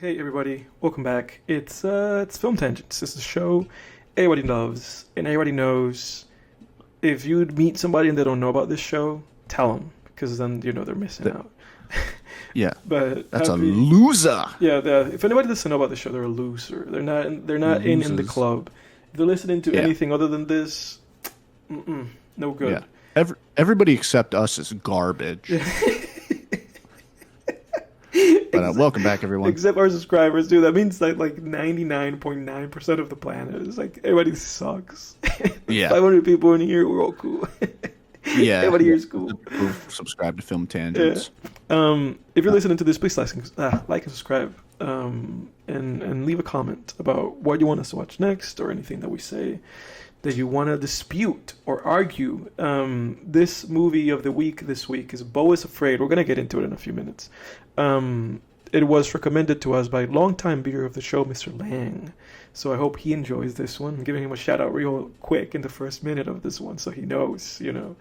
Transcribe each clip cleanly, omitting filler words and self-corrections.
Hey everybody, welcome back. It's Film Tangents. This is a show everybody loves and everybody knows. If you meet somebody and they don't know about this show, tell them because then you know they're missing out. Yeah, But that's a happy, loser. yeah. If anybody doesn't know about the show, they're a loser. They're not in the Losers. club. If they're listening to Yeah, anything other than this, no yeah. good. Everybody except us is garbage. But Ex- welcome back, everyone. Except our subscribers, dude. That means that like 99.9% of the planet is like everybody sucks. Yeah, 500 people in here, we're all cool. yeah. Everybody here is cool. Subscribe to Film Yeah. Tangents. If you're listening to this, please like and subscribe. And leave a comment about what you want us to watch next or anything that we say that you want to dispute or argue. This movie of the week this week is Beau Is Afraid. We're going to get into it in a few minutes. It was recommended to us by longtime viewer of the show, Mr. Lang. So I hope he enjoys this one. I'm giving him a shout out real quick in the first minute of this one so he knows, you know.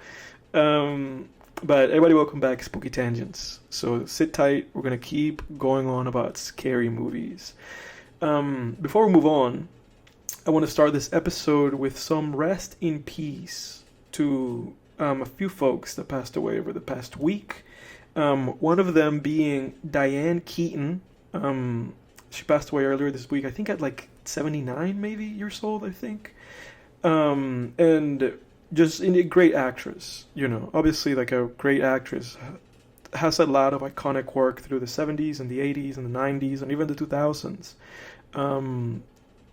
But everybody, welcome back, Spooky Tangents. So sit tight. We're going to keep going on about scary movies. Before we move on, I want to start this episode with some rest in peace to a few folks that passed away over the past week. One of them being Diane Keaton. She passed away earlier this week, I think at like 79 maybe years old, I think. And just a great actress, you know. Obviously, like a great actress has a lot of iconic work through the 70s and the 80s and the 90s and even the 2000s.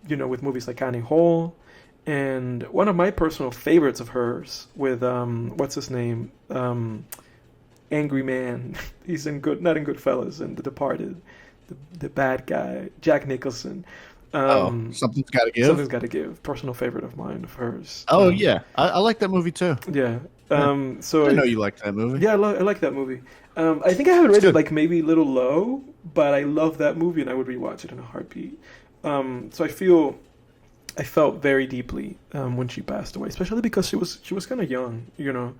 You know, with movies like Annie Hall, and one of my personal favorites of hers with what's his name, Angry Man. He's in not in Goodfellas and The Departed, the bad guy, Jack Nicholson. Something's got to give. Something's Got to Give. Personal favorite of mine of hers. Oh yeah, I like that movie too. Yeah. Yeah. So I know you liked that movie. yeah, I like that movie. I think I have it It's rated good. like maybe a little low, but I love that movie and I would rewatch it in a heartbeat. So I felt very deeply when she passed away, especially because she was kind of young, you know.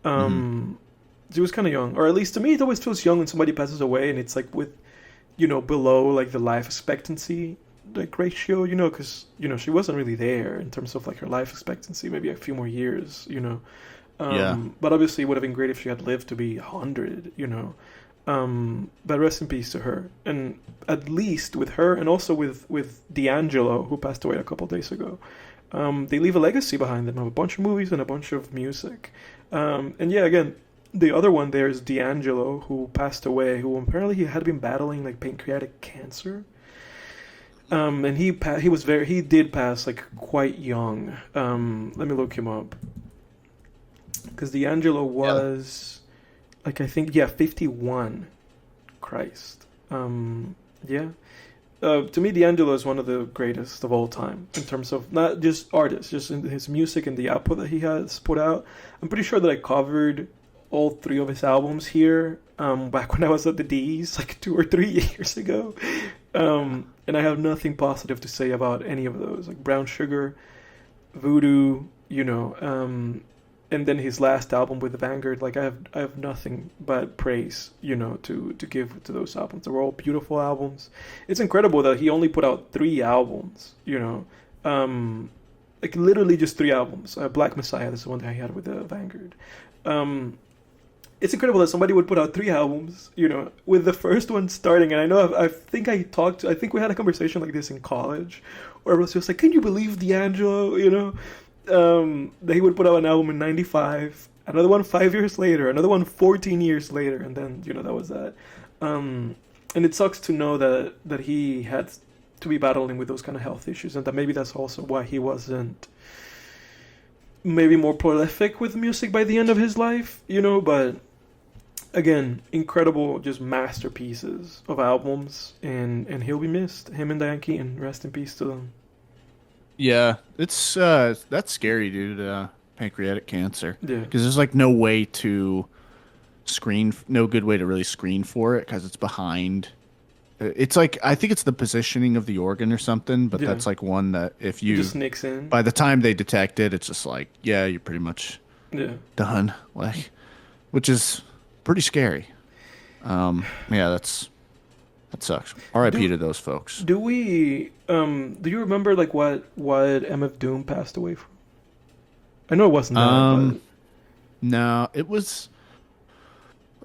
Mhm. She was kind of young, or at least to me, it always feels young when somebody passes away, and it's like with, you know, below like the life expectancy like ratio, you know, because you know she wasn't really there in terms of like her life expectancy, maybe a few more years, you know. Yeah. But obviously, it would have been great if she had lived to be 100, you know. But rest in peace to her, and at least with her, and also with D'Angelo, who passed away a couple days ago. They leave a legacy behind them of a bunch of movies and a bunch of music. And yeah, again, the other one there is D'Angelo, who passed away, who apparently he had been battling like pancreatic cancer. And he did pass like quite young. Let me look him up, because D'Angelo Yeah. was like, I think, yeah, 51. Christ. Yeah. To me, D'Angelo is one of the greatest of all time in terms of not just artists, just in his music and the output that he has put out. I'm pretty sure that I covered all three of his albums here back when I was at the D's, like 2 or 3 years ago. And I have nothing positive to say about any of those, like Brown Sugar, Voodoo, you know, and then his last album with the Vanguard. Like I have nothing but praise, you know, to give to those albums. They were all beautiful albums. It's incredible that he only put out 3 albums, you know, like literally just 3 albums. Black Messiah, this is the one that he had with the Vanguard. It's incredible that somebody would put out 3 albums, you know, with the first one starting. And I know I think I think we had a conversation like this in college, where it was just like, can you believe D'Angelo, you know? That he would put out an album in '95, another one 5 years later, another one 14 years later, and then, you know, that was that. And it sucks to know that he had to be battling with those kind of health issues, and that maybe that's also why he wasn't maybe more prolific with music by the end of his life, you know. But again, incredible, just masterpieces of albums, and he'll be missed. Him and Diane Keaton, rest in peace to them. Yeah, it's that's scary, dude. Pancreatic cancer, Yeah, because there's like no way to screen, no good way to really screen for it because it's behind. It's like I think it's the positioning of the organ or something, but yeah, that's like one that if it you just nicks in. by the time they detect it, it's just like yeah, you're pretty much Yeah. done. Like, which is pretty scary. Yeah, that's That sucks. R.I.P. Do to those folks. do you remember like what MF Doom passed away from? I know it wasn't that, but Um, no, it was.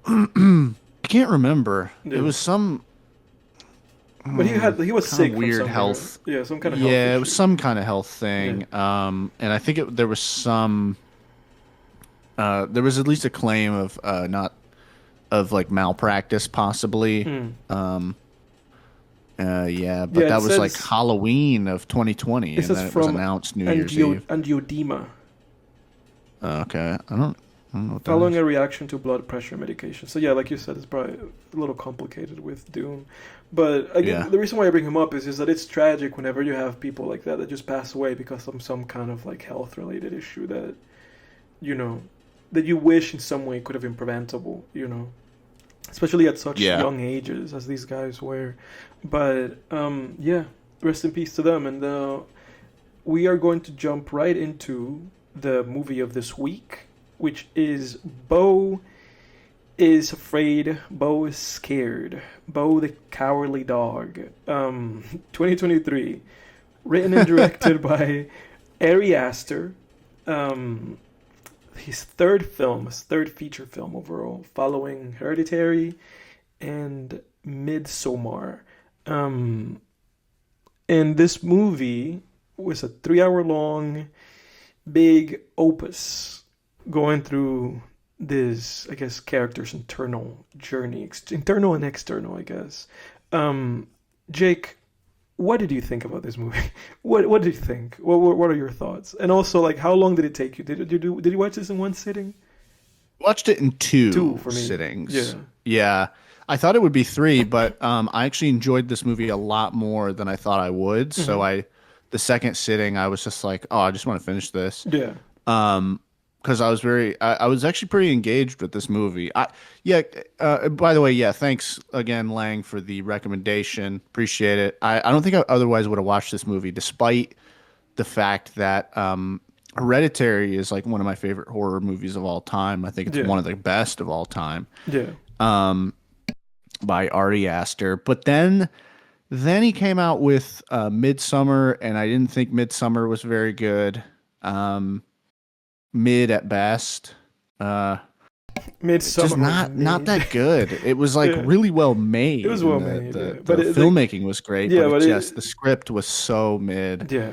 I can't remember. It yeah. was some But he was kind of sick from weird something, health. right? Yeah, some kind of health Yeah, it was issue. some kind of health Yeah. thing. And I think there was some. There was at least a claim of not of like malpractice, possibly. Mm. Um, yeah, Yeah, but that was like Halloween of 2020, it and says then it was from announced New Year's Eve. angioedema. Okay, I don't know what that Following is. a reaction to blood pressure medication. So yeah, like you said, it's probably a little complicated with Doom. But again, Yeah, the reason why I bring him up is just that it's tragic whenever you have people like that just pass away because of some kind of like health related issue that you know that you wish in some way could have been preventable. Especially at such yeah. young ages as these guys were. But yeah, rest in peace to them. And we are going to jump right into the movie of this week, which is Beau is Afraid, Beau is Scared, Beau the Cowardly Dog. 2023, written and directed by Ari Aster. Um, his third feature film overall, following Hereditary and Midsommar. Um, and this movie was a 3 hour long big opus going through this, I guess, character's internal journey, internal and external, I guess. Um, Jake, what did you think about this movie? What did you think? What are your thoughts? And also, like, how long did it take you? Did you watch this in one sitting? Watched it in Two two for me. Yeah. sittings. Yeah. I thought it would be three, but I actually enjoyed this movie a lot more than I thought I would. So Hmm. the second sitting, I was just like, oh, I just want to finish this. Yeah. Because I was actually pretty engaged with this movie. Yeah. By the way, yeah, thanks again, Lang, for the recommendation. Appreciate it. I don't think I otherwise would have watched this movie, despite the fact that Hereditary is like one of my favorite horror movies of all time. I think it's Yeah. one of the best of all time Yeah. by Ari Aster. But then he came out with Midsummer, and I didn't think Midsummer was very good. Mid at best. Uh, just Midsummer was not mid. that good. It was like Yeah. really well It was made, well and made, yeah. the But it's like, filmmaking was great, yeah, but but the script was so mid. yeah.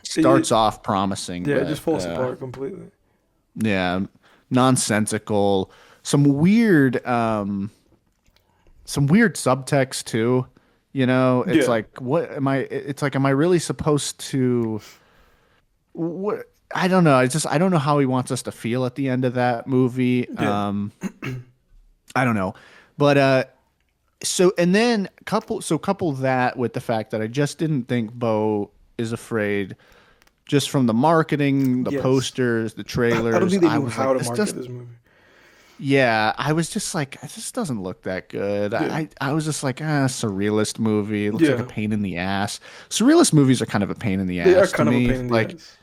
It, Starts off promising, yeah, it just but falls apart completely. yeah, nonsensical. Some weird subtext too. It's Yeah. like, what am I? It's like, am I really supposed to? What? I don't know. I don't know how he wants us to feel at the end of that movie. Yeah. I don't know, but so and then couple that with the fact that I just didn't think Beau is Afraid, just from the marketing, the Yes. posters, the I don't trailers. think they I knew was how like, to this market just this movie. yeah, I was just like, this doesn't look that good. Yeah. I was just like, surrealist movie. It looks like a Yeah. pain in the ass. Surrealist movies are kind of a pain in the They are ass to kind of a me. pain in the Like, ass.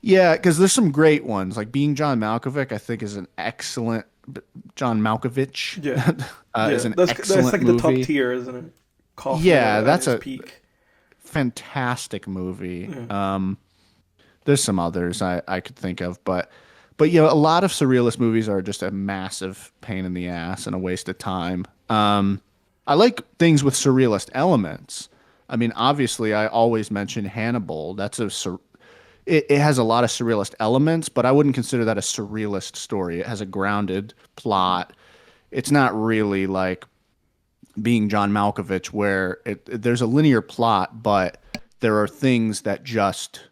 yeah, because there's some great ones. Like Being John Malkovich, I think is an excellent. John Malkovich Yeah. is Yeah. an That's excellent like the top movie. tier, isn't it? Kaufman Yeah, at that's his a peak. fantastic movie. Yeah. There's some others I could think of, but a lot of surrealist movies are just a massive pain in the ass and a waste of time. I like things with surrealist elements. I mean, obviously, I always mention Hannibal. It has a lot of surrealist elements, but I wouldn't consider that a surrealist story. It has a grounded plot. It's not really like Being John Malkovich, where there's a linear plot, but there are things that just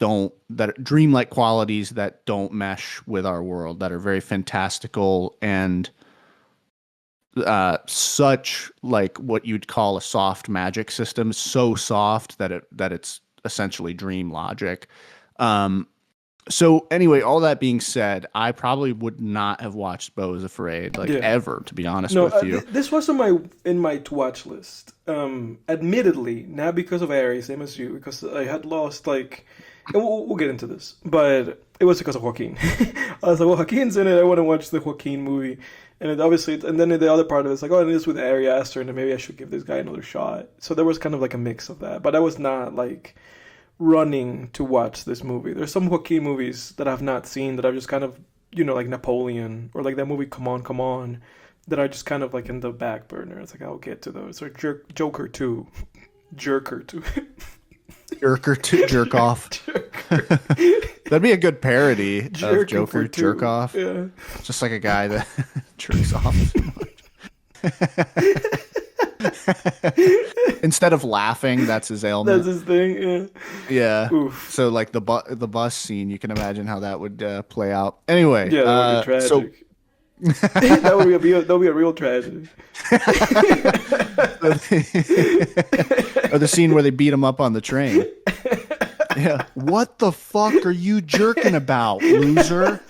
don't that are dreamlike qualities that don't mesh with our world, that are very fantastical and such like what you'd call a soft magic system, so soft that it's essentially dream logic. So anyway, all that being said, I probably would not have watched Beau Is Afraid like Yeah. ever, to be honest No, with you. this was on my to watch list. Admittedly, not because of Ari, same as you, because I had lost like, and we'll get into this, but it was because of Joaquin. I was like, well, Joaquin's in it. I want to watch the Joaquin movie, and it obviously, and then the other part of it's like, oh, and it's with Ari Aster, and then maybe I should give this guy another shot. So there was kind of like a mix of that, but I was not like running to watch this movie. There's some Joaquin movies that I've not seen that I've just kind of, like Napoleon or like that movie Come On, that are just kind of like in the back burner. It's like I'll get to those. Or Joker 2. Jerker 2. Jerker to jerk off. That'd be a good parody of Joker jerk off. Yeah. Just like a guy that jerks off so much. Instead of laughing, that's his ailment. That's his thing. Yeah. Yeah. Oof. So like the bus scene, you can imagine how that would play out. Anyway, Yeah, that would be tragic. so that would be a real tragedy. or the scene where they beat him up on the train. Yeah. What the fuck are you jerking about, loser?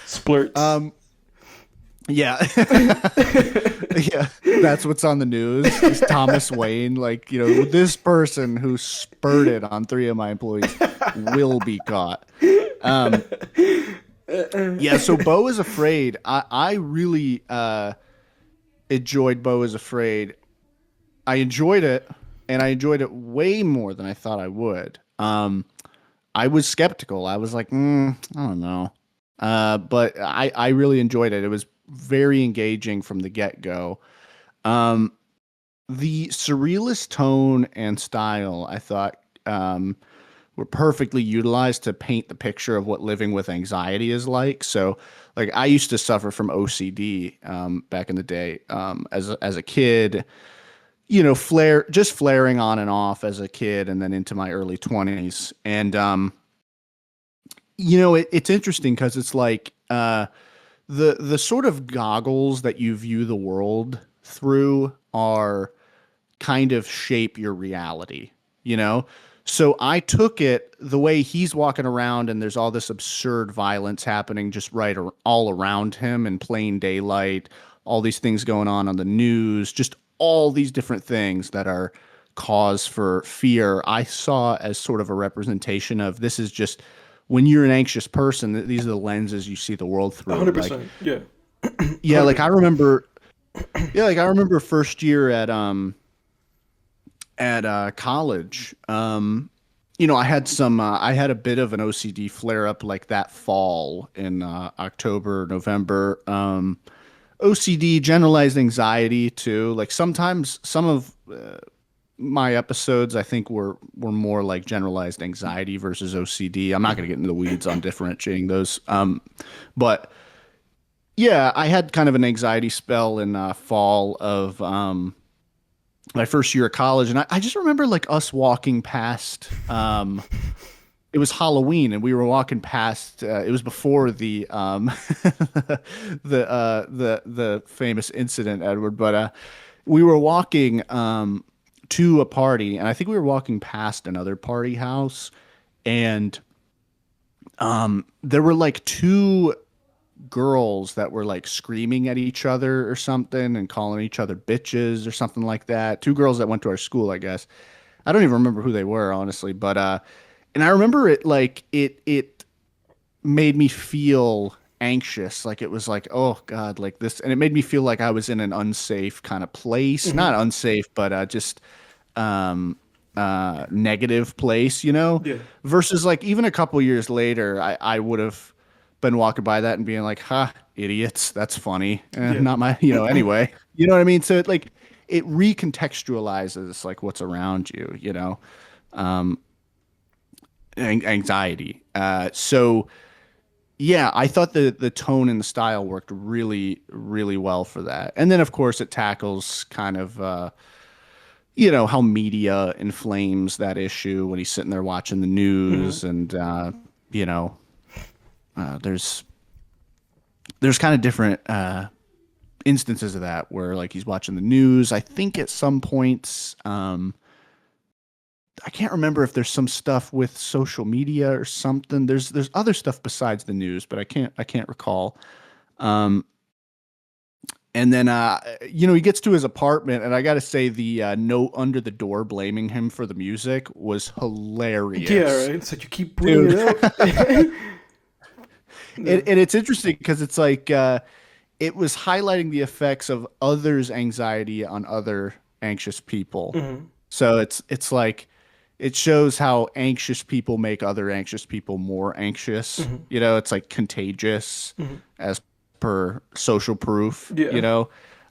Splurts. Yeah. Yeah. That's what's on the news. Is Thomas Wayne, like, this person who spurted on 3 of my employees will be caught. Yeah, so Beau Is Afraid. I really enjoyed Beau Is Afraid. I enjoyed it, and I enjoyed it way more than I thought I would. I was skeptical. I was like, I don't know. But I really enjoyed it. It was very engaging from the get-go. The surrealist tone and style, I thought, were perfectly utilized to paint the picture of what living with anxiety is like. So, like, I used to suffer from OCD back in the day as a kid. Flaring on and off as a kid, and then into my early 20s. And it's interesting because it's like the sort of goggles that you view the world through are kind of shape your reality, So I took it the way he's walking around and there's all this absurd violence happening just all around him in plain daylight, all these things going on the news, just all these different things that are cause for fear. I saw as sort of a representation of this is just when you're an anxious person, these are the lenses you see the world through. 100%. Like, yeah. Yeah, like I remember first year at college. I had a bit of an OCD flare up like that fall in October, November. OCD, generalized anxiety too. Like sometimes some of my episodes I think were more like generalized anxiety versus OCD. I'm not going to get into the weeds on differentiating those. But yeah, I had kind of an anxiety spell in fall of my first year of college, and I just remember like us walking past. It was Halloween, and we were walking past. It was before the the famous incident, Edward. But we were walking to a party, and I think we were walking past another party house, and there were like 2 girls that were like screaming at each other or something and calling each other bitches or something like that. 2 girls that went to our school, I guess. I don't even remember who they were, honestly, but and I remember it like it made me feel anxious. Like it was like, oh God, like this, and it made me feel like I was in an unsafe kind of place. Mm-hmm. Not unsafe, but just negative place, Yeah. versus like even a couple years later, I would have been walking by that and being like, ha, idiots, that's funny. Yeah. Not my, anyway, you know what I mean? So it recontextualizes like what's around you, anxiety. So yeah, I thought the tone and the style worked really, really well for that. And then of course it tackles kind of, how media inflames that issue when he's sitting there watching the news. Mm-hmm. And, there's kind of different instances of that where like he's watching the news. I think at some points I can't remember if there's some stuff with social media or something. There's other stuff besides the news, but I can't recall. Um, and then he gets to his apartment, and I got to say the note under the door blaming him for the music was Yeah, hilarious, right. It's like you keep bringing dude. it up. Yeah. And it's interesting because it's like it was highlighting the effects of others' anxiety on other anxious people. Mhm. So it's like it shows how anxious people make other anxious people more anxious. Mhm. It's like contagious Mhm. as per social proof, Yeah.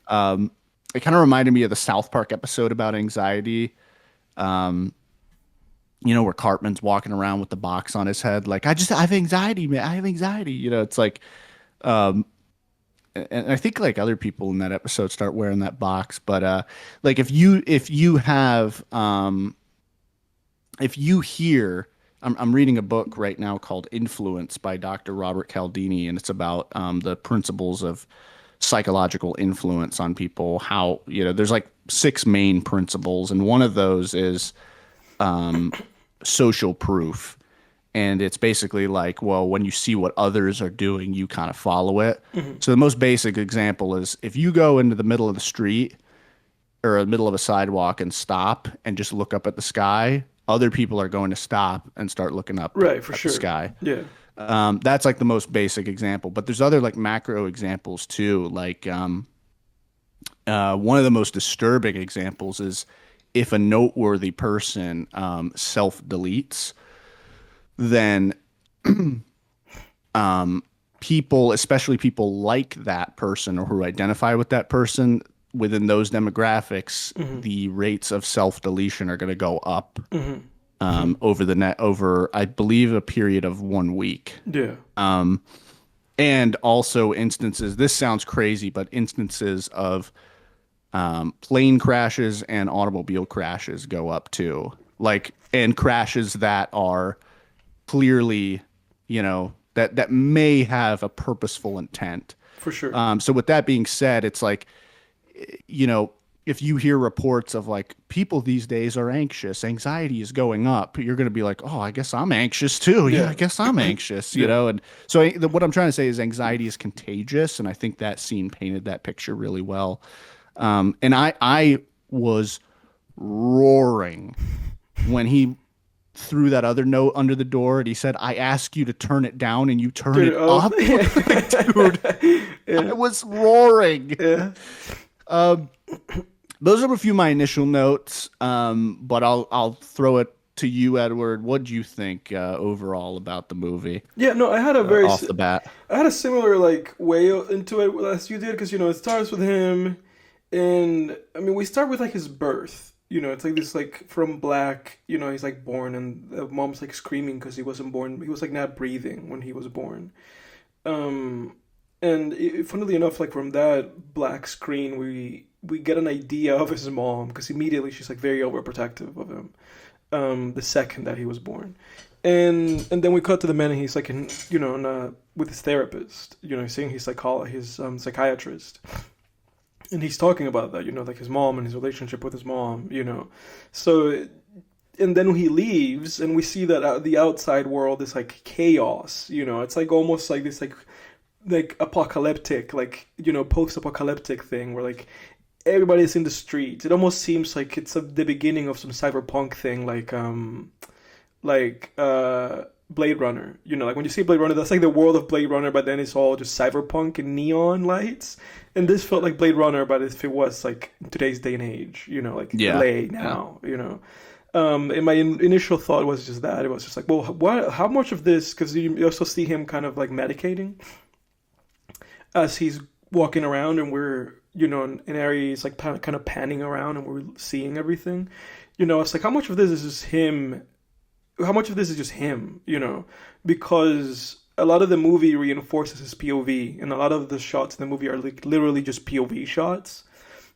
Um, it kind of reminded me of the South Park episode about anxiety. Um, where Cartman's walking around with the box on his head, like, I have anxiety, man. I have anxiety. It's like, um, and I think like other people in that episode start wearing that box. But like if you hear, I'm reading a book right now called Influence by Dr. Robert Cialdini, and it's about the principles of psychological influence on people. How, there's like 6 main principles, and one of those is social proof. And it's basically like, well, when you see what others are doing, you kind of follow it. Mhm. So the most basic example is if you go into the middle of the street or the middle of a sidewalk and stop and just look up at the sky, other people are going to stop and start looking up Right, for at the sure. sky. Yeah. That's like the most basic example, but there's other like macro examples too. Like one of the most disturbing examples is if a noteworthy person self deletes, then people, especially people like that person or who identify with that person within those demographics, Mhm. the rates of self deletion are going to go up Mhm. Mhm. over I believe a period of 1 week. Yeah. And also instances, this sounds crazy, but instances of plane crashes and automobile crashes go up too. Like, and crashes that are clearly, that may have a purposeful intent. For sure. So with that being said, it's like, you know, if you hear reports of like people these days are anxious, anxiety is going up, you're going to be like, oh, I guess I'm anxious too. Yeah, Yeah. I guess I'm anxious, Yeah. And so what I'm trying to say is anxiety is contagious. And I think that scene painted that picture really well. And I was roaring when he threw that other note under the door and he said, I ask you to turn it down and you turn Turn it it up. up. Like, dude, I Yeah. was roaring. Yeah. Those are a few of my initial notes, but I'll throw it to you, Edward. What do you think overall about the movie Yeah. No, I had a very, off the bat? I had a similar like way into it as you did because it starts with him, and I mean we start with like his birth. It's like this like from black. He's like born, and the mom's like screaming because he wasn't born. He was like not breathing when he was born. Um, and funnily enough, like from that black screen, we get an idea of his mom because immediately she's like very overprotective of him. The second that he was born, and then we cut to the man, and he's like with his therapist. He's seeing his psychiatrist, and he's talking about that. Like his mom and his relationship with his mom. So. And then he leaves, and we see that the outside world is like chaos. It's like almost like this like apocalyptic, like post-apocalyptic thing where like everybody's in the streets. It almost seems like it's the beginning of some cyberpunk thing, like Blade Runner. Like when you see Blade Runner, that's like the world of Blade Runner, but then it's all just cyberpunk and neon lights. And this felt like Blade Runner, but if it was like in today's day and age, like Yeah. LA now, and my initial thought was just that. It was just like, well, how much of this, because you also see him kind of like medicating as he's walking around, and we're, in Ari like kind of panning around and we're seeing everything. It's like, how much of this is just him? How much of this is just him? Because a lot of the movie reinforces his POV, and a lot of the shots in the movie are like literally just POV shots.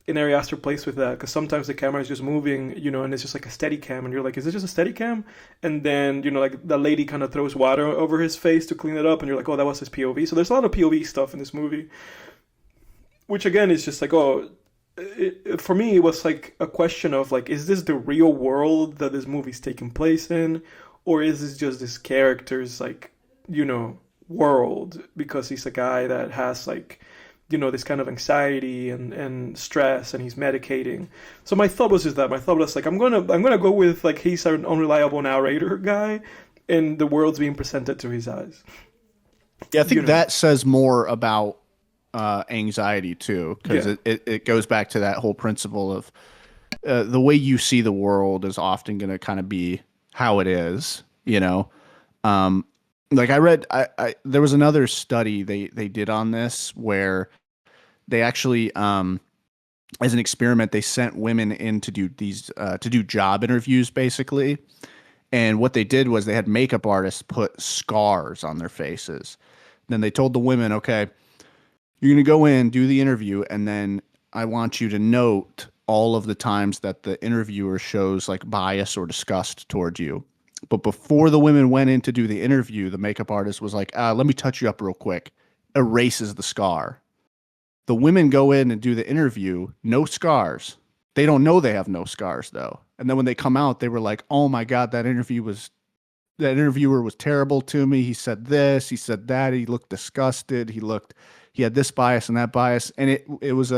And Ari Aster plays with that because sometimes the camera is just moving, and it's just like a steady cam, and you're like, is it just a steady cam? And then, like the lady kind of throws water over his face to clean it up, and you're like, oh, that was his POV. So there's a lot of POV stuff in this movie, which again is just like, oh, for me, it was like a question of like, is this the real world that this movie's taking place in, or is this just this character's like, you know, world because he's a guy that has like, you know, this kind of anxiety and stress, and he's medicating. So my thought was just that. My thought was like, I'm gonna go with like he's an unreliable narrator guy, and the world's being presented through his eyes. Yeah, I think You know? that says more about anxiety too, because Yeah. it goes back to that whole principle of the way you see the world is often going to kind of be how it is, you know. Um, like I read, there was another study they did on this where they actually, as an experiment, they sent women in to do these to do job interviews basically, and what they did was they had makeup artists put scars on their faces. Then they told the women, okay, you're going to go in, do the interview, and then I want you to note all of the times that the interviewer shows like bias or disgust toward you. But before the women went in to do the interview, the makeup artist was like, let me touch you up real quick, erases the scar. The women go in and do the interview, no scars. They don't know they have no scars though. And then when they come out, they were like, oh my God, that interviewer was terrible to me. He said this, he said that. He looked disgusted. He had this bias and that bias. And it was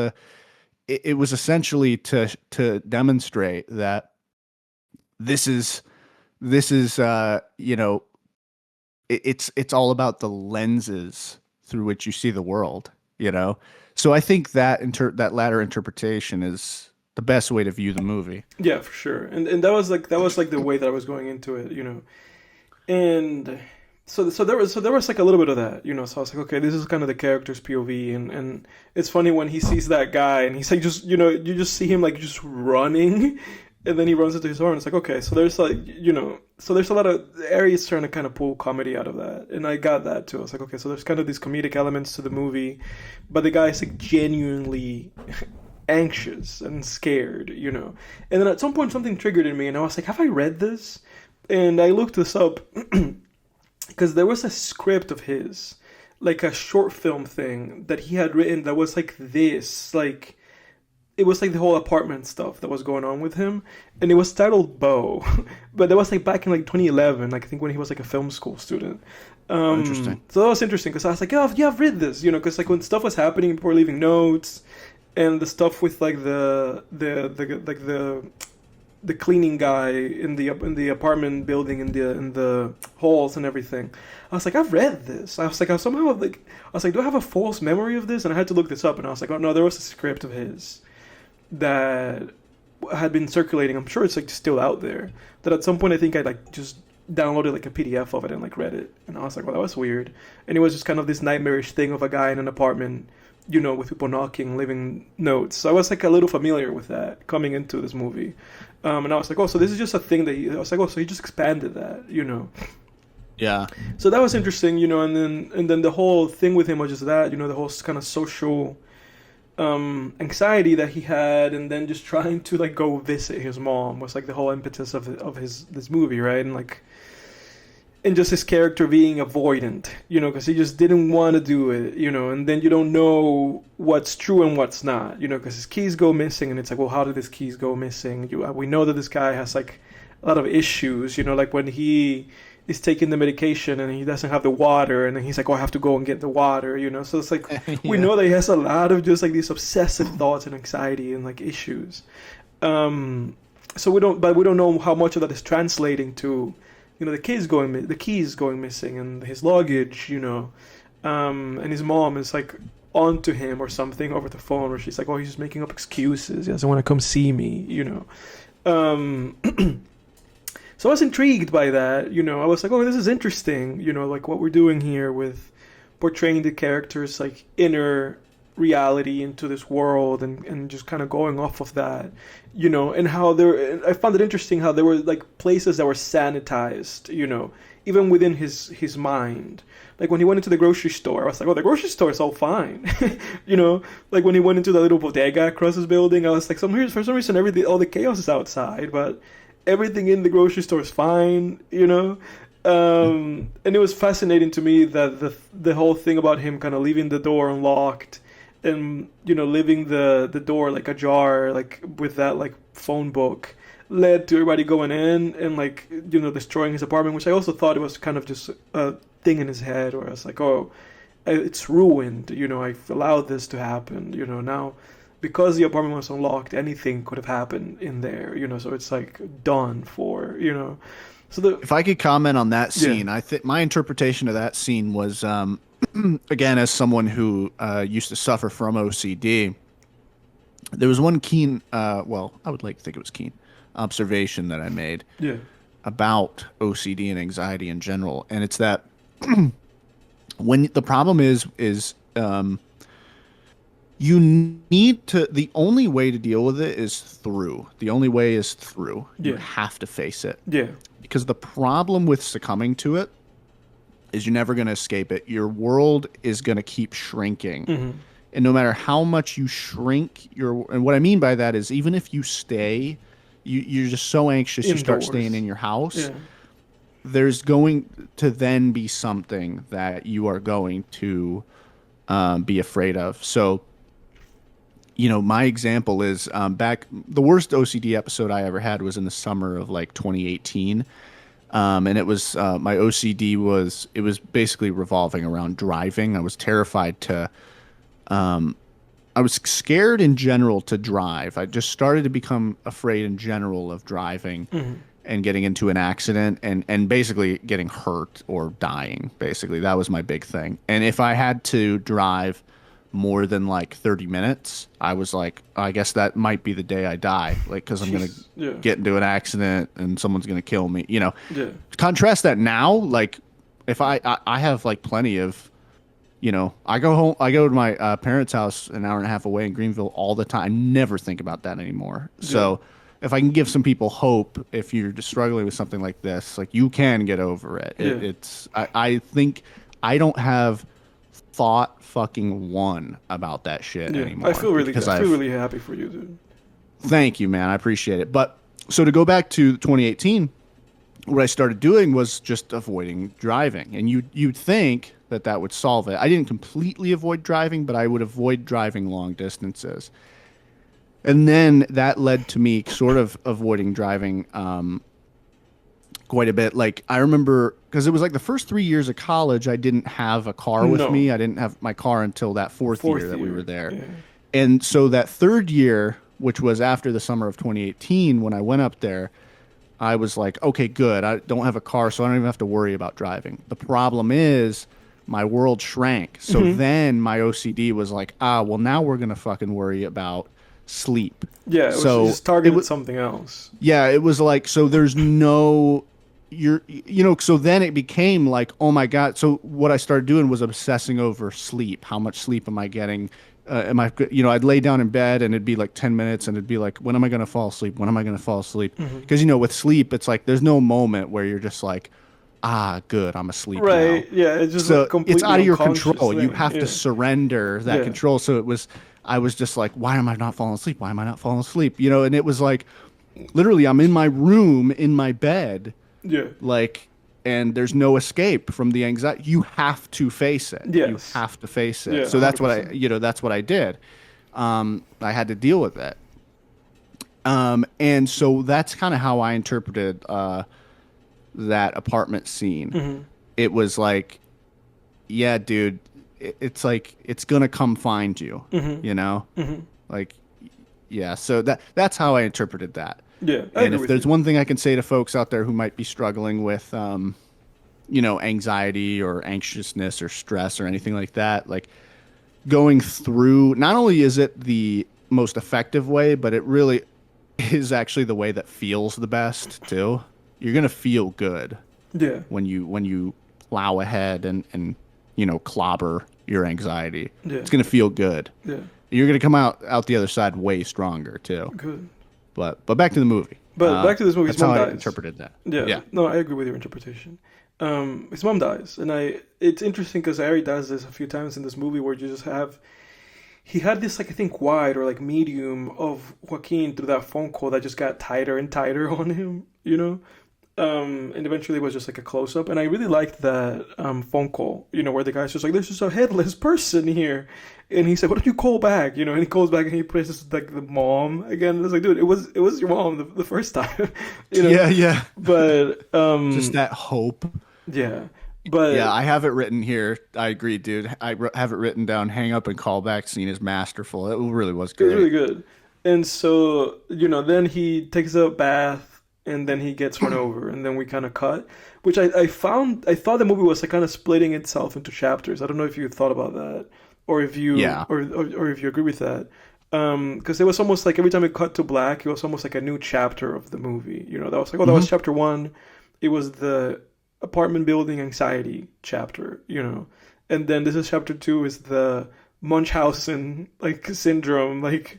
essentially to demonstrate that this is, you know, it's all about the lenses through which you see the world, you know? So I think that that latter interpretation is the best way to view the movie. Yeah, for sure. And that was like the way that I was going into it, you know. And so there was like a little bit of that, you know. So I was like, okay, this is kind of the character's POV, and it's funny when he sees that guy and he's like, just, you know, you just see him like just running, and then he runs into his horn. It's like, okay, so there's like, you know, so there's a lot of Ari's trying to kind of pull comedy out of that, and I got that too. I was like, okay, so there's kind of these comedic elements to the movie, but the guy's like genuinely anxious and scared, you know. And then at some point something triggered in me, and I was like, have I read this? And I looked this up because there was a script of his, like a short film thing that he had written that was like this, like it was like the whole apartment stuff that was going on with him, and it was titled Beau, but that was like back in like 2011, like I think when he was like a film school student. Interesting. So that was interesting because I was like, oh yeah, I've read this, you know, because like when stuff was happening, people were leaving notes, and the stuff with like the cleaning guy in the apartment building in the halls and everything. I was like, I've read this. I was like, do I have a false memory of this? And I had to look this up, and I was like, oh no, there was a script of his that had been circulating. I'm sure it's like still out there. That at some point I think I like just downloaded like a PDF of it and like read it, and I was like, well, that was weird. And it was just kind of this nightmarish thing of a guy in an apartment, you know, with people knocking, leaving notes. So I was like a little familiar with that coming into this movie. And I was like, oh, so this is just a thing that I was like, oh, so he just expanded that, you know. Yeah. So that was interesting, you know, and then the whole thing with him was just that, you know, the whole kind of social anxiety that he had, and then just trying to like go visit his mom was like the whole impetus of this movie, right? And like, and just his character being avoidant, you know, because he just didn't want to do it, you know, and then you don't know what's true and what's not, you know, because his keys go missing, and it's like, well, how did his keys go missing? We know that this guy has like a lot of issues, you know, like when he is taking the medication and he doesn't have the water, and then he's like, oh, I have to go and get the water, you know, so it's like, we know that he has a lot of just like these obsessive thoughts and anxiety and like issues. So we don't know how much of that is translating to, you know, the keys going missing and his luggage, you know, and his mom is like onto him or something over the phone, where she's like, oh, he's just making up excuses, he doesn't want to come see me, you know. So I was intrigued by that, you know. I was like, oh, this is interesting, you know, like what we're doing here with portraying the characters like inner reality into this world, and just kind of going off of that, you know, and how I found it interesting how there were like places that were sanitized, you know, even within his mind. Like when he went into the grocery store, I was like, oh, the grocery store is all fine. You know, like when he went into the little bodega across his building, I was like, for some reason, all the chaos is outside, but everything in the grocery store is fine, you know. And it was fascinating to me that the whole thing about him kind of leaving the door unlocked and leaving the door like ajar, like with that like phone book, led to everybody going in and like destroying his apartment, which I also thought it was kind of just a thing in his head, where I was like, oh, it's ruined. I've allowed this to happen. Now because the apartment was unlocked, anything could have happened in there. So it's like done for. So if I could comment on that scene, yeah. I think my interpretation of that scene was, again, as someone who used to suffer from OCD, there was one keen, well, I would like to think it was keen observation that I made Yeah. about OCD and anxiety in general, and it's that when the problem is you need to, the only way to deal with it is through. The only way is through. You Yeah. have to face it. Yeah. Because the problem with succumbing to it is you're never going to escape it. Your world is going to keep shrinking. Mm-hmm. And no matter how much you shrink and what I mean by that is even if you stay, you're just so anxious you start Indoors. staying in your house. Yeah. There's going to then be something that you are going to be afraid of. So, my example is back, the worst OCD episode I ever had was in the summer of like 2018. And it was, my OCD was basically revolving around driving. I was terrified I was scared in general to drive. I just started to become afraid in general of driving and getting into an accident and basically getting hurt or dying. Basically, that was my big thing. And if I had to drive more than like 30 minutes, I was like, I guess that might be the day I die. Like, because I'm going to get into an accident and someone's going to kill me, Yeah. Contrast that now, like if I have like plenty of, I go to my parents' house an hour and a half away in Greenville all the time. I never think about that anymore. Yeah. So if I can give some people hope, if you're just struggling with something like this, like you can get over it. Yeah. I think I don't have thought fucking one about that shit anymore. I feel really happy for you, dude. Thank you, man. I appreciate it. But so to go back to 2018, what I started doing was just avoiding driving, and you'd think that would solve it. I didn't completely avoid driving, but I would avoid driving long distances. And then that led to me sort of avoiding driving quite a bit. Like I remember, because it was like the first 3 years of college, I didn't have a car with me. I didn't have my car until that fourth year that we were there. Yeah. And so that third year, which was after the summer of 2018, when I went up there, I was like, okay, good. I don't have a car, so I don't even have to worry about driving. The problem is my world shrank. So then my OCD was like, well, now we're going to fucking worry about sleep. Yeah, it was targeted something else. Yeah, it was like, so there's no, so then it became like, oh my God. So what I started doing was obsessing over sleep. How much sleep am I getting? I'd lay down in bed and it'd be like 10 minutes and it'd be like, when am I going to fall asleep? When am I going to fall asleep? Because, with sleep, it's like, there's no moment where you're just like, good, I'm asleep right now. Yeah, it's just so like it's out of your control. thing. You have to surrender that control. So I was just like, why am I not falling asleep? Why am I not falling asleep? And it was like, literally, I'm in my room, in my bed, like, and there's no escape from the anxiety. You have to face it. Yes. You have to face it. Yeah, so that's 100%. That's what I did. I had to deal with it. And so that's kind of how I interpreted that apartment scene. It was like, yeah, dude, it's like, it's going to come find you, Like, yeah. So that's how I interpreted that. Yeah. And if there's one thing I can say to folks out there who might be struggling with, anxiety or anxiousness or stress or anything like that, like going through, not only is it the most effective way, but it really is actually the way that feels the best too. You're going to feel good. Yeah. When you plow ahead and clobber your anxiety. Yeah. It's going to feel good. Yeah. You're going to come out the other side way stronger too. Good. But back to the movie. But back to this movie, that's his mom how dies. I interpreted that. Yeah. No, I agree with your interpretation. His mom dies, and it's interesting because Ari does this a few times in this movie where you just he had this, like, I think wide or like medium of Joaquin through that phone call that just got tighter and tighter on him, And eventually it was just like a close up, and I really liked that phone call. Where the guy's just like, "There's just a headless person here," and he said, "What don't you call back?" And he calls back and he presses like the mom again. And it's like, dude, it was your mom the first time. Yeah. But Just that hope. yeah, but Yeah, I have it written here. I agree, dude. Have it written down. Hang up and call back scene is masterful. It really was it was really great. good. And so then he takes a bath. And then he gets run over, and then we kind of cut, which I thought the movie was like kind of splitting itself into chapters. I don't know if you thought about that, or if you Yeah. or if you agree with that, because it was almost like every time it cut to black, it was almost like a new chapter of the movie. That was like, oh, that was chapter one. It was the apartment building anxiety chapter, and then this is chapter two, is the Munchausen like syndrome, like.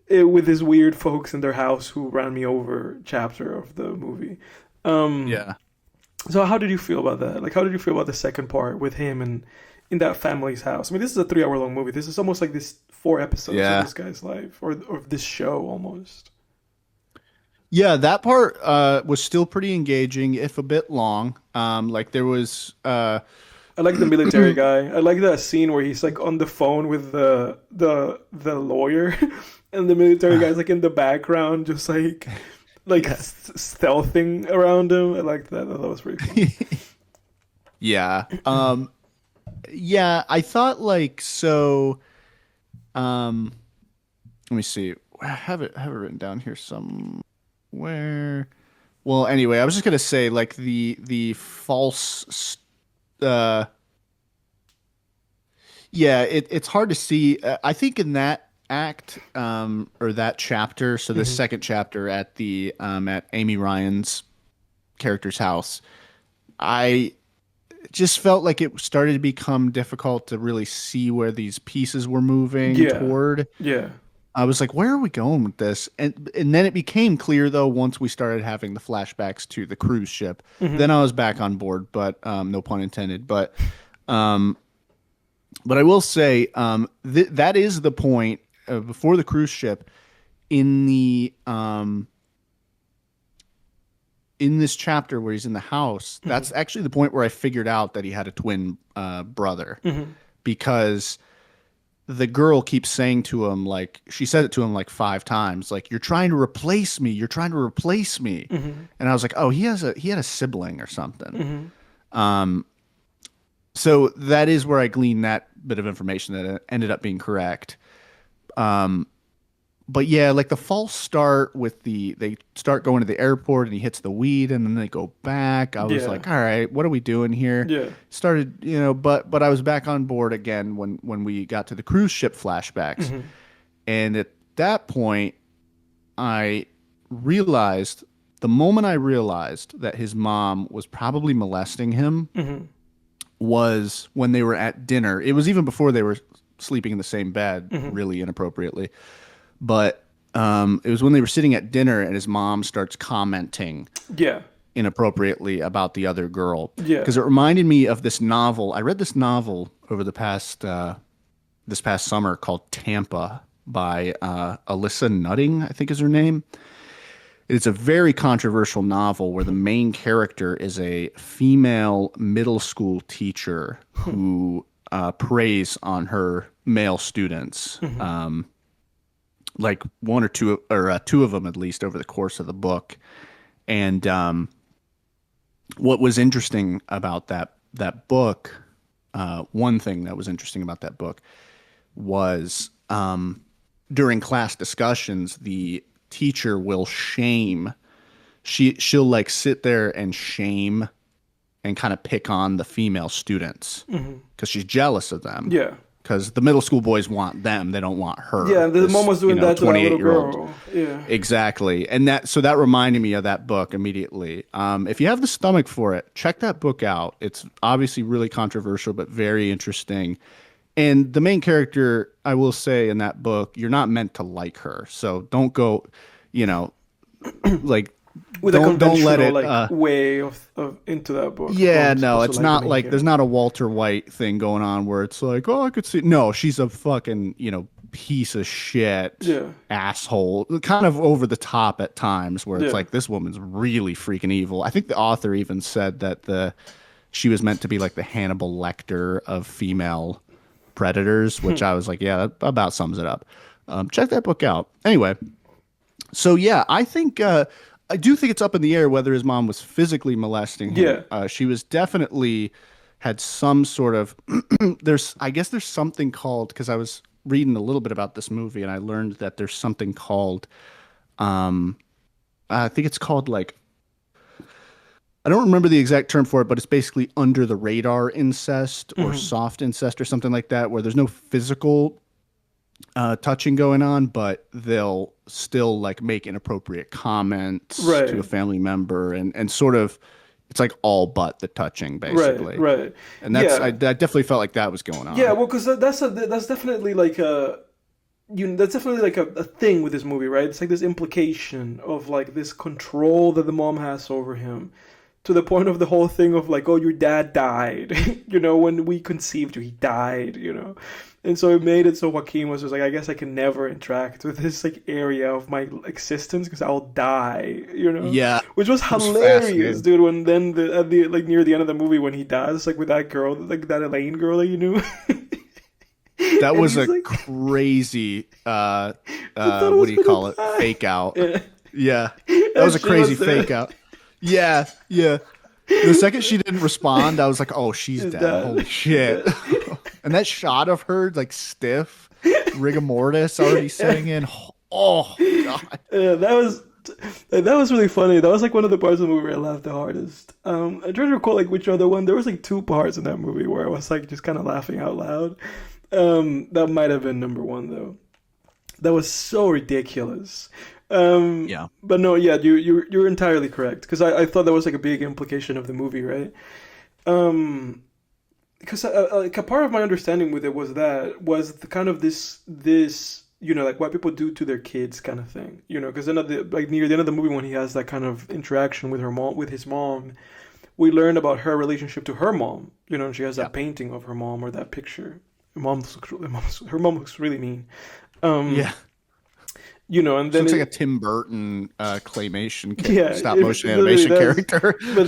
With his weird folks in their house who ran me over chapter of the movie. Yeah. So how did you feel about that? Like, how did you feel about the second part with him and in that family's house? I mean, this is a 3-hour long movie. This is almost like this 4 episodes of this guy's life, or this show almost. Yeah, that part was still pretty engaging, if a bit long. Like there was I like the military guy. I like that scene where he's like on the phone with the lawyer, and the military guy's like in the background, just like stealthing around him. I like that. That was pretty fun. Yeah. Yeah, I thought like so let me see. I have it written down here somewhere. Well, anyway, I was just gonna say like the false yeah, it's hard to see. I think in that act or that chapter, so the second chapter at the at Amy Ryan's character's house, I just felt like it started to become difficult to really see where these pieces were moving toward. Yeah. I was like, where are we going with this? And then it became clear though once we started having the flashbacks to the cruise ship. Then I was back on board, but no pun intended. But I will say that is the point before the cruise ship in the in this chapter where he's in the house. That's actually the point where I figured out that he had a twin brother because the girl keeps saying to him, like, she said it to him like 5 times, like, you're trying to replace me. You're trying to replace me. And I was like, oh, he had a sibling or something. So that is where I gleaned that bit of information that ended up being correct. But yeah, like the false start with they start going to the airport and he hits the weed and then they go back. I was like, all right, what are we doing here? Yeah. Started, but I was back on board again when we got to the cruise ship flashbacks. And at that point, the moment I realized that his mom was probably molesting him was when they were at dinner. It was even before they were sleeping in the same bed, really inappropriately. But it was when they were sitting at dinner and his mom starts commenting inappropriately about the other girl. Yeah. Because it reminded me of this novel. I read this novel over this past summer called Tampa by Alyssa Nutting, I think is her name. It's a very controversial novel where the main character is a female middle school teacher who preys on her male students. Like one or two, or two of them at least over the course of the book. And what was interesting about that book, one thing that was interesting about that book was during class discussions, the teacher will shame. She'll like sit there and shame and kind of pick on the female students because she's jealous of them. Yeah. Because the middle school boys want them, they don't want her. Yeah, the mom was doing that to that little girl. Yeah, exactly. And that reminded me of that book immediately. If you have the stomach for it, check that book out. It's obviously really controversial, but very interesting. And the main character, I will say, in that book, you're not meant to like her. So don't go, like. With don't let it way of into that book. Yeah, no, it's not like there's not a Walter White thing going on where it's like, oh, I could see. No, she's a fucking piece of shit Yeah. asshole, kind of over the top at times, where it's Yeah. like this woman's really freaking evil. I think the author even said that the she was meant to be like the Hannibal Lecter of female predators, which I was like, yeah, that about sums it up. Check that book out. Anyway, so yeah, I do think it's up in the air whether his mom was physically molesting him. Yeah. She was definitely had some sort of there's I guess there's something called because I was reading a little bit about this movie and I learned that there's something called I think it's called like I don't remember the exact term for it, but it's basically under the radar incest or Hmm. soft incest or something like that, where there's no physical touching going on, but they'll still like make inappropriate comments to a Right. family member and sort of it's like all but the touching Right. basically. Right. And I Yeah. definitely felt like that was going Yeah. on. Well, because that's definitely like a that's definitely like a thing with this movie, right? It's like this implication of like this control that the mom has over him, to the point of the whole thing of like, oh, your dad died, when we conceived you, he died, and so it made it so Joaquin was just like, I guess I can never interact with this like area of my existence because I'll die, Yeah, which was it was hilarious, fascinating. dude. When then at the like near the end of the movie when he dies, like with that girl, like that Elaine girl that you knew, That and was he's a like, crazy I thought I what was do you gonna call it? die. Fake out. Yeah. Yeah. That And was a she crazy was fake out. Yeah, yeah. The second she didn't respond, I was like, "Oh, she's She's dead. Holy dead. shit!" And that shot of her, like stiff, rigor mortis already setting in. Oh God. Yeah, that was really funny. That was like one of the parts of the movie where I laughed the hardest. I'm trying to recall like which other one. There was like two parts in that movie where I was like just kind of laughing out loud. That might have been number one though. That was so ridiculous. Yeah. But no, yeah, you're entirely correct because I thought that was like a big implication of the movie, right? Um, because like a part of my understanding with it was the kind of this like what people do to their kids kind of thing, because then at the like near the end of the movie when he has that kind of interaction with his mom, we learn about her relationship to her mom, and she has Yeah. that painting of her mom or that picture. Her mom looks really mean. um Yeah. and She then looks like a Tim Burton claymation yeah, stop it motion literally animation does. character. But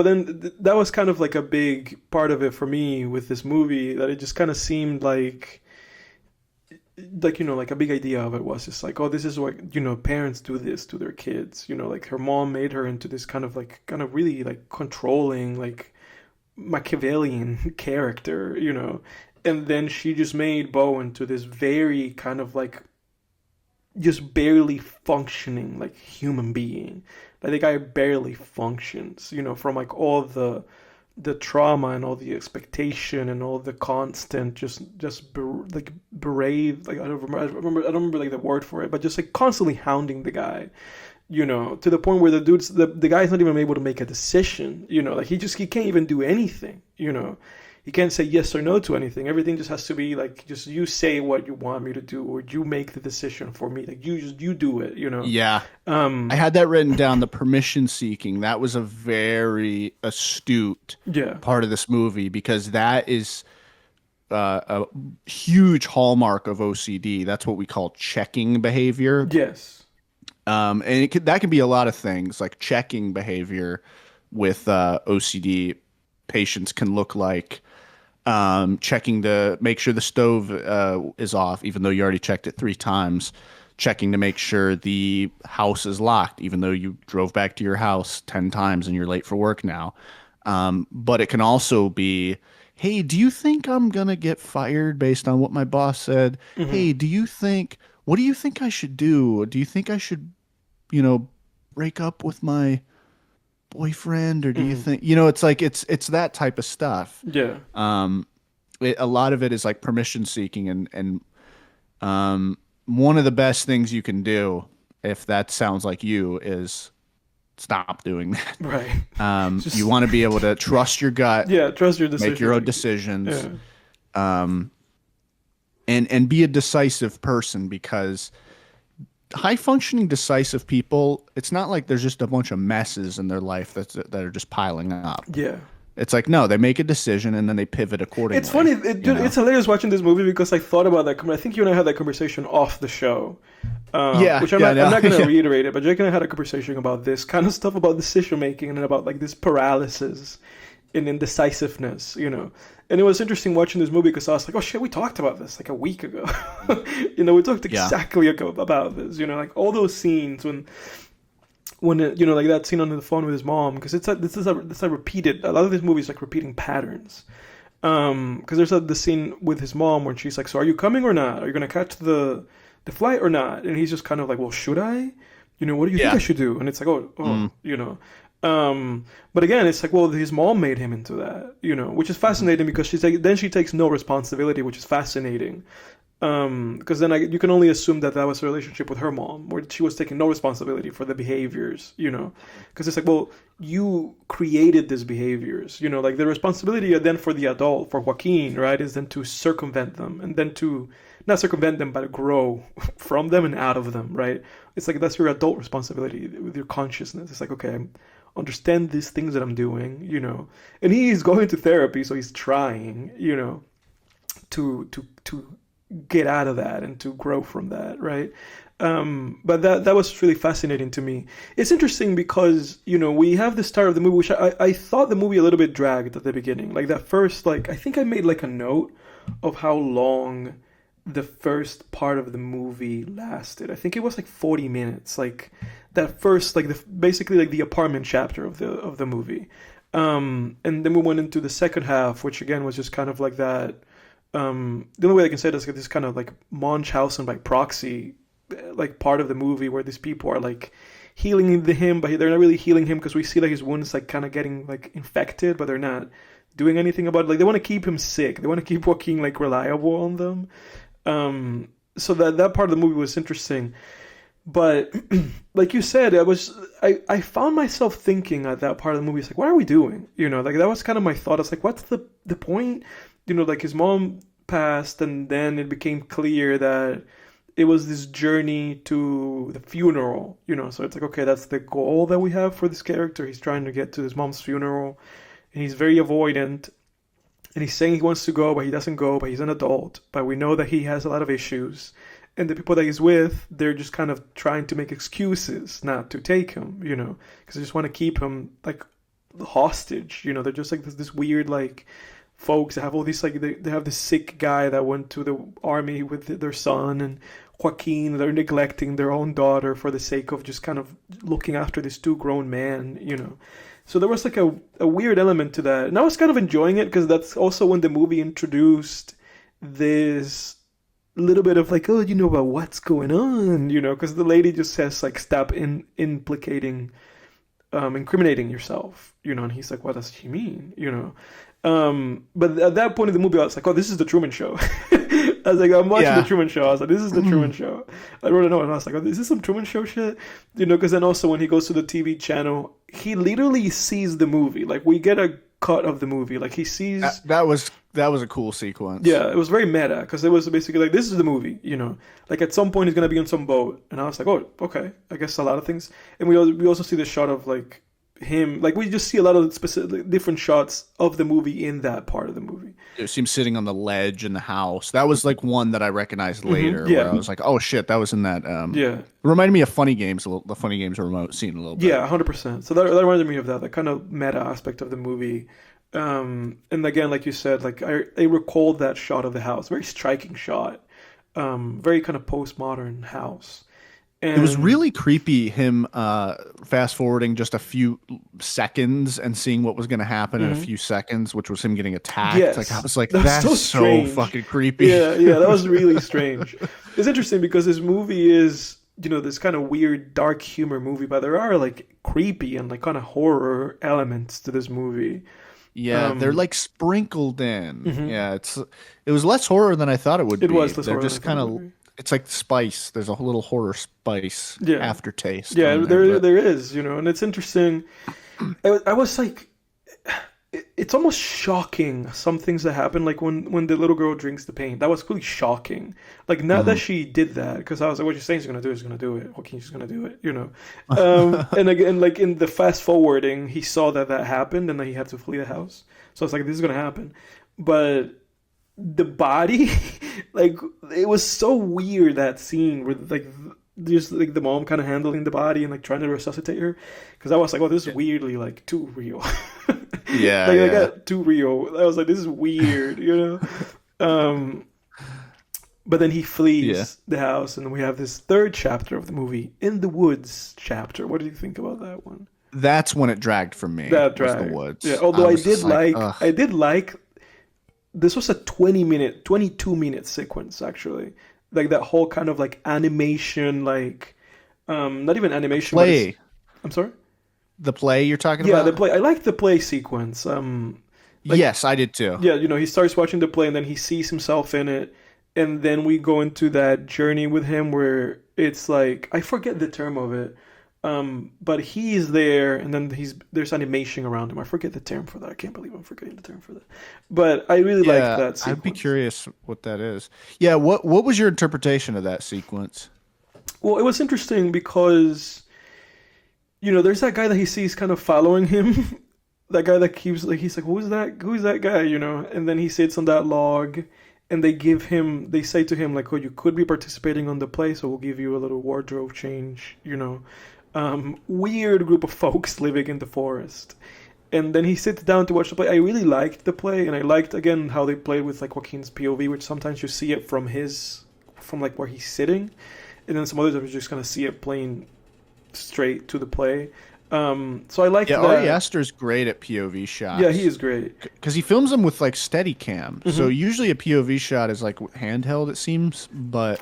then, that was kind of like a big part of it for me with this movie, that it just kind of seemed like a big idea of it was just like, oh, this is what, parents do this to their kids, like her mom made her into this kind of really like controlling, like Machiavellian character, and then she just made Beau into this very kind of like just barely functioning like human being. Like the guy barely functions, from like all the trauma and all the expectation and all the constant like berate, like I don't remember like the word for it, but just like constantly hounding the guy, to the point where the guy's not even able to make a decision, like he can't even do anything, he can't say yes or no to anything. Everything just has to be like, just you say what you want me to do, or you make the decision for me. Like you do it, Yeah. I Um, had that written down, the permission seeking. That was a very astute yeah. part of this movie because that is a huge hallmark of OCD. That's what we call checking behavior. Yes. And that can be a lot of things, like checking behavior with OCD patients can look like checking to make sure the stove is off, even though you already checked it 3 times. Checking to make sure the house is locked, even though you drove back to your house 10 times and you're late for work now. But it can also be, hey, do you think I'm gonna get fired based on what my boss said? Hmm. Hey, what do you think I should do? Do you think I should, you know, break up with my boyfriend, or do you Hmm. think, it's like it's that type of stuff. Yeah. A lot of it is like permission seeking, and one of the best things you can do if that sounds like you is stop doing that. Right. You Just want to be able to trust your gut, yeah. Trust your make decision. your own Like decisions, yeah. and be a decisive person, because high functioning decisive people, it's not like there's just a bunch of messes in their life that are just piling up. Yeah. It's like, no, they make a decision and then they pivot It's funny, accordingly. dude, it's hilarious watching this movie because I thought about that. I think you and I had that conversation off the show, Yeah, which I'm yeah, not. I'm no, not going to yeah. reiterate it, but Jake and I had a conversation about this kind of stuff, about decision making and about like this paralysis and indecisiveness, And it was interesting watching this movie because I was like, oh shit, we talked about this like a week ago. We talked Yeah. exactly about this. Like all those scenes when like that scene on the phone with his mom, because it's a repeated, a lot of these movies like repeating patterns. Because there's the scene with his mom when she's like, so are you coming or not? Are you gonna catch the flight or not? And he's just kind of like, well, should I? What do you think I Yeah. should do? And it's like, Mm. but again, it's like, well, his mom made him into that, which is fascinating because then she takes no responsibility, which is fascinating. Because then you can only assume that was a relationship with her mom, where she was taking no responsibility for the behaviors, Because it's like, well, you created these behaviors, like the responsibility then for the adult, for Joaquin, right, is then to circumvent them and then to not circumvent them, but grow from them and out of them, right? It's like that's your adult responsibility with your consciousness. It's like, okay, understand these things that I'm doing, and he's going to therapy, so he's trying, to get out of that and to grow from that, right? But that was really fascinating to me. It's interesting because we have the start of the movie, which I thought the movie a little bit dragged at the beginning. Like that first, like I think I made like a note of how long the first part of the movie lasted. I think it was like 40 minutes. Like that first, like basically like the apartment chapter of the movie. And then we went into the second half, which again was just kind of like that. The only way I can say it is like this kind of like Munchausen by proxy, like part of the movie where these people are like healing him, but they're not really healing him because we see like his wounds like kind of getting like infected, but they're not doing anything about it. Like they want to keep him sick. They want to keep Joaquin like reliable on them. So that part of the movie was interesting. But like you said, I found myself thinking at that part of the movie, it's like, what are we doing? Like that was kind of my thought. It's like, what's the point? Like his mom passed, and then it became clear that it was this journey to the funeral, So it's like, okay, that's the goal that we have for this character. He's trying to get to his mom's funeral, and he's very avoidant. And he's saying he wants to go, but he doesn't go, but he's an adult. But we know that he has a lot of issues. And the people that he's with, they're just kind of trying to make excuses not to take him, because they just want to keep him like hostage. They're just like this weird like folks that have all these like they have this sick guy that went to the army with their son, and Joaquin, they're neglecting their own daughter for the sake of just kind of looking after these two grown men, So there was like a weird element to that. And I was kind of enjoying it because that's also when the movie introduced this little bit of like, oh, about what's going on, because the lady just says like, stop incriminating yourself, and he's like, what does she mean, But at that point in the movie, I was like, oh, this is the Truman Show. I was like, I'm watching the Truman Show. I was like, this is the Truman Show. I wrote a note and I was like, oh, is this some Truman Show shit? Because then also when he goes to the TV channel, he literally sees the movie. Like we get a cut of the movie. Like he sees. That was a cool sequence. Yeah, it was very meta because it was basically like, this is the movie. Like at some point he's gonna be on some boat, and I was like, oh, okay. I guess a lot of things. And we also see the shot of like him, like we just see a lot of specific different shots of the movie in that part of the movie. It seems sitting on the ledge in the house. That was like one that I recognized later. Yeah. Where I was like, oh shit, that was in that. Yeah. It reminded me of Funny Games, the Funny Games remote scene a little bit. Yeah, 100%. So that reminded me of that kind of meta aspect of the movie. And again, like you said, like I recalled that shot of the house, very striking shot, very kind of postmodern house. And it was really creepy, him fast forwarding just a few seconds and seeing what was going to happen in a few seconds, which was him getting attacked. Yes. Like I was like, That's that's so fucking creepy. Yeah, that was really strange. It's interesting because this movie is, this kind of weird dark humor movie, but there are like creepy and like kind of horror elements to this movie. Yeah, they're like sprinkled in. Yeah, it was less horror than I thought it would be. It was less they're horror just than I kind thought it would of be. it's like spice. There's a little horror spice aftertaste. Yeah, on there, but- there is, and it's interesting. I was like, it's almost shocking, some things that happen, like when the little girl drinks the paint. That was really shocking. Like, not that she did that, because I was like, what you're saying is gonna do is gonna do it. Joaquin's just gonna do it, you know. And again, like in the fast forwarding, he saw that happened, and then he had to flee the house. So it's like, this is gonna happen. But the body, like, it was so weird, that scene where like just like the mom kind of handling the body and like trying to resuscitate her, because I was like, oh, this is weirdly like too real. Yeah, like, yeah. I got too real. I was like, this is weird, you know. But then he flees the house, and we have this third chapter of the movie, In the Woods chapter. What do you think about that one? That's when it dragged for me. That was dragged. The woods. Yeah, although was just I did like. This was a 22-minute sequence, actually. Like that whole kind of like animation, like not even animation, play. But I'm sorry. The play you're talking Yeah, about? the play. I like the play sequence. Like, yes, I did too. Yeah, you know, he starts watching the play, and then he sees himself in it, and then we go into that journey with him where it's like, I forget the term of it, but he's there, and then there's animation around him. I forget the term for that. I can't believe I'm forgetting the term for that. But I really like that sequence. I'd be curious what that is. Yeah, what was your interpretation of that sequence? Well, it was interesting because, you know, there's that guy that he sees kind of following him. That guy that keeps, like, he's like, who's that guy, you know? And then he sits on that log, and they say to him, like, oh, you could be participating on the play, so we'll give you a little wardrobe change, you know. Weird group of folks living in the forest. And then he sits down to watch the play. I really liked the play, and I liked, again, how they played with, like, Joaquin's POV, which sometimes you see it from like, where he's sitting, and then some others you just kind of see it playing straight to the play. So I like that. Ari Aster's great at POV shots. Yeah, he is great. Because he films them with, like, Steadicam. So usually a POV shot is, like, handheld, it seems, but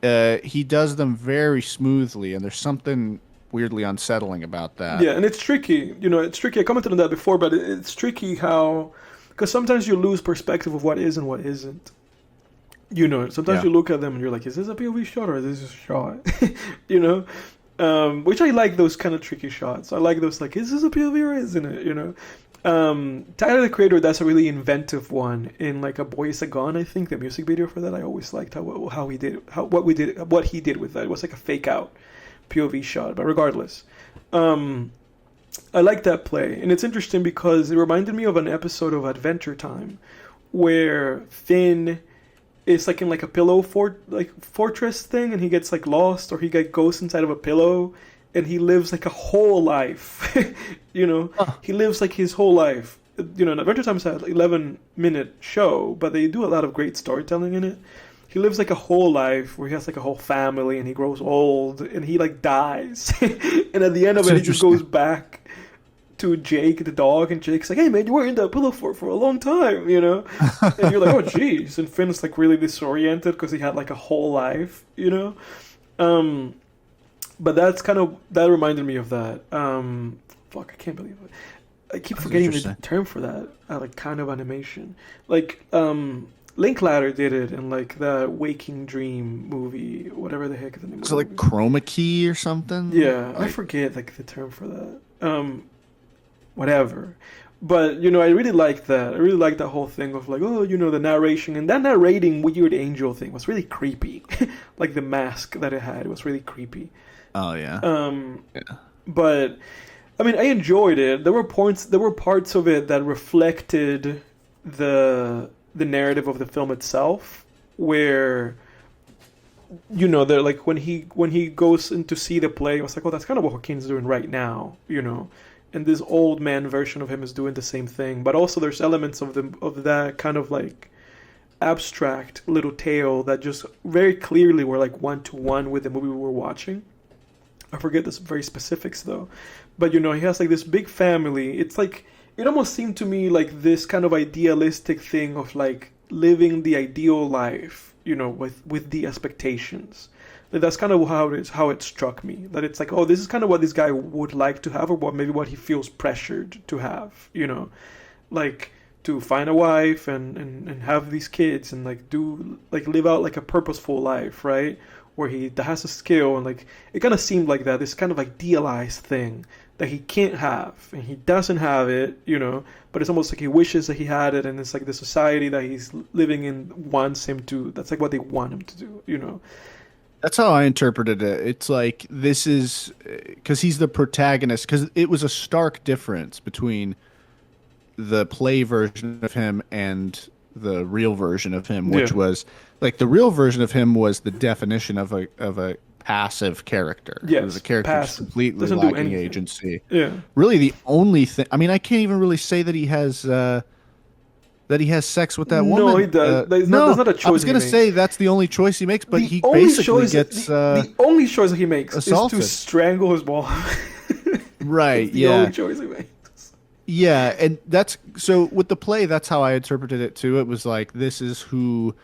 he does them very smoothly, and there's something weirdly unsettling about that. Yeah, and it's tricky. You know, it's tricky. I commented on that before, but it's tricky how... Because sometimes you lose perspective of what is and what isn't. You know, sometimes you look at them and you're like, is this a POV shot or is this a shot? You know? Which I like those kind of tricky shots. I like those, like, is this a POV or isn't it? You know? Tyler, the Creator, that's a really inventive one in, like, A Boy Is a Gun, I think, the music video for that. I always liked what he did with that. It was like a fake out POV shot, but regardless. I like that play, and it's interesting because it reminded me of an episode of Adventure Time where Finn is like in like a pillow fortress thing, and he gets like lost, or he goes inside of a pillow, and he lives like a whole life. You know, he lives like his whole life. You know, Adventure Time is an 11-minute show, but they do a lot of great storytelling in it. He lives like a whole life where he has like a whole family, and he grows old, and he like dies. And at the end of it, he just goes back to Jake the dog, and Jake's like, hey man, you were in that pillow for a long time, you know? And you're like, oh jeez. And Finn's like really disoriented because he had like a whole life, you know? But that reminded me of that. Fuck, I can't believe it. I keep forgetting the term for that. Like kind of animation. Like, Linklater did it in like the Waking Dream movie, whatever the heck the name. So like chroma key or something? Yeah, I forget like the term for that. Whatever. But, you know, I really liked that. I really liked that whole thing of like, oh, you know, the narration. And that narrating weird angel thing was really creepy. Like the mask that it had was really creepy. Oh, yeah. Yeah. But, I mean, I enjoyed it. There were parts of it that reflected the narrative of the film itself, where, you know, they're like when he goes in to see the play, I was like, oh, that's kind of what Joaquin's doing right now, you know. And this old man version of him is doing the same thing, but also there's elements of that kind of like abstract little tale that just very clearly were like one-to-one with the movie we were watching. I forget the very specifics though, but you know, he has like this big family. It's like, it almost seemed to me like this kind of idealistic thing of like living the ideal life, you know, with the expectations. That's kind of how it struck me. That it's like, oh, this is kind of what this guy would like to have, or what he feels pressured to have, you know, like to find a wife and have these kids and like live out like a purposeful life, right? where he has a skill, and like it kind of seemed like that, this kind of idealized thing that he can't have, and he doesn't have it, but it's almost like he wishes that he had it, and it's like the society that he's living in wants him to. That's like what they want him to do. That's how I interpreted it. It's like this is because he's the protagonist, because it was a stark difference between the play version of him and the real version of him, which was like the real version of him was the definition of a passive character. Yes, it was a character just completely doesn't do lacking anything. agency. Yeah. Really, the only thing. I mean, I can't even really say that he has sex with that woman. No, he does. There's not a choice. I was gonna say that's the only choice he makes, but he only basically choice, gets the only choice that he makes assaulted. is to strangle his mom. Right. It's the yeah. only choice he makes. Yeah, and that's so with the play. That's how I interpreted it too. It was like this is who,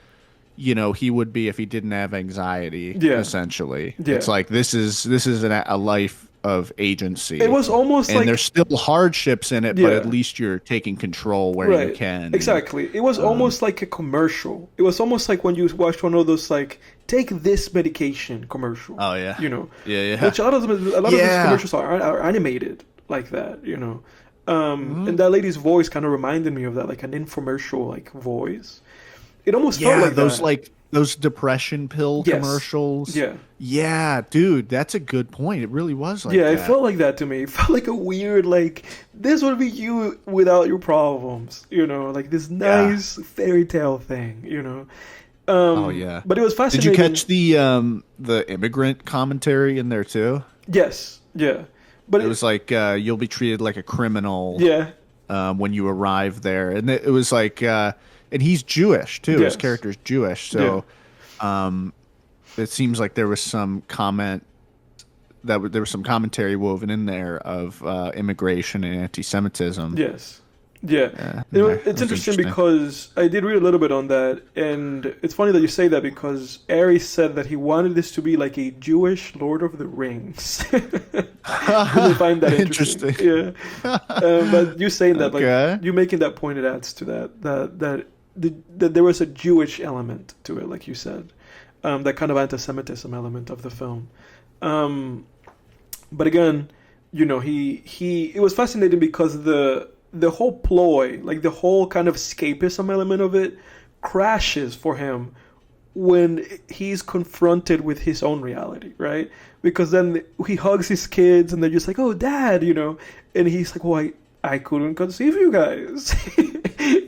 he would be if he didn't have anxiety. Yeah. Essentially, Yeah. It's like this is a life of agency. It was almost and like there's still hardships in it, but at least you're taking control where you can. Exactly. It was almost like a commercial. It was almost like when you watch one of those like take this medication commercial. Oh yeah. Yeah. Which a lot of these commercials are animated like that. And that lady's voice kind of reminded me of that, like an infomercial like voice. It almost felt like those that. like those depression pill commercials. Yeah, dude, that's a good point. It really was like that. It felt like that to me. It felt like a weird, like, this would be you without your problems, like this nice fairy tale thing, Oh yeah. But it was fascinating. Did you catch the immigrant commentary in there too? Yes. Yeah. But it was like you'll be treated like a criminal. Yeah. When you arrive there, and it was like, and he's Jewish too. Yes. His character's Jewish, so it seems like there was some comment there was some commentary woven in there of immigration and anti-Semitism. Yes. Yeah. It's interesting because I did read a little bit on that, and it's funny that you say that because Ari said that he wanted this to be like a Jewish Lord of the Rings. I find that interesting. Yeah. But you saying that, like, you making that point, it adds to that there was a Jewish element to it, like you said, that kind of anti-Semitism element of the film. But again, it was fascinating because the whole ploy, like the whole kind of escapism element of it, crashes for him when he's confronted with his own reality, right? Because then he hugs his kids and they're just like, "Oh, Dad," and he's like, "Well, I couldn't conceive you guys,"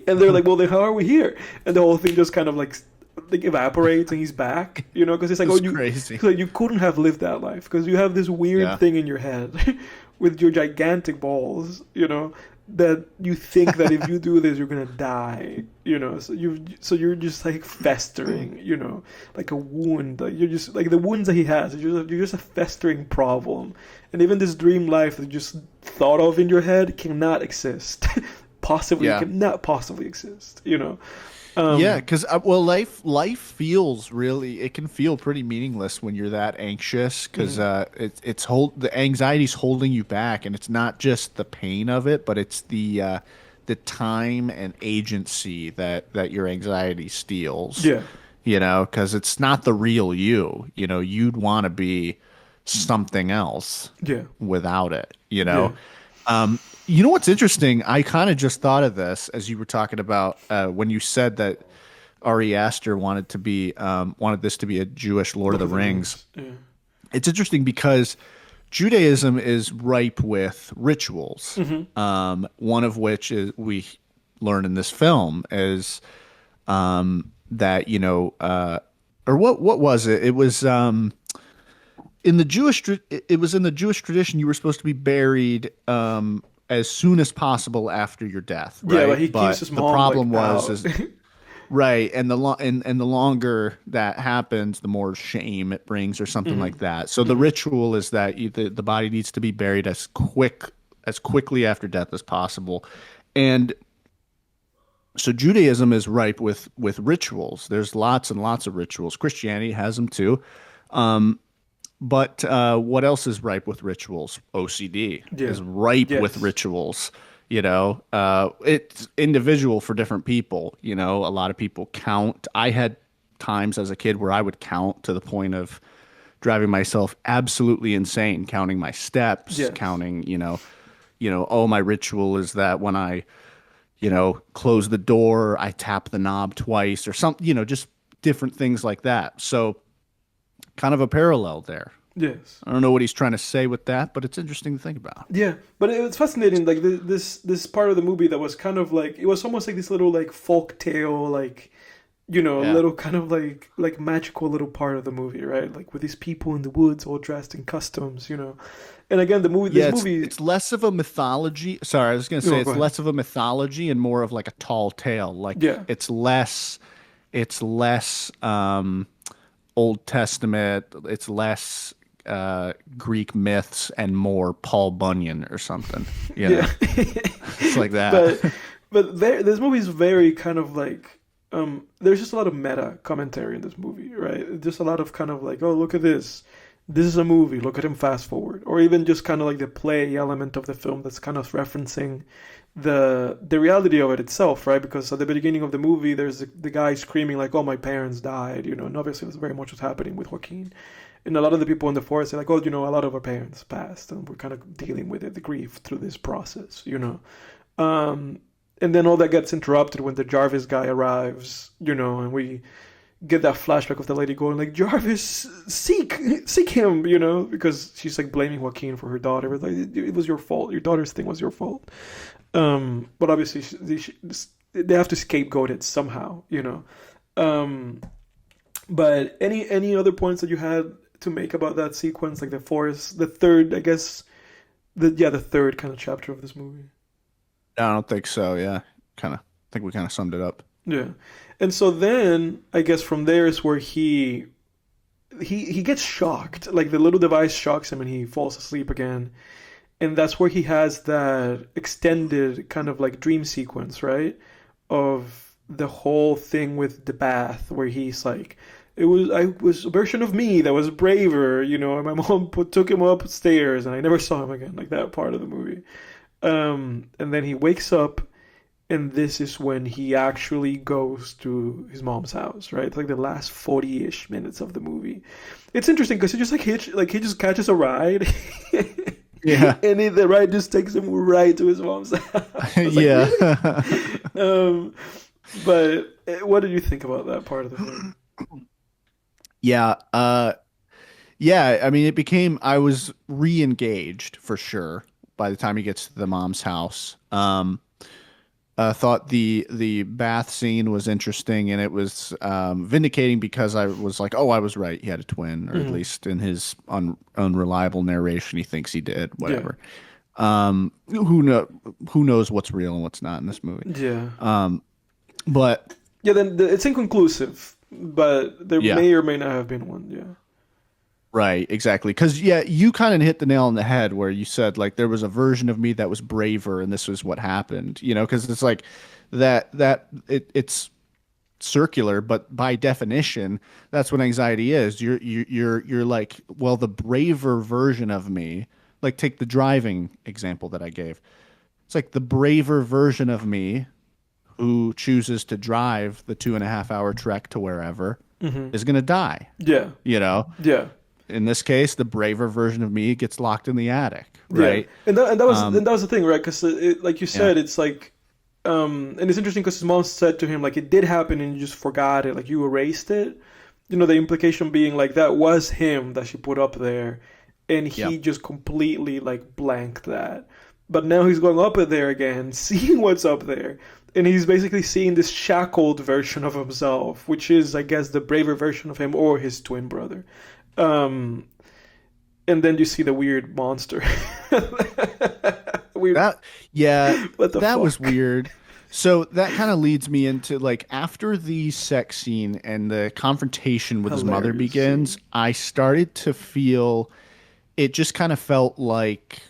and they're like, "Well, then how are we here?" And the whole thing just kind of like evaporates and he's back, because it's like, crazy. You couldn't have lived that life because you have this weird thing in your head with your gigantic balls, that you think that if you do this you're gonna die, so you're just like festering, like a wound. Like you're just like the wounds that he has. You're just a festering problem, and even this dream life that you just thought of in your head cannot exist. Cannot possibly exist. Because life feels it can feel pretty meaningless when you're that anxious because the anxiety's holding you back, and it's not just the pain of it, but it's the time and agency that your anxiety steals. Yeah, because it's not the real you. You'd want to be something else. Yeah, without it. Yeah. What's interesting? I kind of just thought of this as you were talking about when you said that Ari Aster wanted this to be a Jewish Lord of the Rings. Yeah. It's interesting because Judaism is ripe with rituals. Mm-hmm. One of which is we learn in this film is that or what was it? It was in the Jewish tradition you were supposed to be buried as soon as possible after your death, right? Yeah, but he keeps his mom. The problem was right, and the longer that happens, the more shame it brings, or something like that. So the ritual is that the body needs to be buried as quickly after death as possible, and so Judaism is ripe with rituals. There's lots and lots of rituals. Christianity has them too. But what else is ripe with rituals? OCD is ripe with rituals. It's individual for different people. A lot of people count. I had times as a kid where I would count to the point of driving myself absolutely insane, counting my steps, Yes. counting, oh, my ritual is that when I, close the door, I tap the knob twice or something, just different things like that. So kind of a parallel there. Yes. I don't know what he's trying to say with that, but it's interesting to think about. Yeah, but it's fascinating. Like this part of the movie that was kind of like it was almost like this little like folk tale, like Yeah. little kind of like magical little part of the movie, right? Like with these people in the woods all dressed in customs. And again, Yeah, this it's movie. it's less of a mythology. Sorry, I was gonna say Oh, go it's ahead. less of a mythology and more of like a tall tale. Like Yeah, it's less Old Testament, it's less Greek myths and more Paul Bunyan or something. yeah. It's like that. but this movie is very kind of like there's just a lot of meta commentary in this movie, right? Just a lot of kind of like, oh, look at this. This is a movie. Look at him fast forward, or even just kind of like the play element of the film that's kind of referencing the reality of it itself, right? Because at the beginning of the movie, there's the guy screaming like, "Oh, my parents died," and obviously that's very much what's happening with Joaquin. And a lot of the people in the forest are like, "Oh, a lot of our parents passed, and we're kind of dealing with it, the grief through this process." Um, and then all that gets interrupted when the Jarvis guy arrives, and we get that flashback of the lady going like, Jarvis, seek him, because she's like blaming Joaquin for her daughter. It's like, it was your fault. Your daughter's thing was your fault. But obviously they have to scapegoat it somehow. Um, but any other points that you had to make about that sequence, like the forest, the third, I guess, the third kind of chapter of this movie. I don't think so. Yeah, think we kind of summed it up. Yeah. And so then I guess from there is where he gets shocked. Like the little device shocks him and he falls asleep again. And that's where he has that extended kind of like dream sequence, right? Of the whole thing with the bath where he's like I was a version of me that was braver, and my mom took him upstairs and I never saw him again, like that part of the movie. And then he wakes up and this is when he actually goes to his mom's house, right? Like the last 40-ish minutes of the movie. It's interesting because he just he just catches a ride, Yeah. and the ride just takes him right to his mom's house. I was like, Yeah. really? But what did you think about that part of the film? Yeah. Yeah. I mean, I was re-engaged for sure by the time he gets to the mom's house. Thought the bath scene was interesting and it was vindicating because I was like, oh, I was right. He had a twin, or at Hmm. least in his unreliable narration, he thinks he did. Yeah, Whatever. Who knows what's real and what's not in this movie. yeah, But yeah. Then it's inconclusive, but there yeah, may or may not have been one. Yeah. right, exactly. Because yeah, you kind of hit the nail on the head where you said like there was a version of me that was braver, and this was what happened. Because it's like it's circular, but by definition, that's what anxiety is. You're like, well, the braver version of me. Like take the driving example that I gave. It's like the braver version of me who chooses to drive the 2.5 hour trek to wherever Hmm. is going to die. Yeah, You know, yeah. in this case, the braver version of me gets locked in the attic, Yeah, right? and that was the thing, right? Because like you Yeah, said, it's like, and it's interesting because his mom said to him like it did happen and you just forgot it, like you erased it. The implication being like that was him that she put up there, and yeah, he just completely like blanked that. But now he's going up there again, seeing what's up there, and he's basically seeing this shackled version of himself, which is, I guess, the braver version of him or his twin brother. Um, and then you see the weird monster. Weird. that yeah, What the that was fuck? weird. So that kind of leads me into like after the sex scene and the confrontation with his mother Hilarious begins, scene. I started to feel it just kind of felt like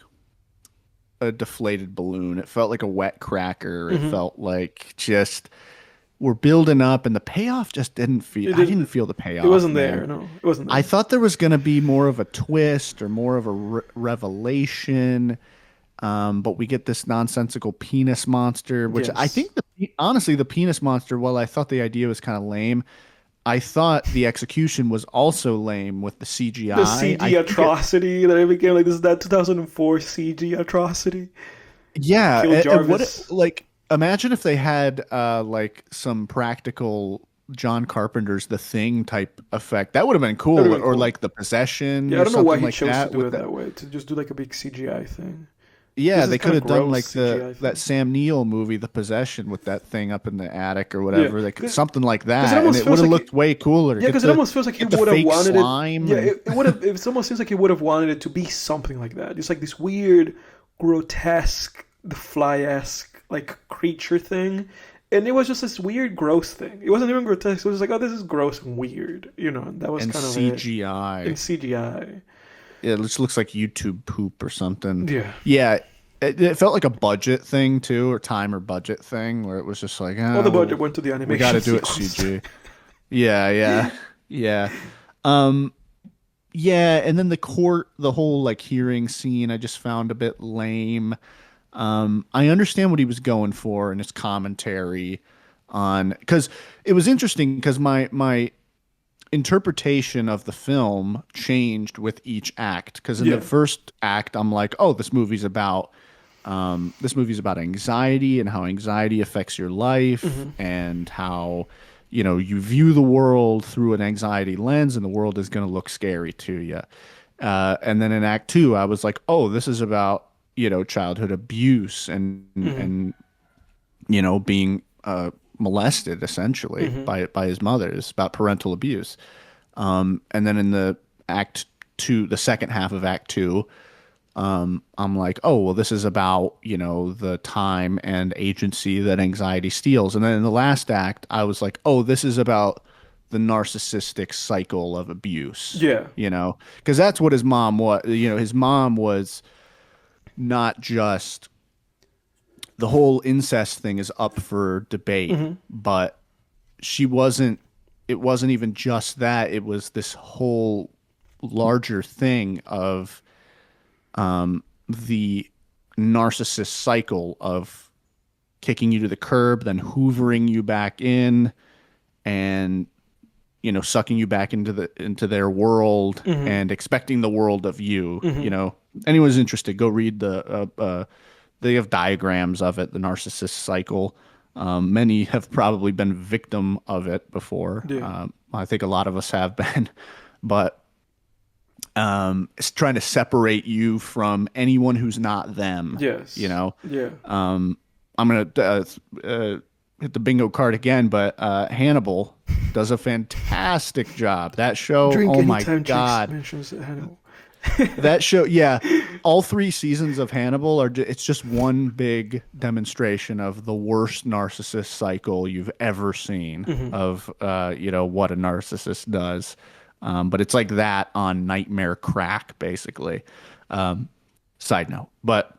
a deflated balloon. It felt like a wet cracker. It Hmm. felt like just we're building up and the payoff just didn't feel It I didn't. didn't feel the It payoff, wasn't man. there. No, it wasn't I there. thought there was going to be more of a twist or more of a revelation, but we get this nonsensical penis monster, which I Yes. think honestly the penis monster. While I thought the idea was kind of lame, I thought the execution was also lame with the CGI. The CG atrocity that it became like, this is that 2004 CG atrocity. Yeah, Kill and Jarvis. imagine if they had like some practical John Carpenter's The Thing type effect. That would have been That would cool, have been or cool. like The Possession Yeah, I or don't know why something he like chose to that do with it that. that way, to just do like a big CGI thing. Yeah, This is they could kind of have done gross like CGI that thing. Sam Neill movie, The Possession, with that thing up in the attic or Yeah, whatever. because Something like it that, and almost it would feels have like looked way cooler. yeah, because it almost feels like he Get the would have fake wanted it. slime Yeah, and it would have. It almost seems like he would have wanted it to be something like that. It's like this weird, grotesque, the fly-esque like creature thing, and it was just this weird, gross thing. It wasn't even grotesque. It was just like, oh, this is gross and weird, and that was and kind of it. CGI. In CGI. It just looks like YouTube poop or something. Yeah. Yeah, it felt like a budget thing too, or time or budget thing, where it was just like, All the budget well, went to the we got animation to do it sequence. CG. Yeah, yeah, yeah. Um, yeah, and then the whole like hearing scene, I just found a bit lame. I understand what he was going for in his commentary on, because it was interesting because my interpretation of the film changed with each act. Because in Yeah. the first act, I'm like, oh, this movie's about anxiety and how anxiety affects your life and how you view the world through an anxiety lens, and the world is going to look scary to you. And then in Act Two, I was like, oh, this is about childhood abuse and being molested essentially by his mother. It's about parental abuse. And then in the Act Two, the second half of Act Two, I'm like, oh, well, this is about, the time and agency that anxiety steals. And then in the last act, I was like, oh, this is about the narcissistic cycle of abuse. Yeah. Because that's what his mom was. His mom was not just, the whole incest thing is up for debate, but it wasn't even just that. It was this whole larger thing of the narcissist cycle of kicking you to the curb, then hoovering you back in, and sucking you back into their world and expecting the world of you. Anyone's interested, go read they have diagrams of it, the narcissist cycle. Many have probably been victim of it before. Yeah. I think a lot of us have been, but it's trying to separate you from anyone who's not them. Yes. Yeah. I'm gonna hit the bingo card again, but Hannibal does a fantastic job. That show, oh my god, mentions Hannibal. that show, yeah, all 3 seasons of Hannibal it's just one big demonstration of the worst narcissist cycle you've ever seen of what a narcissist does. But it's like that on nightmare crack, basically. Side note, but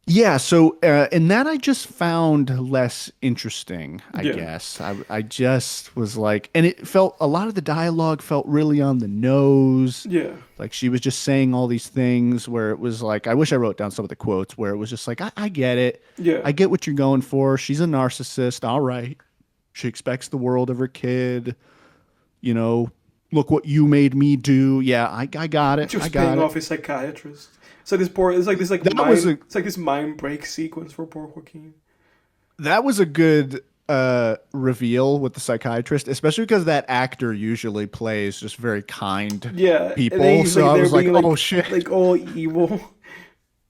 yeah. So and that I just found less interesting. I guess I just was like, and it felt, a lot of the dialogue felt really on the nose. Yeah. Like she was just saying all these things where it was like, I wish I wrote down some of the quotes where it was just like, I get it. Yeah. I get what you're going for. She's a narcissist. All right. She expects the world of her kid. Look what you made me do. Yeah, I got it. She was I got paying it. off his psychiatrist. It's like this mind break sequence for poor Joaquin. That was a good reveal with the psychiatrist, especially because that actor usually plays just very kind people. So I was like, oh shit, like all evil.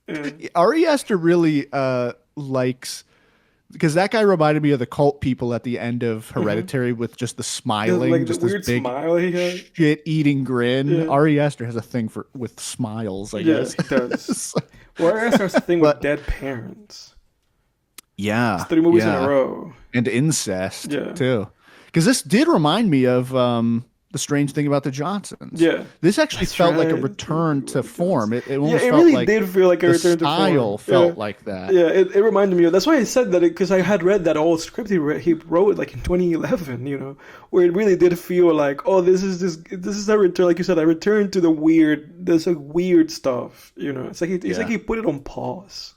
Yeah. Ari Aster really likes, because that guy reminded me of the cult people at the end of Hereditary with just the smiling, like just the this weird big smile he had. shit-eating grin. Yeah. Ari Aster has a thing with smiles, I guess. He does. Well, Ari Aster has a thing with dead parents. Yeah. It's 3 movies in a row. And incest, too. Because this did remind me of The Strange Thing About the Johnsons. Yeah. This actually felt like a return to form. It almost it felt really like did feel like a return to form. The style felt like that. Yeah, it reminded me of, that's why I said that, because I had read that old script he wrote like in 2011, where it really did feel like, oh, this is a return, like you said, a return to the weird, there's like weird stuff, It's like he put it on pause.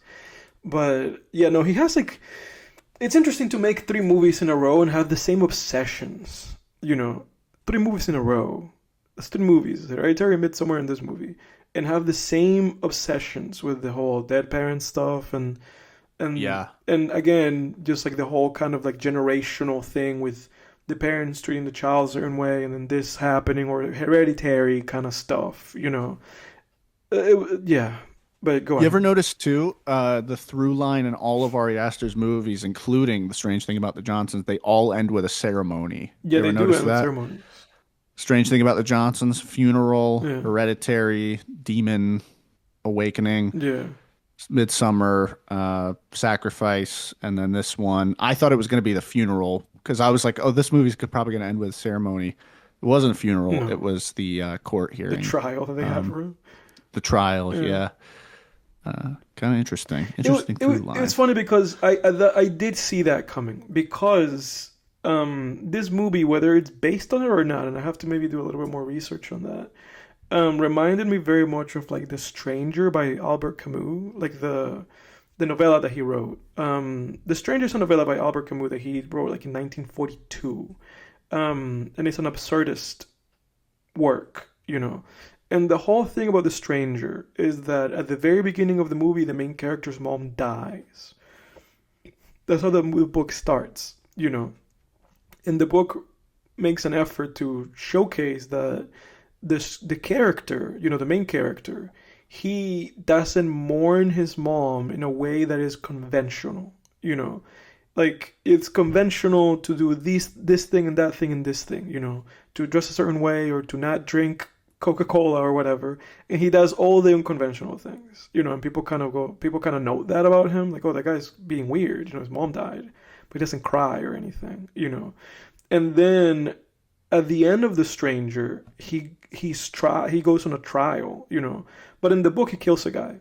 But yeah, no, he has like, it's interesting to make 3 movies in a row and have the same obsessions. 3 movies in a row. That's 3 movies, Hereditary, Midsommar, and this movie, and have the same obsessions with the whole dead parent stuff and Yeah. and again, just like the whole kind of like generational thing with the parents treating the child a certain way, and then this happening or hereditary kind of stuff. Yeah. But go You on. ever notice too, the through line in all of Ari Aster's movies, including The Strange Thing About the Johnsons, they all end with a ceremony. Yeah, You ever they do notice end with that? ceremonies. Strange Thing About the Johnsons, Funeral, Yeah, Hereditary, Demon, Awakening, yeah. Midsummer, Sacrifice, and then this one. I thought it was going to be the funeral because I was like, oh, this movie's probably going to end with a ceremony. It wasn't a funeral. It No, was the court the hearing, trial that they have um, for him. the trial. Yeah. Yeah, kind of interesting. It, wa- Interesting it, wa- through it was line. funny because I did see that coming because this movie, whether it's based on it or not, and I have to maybe do a little bit more research on that, reminded me very much of like The Stranger by Albert Camus, like the novella that he wrote. The Stranger is a novella by Albert Camus that he wrote like in 1942, and it's an absurdist work. And the whole thing about The Stranger is that at the very beginning of the movie, the main character's mom dies. That's how the book starts. And the book makes an effort to showcase that the character, the main character, he doesn't mourn his mom in a way that is conventional. Like it's conventional to do this thing and that thing and this thing. To dress a certain way or to not drink Coca-Cola or whatever, and he does all the unconventional things. And people kind of note that about him, like, oh, that guy's being weird. His mom died, but he doesn't cry or anything. And then at the end of The Stranger, he goes on a trial. But in the book, he kills a guy,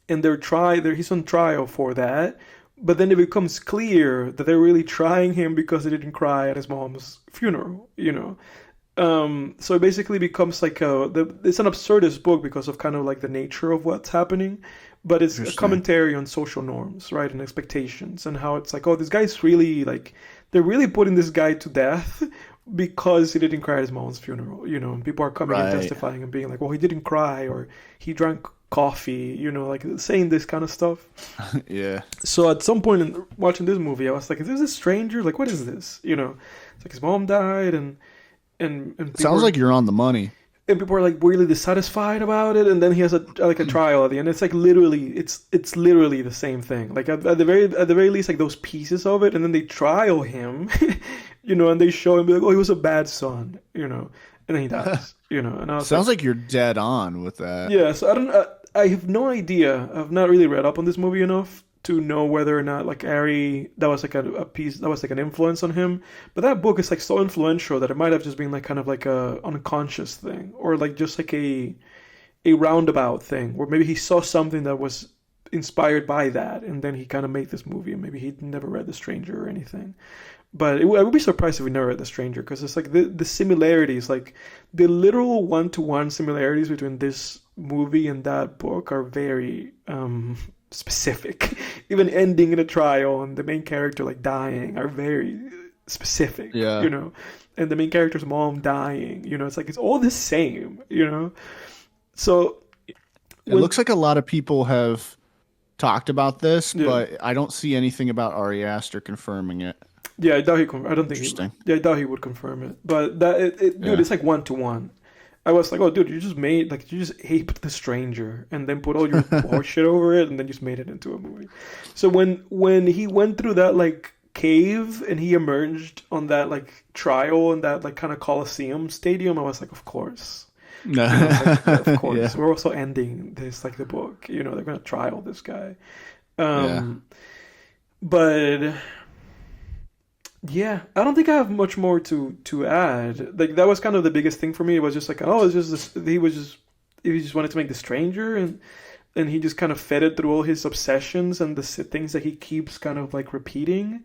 and he's on trial for that. But then it becomes clear that they're really trying him because he didn't cry at his mom's funeral. So it basically becomes like it's an absurdist book because of kind of like the nature of what's happening, but it's a Interesting. commentary on social norms, right, and expectations, and how it's like, oh, this guy's really like they're really putting this guy to death because he didn't cry at his mom's funeral. And people are coming and Right. testifying and being like, well, he didn't cry or he drank coffee, like saying this kind of stuff. Yeah. So at some point in watching this movie, I was like, is this a stranger? Like, what is this? It's like his mom died and Sounds like you're on the money. people are like really dissatisfied about it, and then he has a trial at the end. It's like literally, it's literally the same thing. Like at the very least, like those pieces of it, and then they trial him, and they show him like, oh, he was a bad son, and then he dies, and I was Sounds like, like you're dead on with that. yeah. So I don't, I have no idea. I've not really read up on this movie enough to know whether or not like Ari that was like a piece that was like an influence on him. But that book is like so influential that it might have just been like kind of like a unconscious thing or like just like a roundabout thing where maybe he saw something that was inspired by that and then he kind of made this movie and maybe he never read The Stranger or anything. But I would be surprised if we never read The Stranger because it's like the similarities, like the literal one-to-one similarities between this movie and that book are very specific. Even ending in a trial and the main character like dying are very specific, Yeah. And the main character's mom dying, it's like it's all the same. So It when looks like a lot of people have talked about this, yeah. but I don't see anything about Ari Aster confirming it. Yeah, I doubt I don't think Interesting. I doubt he would confirm it. But dude, Yeah. it's like 1-to-1. I was like, oh, dude, you just aped The Stranger and then put all your bullshit over it and then just made it into a movie. So when he went through that like cave and he emerged on that like trial in that like kind of Coliseum stadium, I was like, of course. I was like, of course. Yeah. We're also ending this like the book. They're gonna trial this guy. Yeah. But yeah, I don't think I have much more to add. Like that was kind of the biggest thing for me. It was just like, oh, it's just this, he just wanted to make The Stranger, and he just kind of fed it through all his obsessions and the things that he keeps kind of like repeating,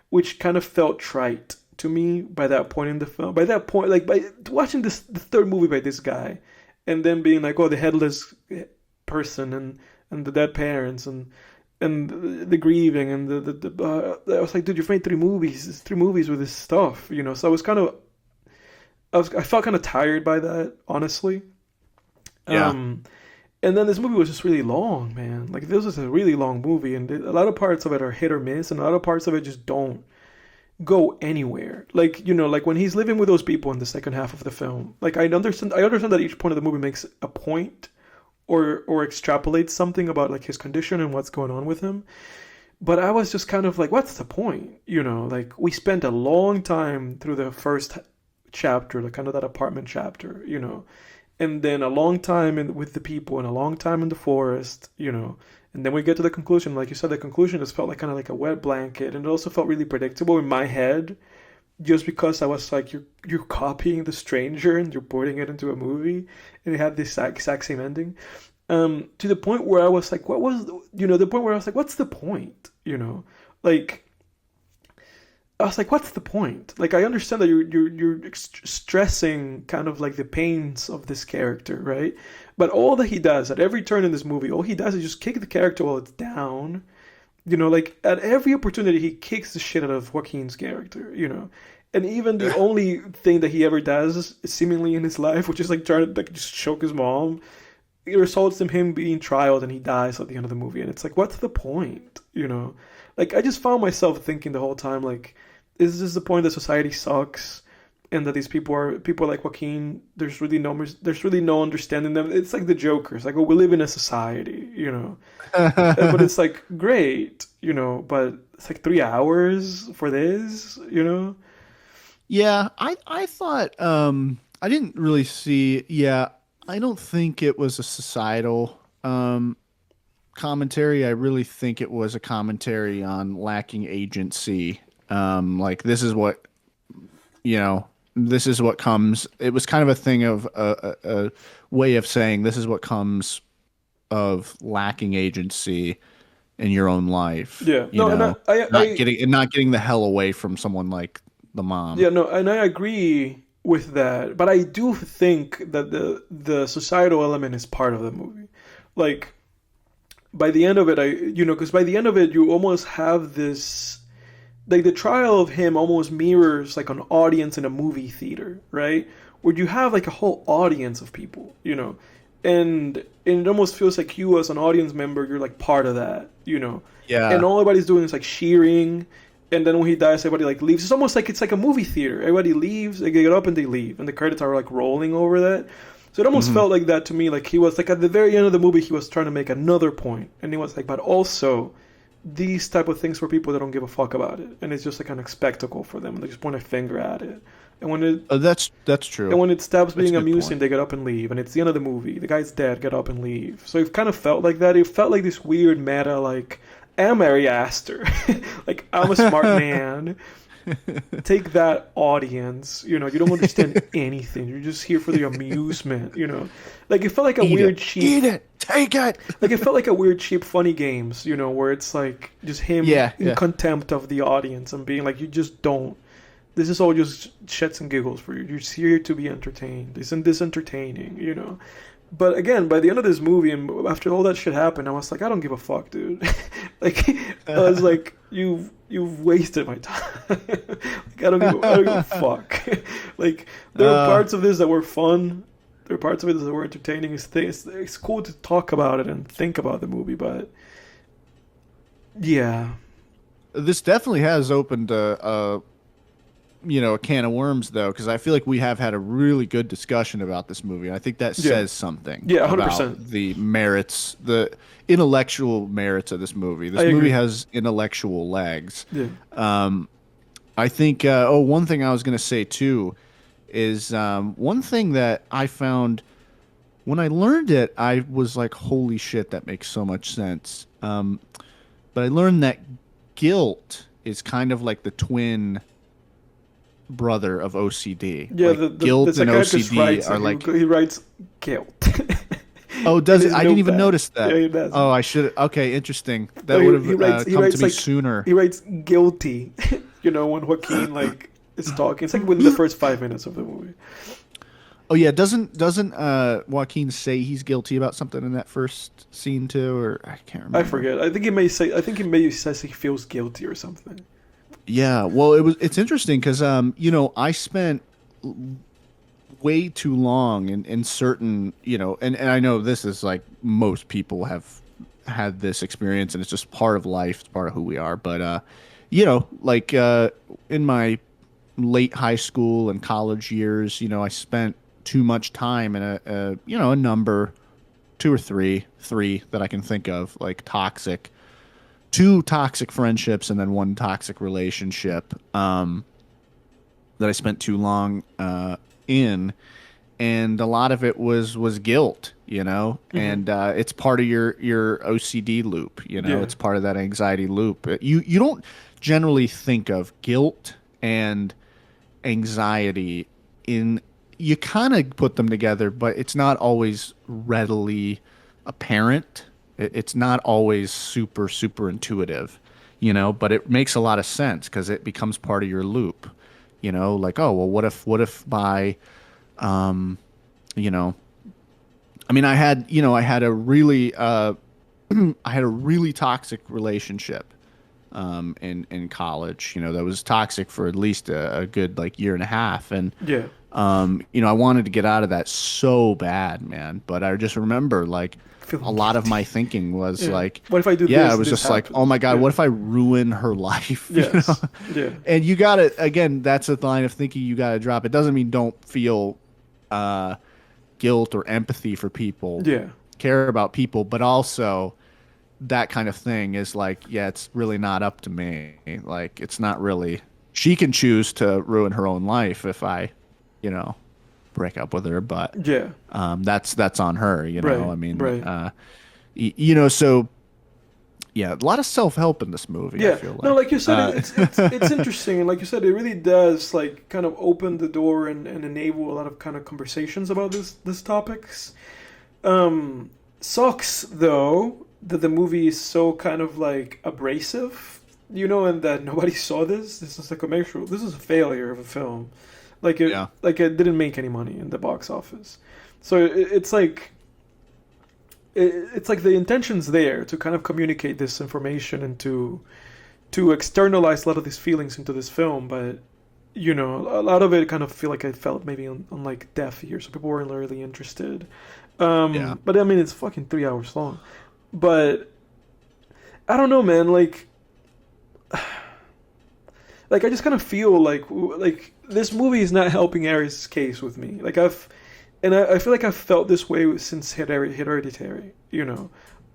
which kind of felt trite to me by that point in the film. By that point, like by watching the third movie by this guy, and then being like, oh, the headless person and the dead parents and and the grieving and I was like, dude, you've made 3 movies. It's 3 movies with this stuff, you know. So I was kind of, I felt kind of tired by that, honestly. Yeah. And then this movie was just really long, man. Like this was a really long movie, and a lot of parts of it are hit or miss, and a lot of parts of it just don't go anywhere. Like, you know, like when he's living with those people in the second half of the film. Like I understand that each point of the movie makes a point or extrapolates something about like his condition and what's going on with him. But I was just kind of like, what's the point? You know, like we spent a long time through the first chapter, like kind of that apartment chapter, you know, and then a long time with the people and a long time in the forest, you know, and then we get to the conclusion. Like you said, the conclusion just felt like kind of like a wet blanket, and it also felt really predictable in my head, just because I was like, you're copying The Stranger and you're putting it into a movie, and it had this exact same ending. To the point where I was like, what was, you know, the point where I was like, what's the point? You know, like I was like, what's the point? Like I understand that you're stressing kind of like the pains of this character, right? But all that he does at every turn in this movie, all he does is just kick the character while it's down. You know, like at every opportunity, he kicks the shit out of Joaquin's character, you know. And even the only thing that he ever does, seemingly in his life, which is like trying to like just choke his mom, it results in him being trialed and he dies at the end of the movie. And it's like, what's the point? You know, like I just found myself thinking the whole time, like, is this the point that society sucks and that these people like Joaquin? There's really no understanding them. It's like the Jokers, like, oh, we live in a society, you know. But it's like great, you know, but it's like 3 hours for this, you know. Yeah, I thought I didn't really see. Yeah, I don't think it was a societal commentary. I really think it was a commentary on lacking agency. Like this is what, you know, this is what comes. It was kind of a thing of a way of saying this is what comes of lacking agency in your own life. Yeah, you no, know, and not getting the hell away from someone like the mom. yeah, no, and I agree with that, but I do think that the societal element is part of the movie. Like by the end of it, because by the end of it, you almost have this, like the trial of him almost mirrors like an audience in a movie theater, right? Where you have like a whole audience of people, you know, and it almost feels like you as an audience member, you're like part of that, you know. Yeah. And all everybody's doing is like cheering, and then when he dies, everybody like leaves. It's almost like it's like a movie theater. Everybody leaves, they get up and they leave, and the credits are like rolling over that. So it almost felt like that to me. Like he was like at the very end of the movie, he was trying to make another point, and he was like, but also these type of things for people that don't give a fuck about it, and it's just like kind of spectacle for them. They just point a finger at it, and when it that's true. And when it stops being That's a good amusing, point. they get up and leave, and it's the end of the movie. The guy's dead, get up and leave. So it kind of felt like that. It felt like this weird meta, like I'm Ari Aster, like I'm a smart man. Take that, audience. You know, you don't understand anything. You're just here for the amusement. You know, like it felt like a weird cheap. Eat it, take it. Like it felt like a weird cheap funny games. You know, where it's like just him in contempt of the audience and being like, you just don't. This is all just shits and giggles for you. You're just here to be entertained. Isn't this entertaining? You know. But again, by the end of this movie, and after all that shit happened, I was like, I don't give a fuck, dude. Like, I was like, you've wasted my time. Like, I don't give a fuck. Like, there are parts of this that were fun. There are parts of it that were entertaining. It's cool to talk about it and think about the movie, but yeah. This definitely has opened a can of worms, though, because I feel like we have had a really good discussion about this movie. I think that says something. Yeah, 100%. About the merits, the intellectual merits of this movie. This movie has intellectual legs. Yeah. I think. One thing I was going to say too is one thing that I found when I learned it, I was like, "Holy shit, that makes so much sense." But I learned that guilt is kind of like the twin brother of OCD. Yeah, like guilt and OCD are like he writes guilt. Oh, does it? I didn't even notice that. Yeah, he does. Oh, I should. Okay, interesting. That would have come to me sooner. He writes guilty. You know, when Joaquin like is talking, it's like within the first 5 minutes of the movie. Oh yeah, doesn't Joaquin say he's guilty about something in that first scene too, or I can't I remember. forget. I think he may says he feels guilty or something. Yeah, well, it's interesting because I spent way too long in certain, and I know this is like most people have had this experience and it's just part of life, it's part of who we are. But like in my late high school and college years, I spent too much time in a number, two or three that I can think of, like two toxic friendships and then one toxic relationship that I spent too long in, and a lot of it was guilt, Hmm. and it's part of your OCD loop, Yeah. it's part of that anxiety loop. You don't generally think of guilt and anxiety in you kind of put them together, but it's not always readily apparent. It's not always super intuitive, but it makes a lot of sense because it becomes part of your loop. Like, oh, well, what if by you know I mean, I had a really I had a really toxic relationship in college, that was toxic for at least a good like year and a half. And Yeah. I wanted to get out of that so bad, man. But I just remember like a Feeling lot of guilty. my thinking was Yeah. like, What if I do yeah, this it and was this just like, oh my happens? God, Yeah. what if I ruin her life? Yes. Yeah. And you got to, again, that's a line of thinking you got to drop. It doesn't mean don't feel uh, guilt or empathy for people, Yeah. care about people, but also that kind of thing is like, yeah, it's really not up to me. Like, it's not really. She can choose to ruin her own life if I, you know, break up with her, but Yeah. that's on her. Right. I mean, Right. so yeah, a lot of self help in this movie. I Yeah. feel No, like. like you said, it's interesting, and like you said, it really does like kind of open the door and enable a lot of kind of conversations about this topics. Sucks though that the movie is so kind of like abrasive, and that nobody saw this. This is a commercial. This is a failure of a film. Yeah. Like it didn't make any money in the box office. So it's like the intention's there to kind of communicate this information and to externalize a lot of these feelings into this film, but a lot of it kind of feel like I felt maybe on like deaf ears, so people weren't really interested. Yeah. But I mean, it's fucking 3 hours long. But I don't know, man. Like I just kind of feel like this movie is not helping Ari's case with me. I feel like I've felt this way since Hereditary.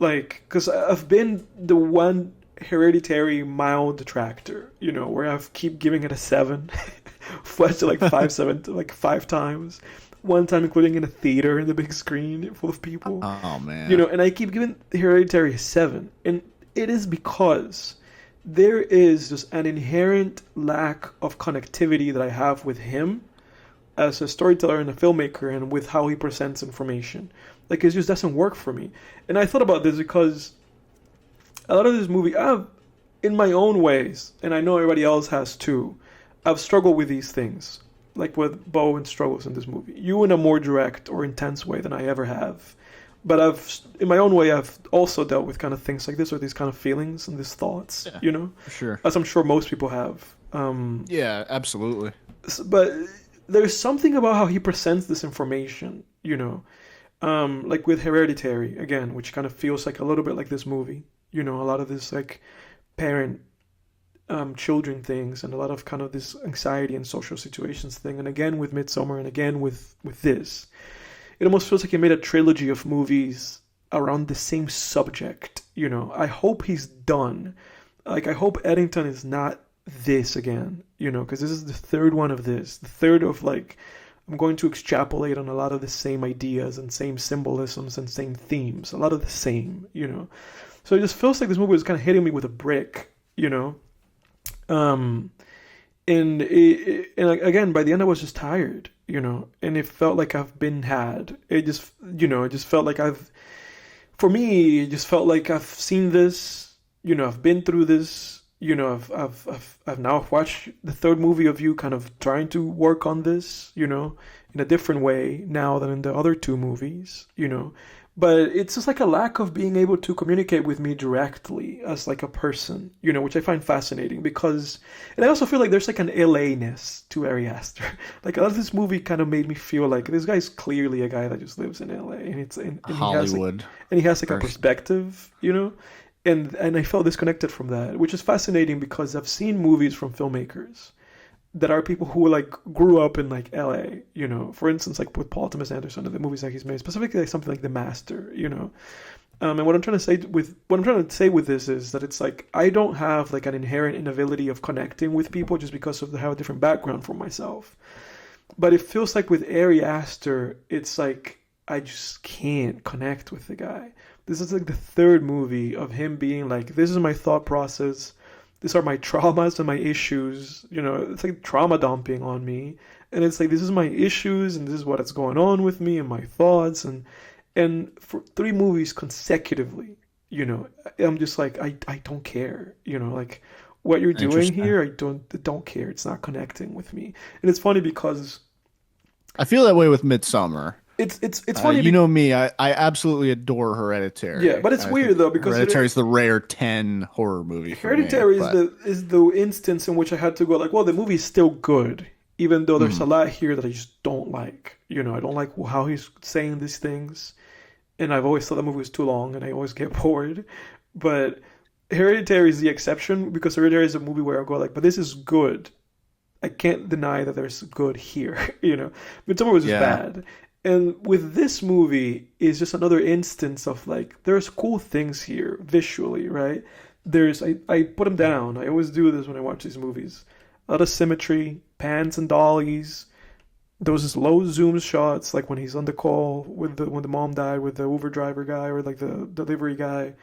Like because I've been the one Hereditary mild detractor. Where I've keep giving it a 7, watched it like 5 7 like 5 times. One time, including in a theater in the big screen full of people. Oh man. And I keep giving Hereditary a 7, and it is because there is just an inherent lack of connectivity that I have with him as a storyteller and a filmmaker, and with how he presents information. Like it just doesn't work for me. And I thought about this because a lot of this movie, in my own ways, and I know everybody else has too, I've struggled with these things, like with Beau struggles in this movie. You in a more direct or intense way than I ever have. But in my own way, I've also dealt with kind of things like this, or these kind of feelings and these thoughts, Yeah. For sure. as I'm sure most people have. Yeah. Absolutely. But there's something about how he presents this information, like with Hereditary again, which kind of feels like a little bit like this movie. A lot of this like parent children things, and a lot of kind of this anxiety and social situations thing, and again with Midsummer, and again with this. It almost feels like he made a trilogy of movies around the same subject. I hope he's done. Like I hope Eddington is not this again. Because this is the third one of this, the third of like I'm going to extrapolate on a lot of the same ideas and same symbolisms and same themes, a lot of the same. So it just feels like this movie was kind of hitting me with a brick. Um, and like, again, by the end, I was just tired. And it felt like I've been had. It just felt like for me, it just felt like I've seen this. I've been through this. I've now watched the third movie of you kind of trying to work on this. in a different way now than in the other two movies, you know. But it's just like a lack of being able to communicate with me directly as like a person, you know, which I find fascinating because, and I also feel like there's like an LA-ness to Ari Aster. Like a lot of this movie kind of made me feel like this guy's clearly a guy that just lives in LA, and Hollywood, he has like a perspective, you know, and I felt disconnected from that, which is fascinating because I've seen movies from filmmakers that are people who like grew up in like LA, you know. For instance, like with Paul Thomas Anderson and the movies that he's made, specifically like something like The Master, you know. And what I'm trying to say with this is that it's like I don't have like an inherent inability of connecting with people just because of have a different background from myself. But it feels like with Ari Aster, it's like I just can't connect with the guy. This is like the third movie of him being like, this is my thought process. These are my traumas and my issues. You know, it's like trauma dumping on me. And it's like, this is my issues and this is what's going on with me and my thoughts. And for 3 movies consecutively, you know, I'm just like, I don't care. You know, like what you're doing here, I don't care. It's not connecting with me. And it's funny because I feel that way with Midsummer. It's funny. You know me, I absolutely adore Hereditary. Yeah, but it's weird though because Hereditary is the rare 10 horror movie. Hereditary is the instance in which I had to go like, well, the movie is still good, even though there's a lot here that I just don't like. You know, I don't like how he's saying these things, and I've always thought the movie was too long, and I always get bored. But Hereditary is the exception because Hereditary is a movie where I go like, but this is good. I can't deny that there's good here. You know, Midsommar was just bad. And with this movie is just another instance of like, there's cool things here visually, right? I put them down. I always do this when I watch these movies. A lot of symmetry, pans and dollies, those low zoom shots, like when he's on the call when the mom died with the Uber driver guy or like the delivery guy.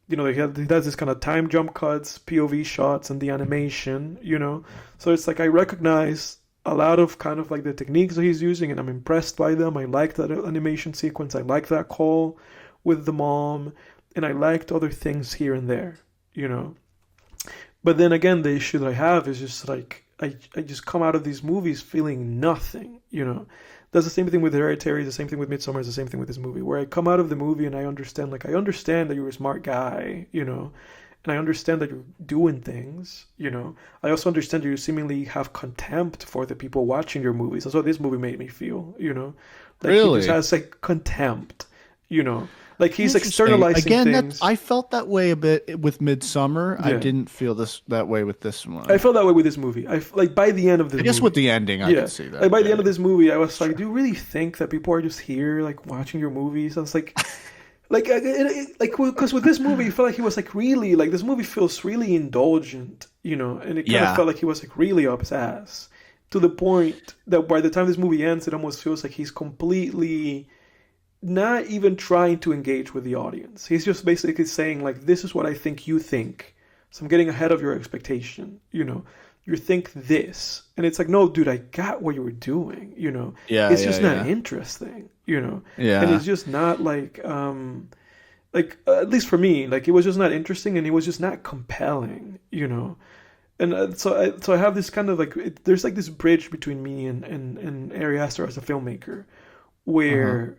You know, he does this kind of time jump cuts, POV shots, and the animation, you know? So it's like I recognize a lot of kind of like the techniques that he's using, and I'm impressed by them. I like that animation sequence. I like that call with the mom, and I liked other things here and there, you know. But then again, the issue that I have is just like I just come out of these movies feeling nothing, you know. That's the same thing with Hereditary, the same thing with Midsommar, is the same thing with this movie, where I come out of the movie and I understand that you're a smart guy, you know, and I understand that you're doing things, you know. I also understand that you seemingly have contempt for the people watching your movies. That's what this movie made me feel, you know. Like really? He just has like contempt, you know. Like he's externalizing things. I felt that way a bit with Midsommar. Yeah. I didn't feel that way with this one. I felt that way with this movie. Like by the end of this movie. I guess with the ending, I could see that. Like by the end of this movie, I was like, do you really think that people are just here like watching your movies? I was like... because with this movie, it felt like he was like really like this movie feels really indulgent, you know, and it kind of felt like he was like really up his ass to the point that by the time this movie ends, it almost feels like he's completely not even trying to engage with the audience. He's just basically saying like, this is what I think you think, so I'm getting ahead of your expectation, you know. You think this, and it's like, no, dude, I got what you were doing, you know. It's just not interesting, you know. And it's just not like at least for me, like it was just not interesting, and it was just not compelling, you know. And so I have this kind of like there's like this bridge between me and Ari Aster as a filmmaker, where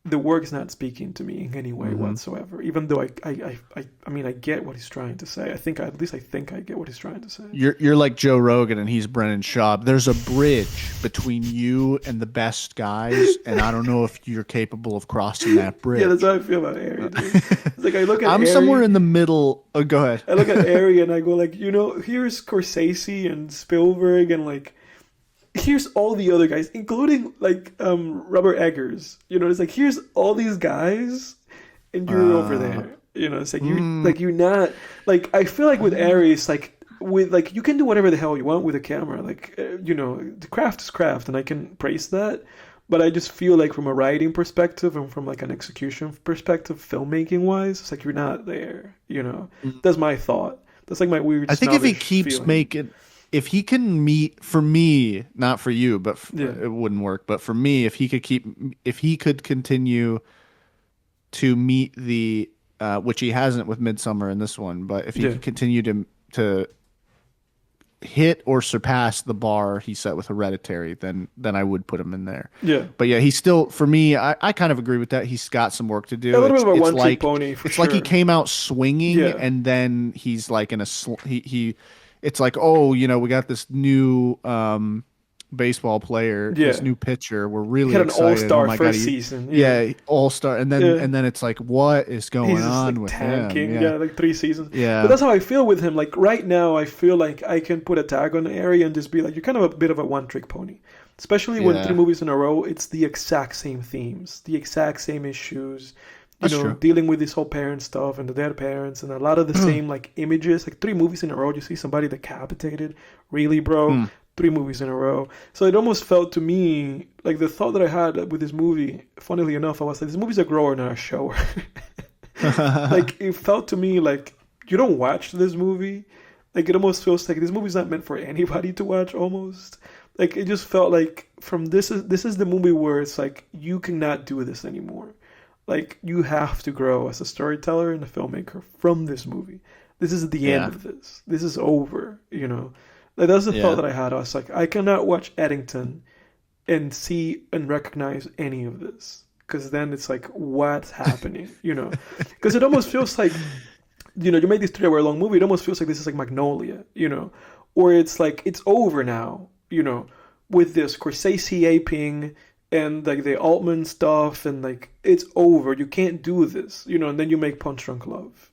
the work is not speaking to me in any way whatsoever. Even though I mean I get what he's trying to say. I think I get what he's trying to say. You're like Joe Rogan and he's Brennan Schaub. There's a bridge between you and the best guys, and I don't know if you're capable of crossing that bridge. Yeah, that's how I feel about Ari. It's like I look at I'm Ari, somewhere in the middle. Oh, go ahead. I look at Ari and I go like, you know, here's Scorsese and Spielberg and like. Here's all the other guys, including like Robert Eggers. You know, it's like here's all these guys, and you're over there. You know, it's like you're not like I feel like with Aries, like with like you can do whatever the hell you want with a camera. Like you know, the craft is craft, and I can praise that. But I just feel like from a writing perspective and from like an execution perspective, filmmaking wise, it's like you're not there. You know, that's my thought. That's like my weird. I think if he keeps making. If he can meet, for me, not for you, but it wouldn't work. But for me, if he could continue to meet the, which he hasn't with Midsommar in this one, but if he could continue to hit or surpass the bar he set with Hereditary, then I would put him in there. Yeah. But yeah, he's still, for me, I kind of agree with that. He's got some work to A do. little bit It's of a it's one trick like pony for it's like he sure. came out swinging, Yeah. and then he's like in a he it's like, oh, we got this new baseball player, this Yeah. new pitcher. We're He really had an excited. Oh all-star my God, first season. Yeah. yeah, all-star. And then Yeah. it's like, what is He's going just like on with him? tanking. Yeah. Yeah, like 3 seasons. But Yeah. that's how I feel with him. Like right now, I feel like I can put a tag on Ari and just be like, you're kind of a bit of a one-trick pony. Especially when three Yeah. movies in a row, it's the exact same themes, the exact same issues. That's true. Dealing with this whole parent stuff and the dead parents and a lot of the same like images. Like 3 movies in a row, you see somebody decapitated. Really, bro? Mm. 3 movies in a row. So it almost felt to me like the thought that I had with this movie, funnily enough, I was like, this movie's a grower, not a shower. Like it felt to me like you don't watch this movie. Like it almost feels like this movie's not meant for anybody to watch almost. Like it just felt like from this is the movie where it's like you cannot do this anymore. Like you have to grow as a storyteller and a filmmaker from this movie. This is the end Yeah. of this. This is over. Like that's the thought Yeah. that I had. I was like, I cannot watch Eddington and see and recognize any of this. Because then it's like, what's happening? Because it almost feels like, you made this 3 hour long movie. It almost feels like this is like Magnolia. Or it's like, it's over now, with this Scorsese aping and like the Altman stuff and like, it's over. You can't do this, and then you make Punch Drunk Love.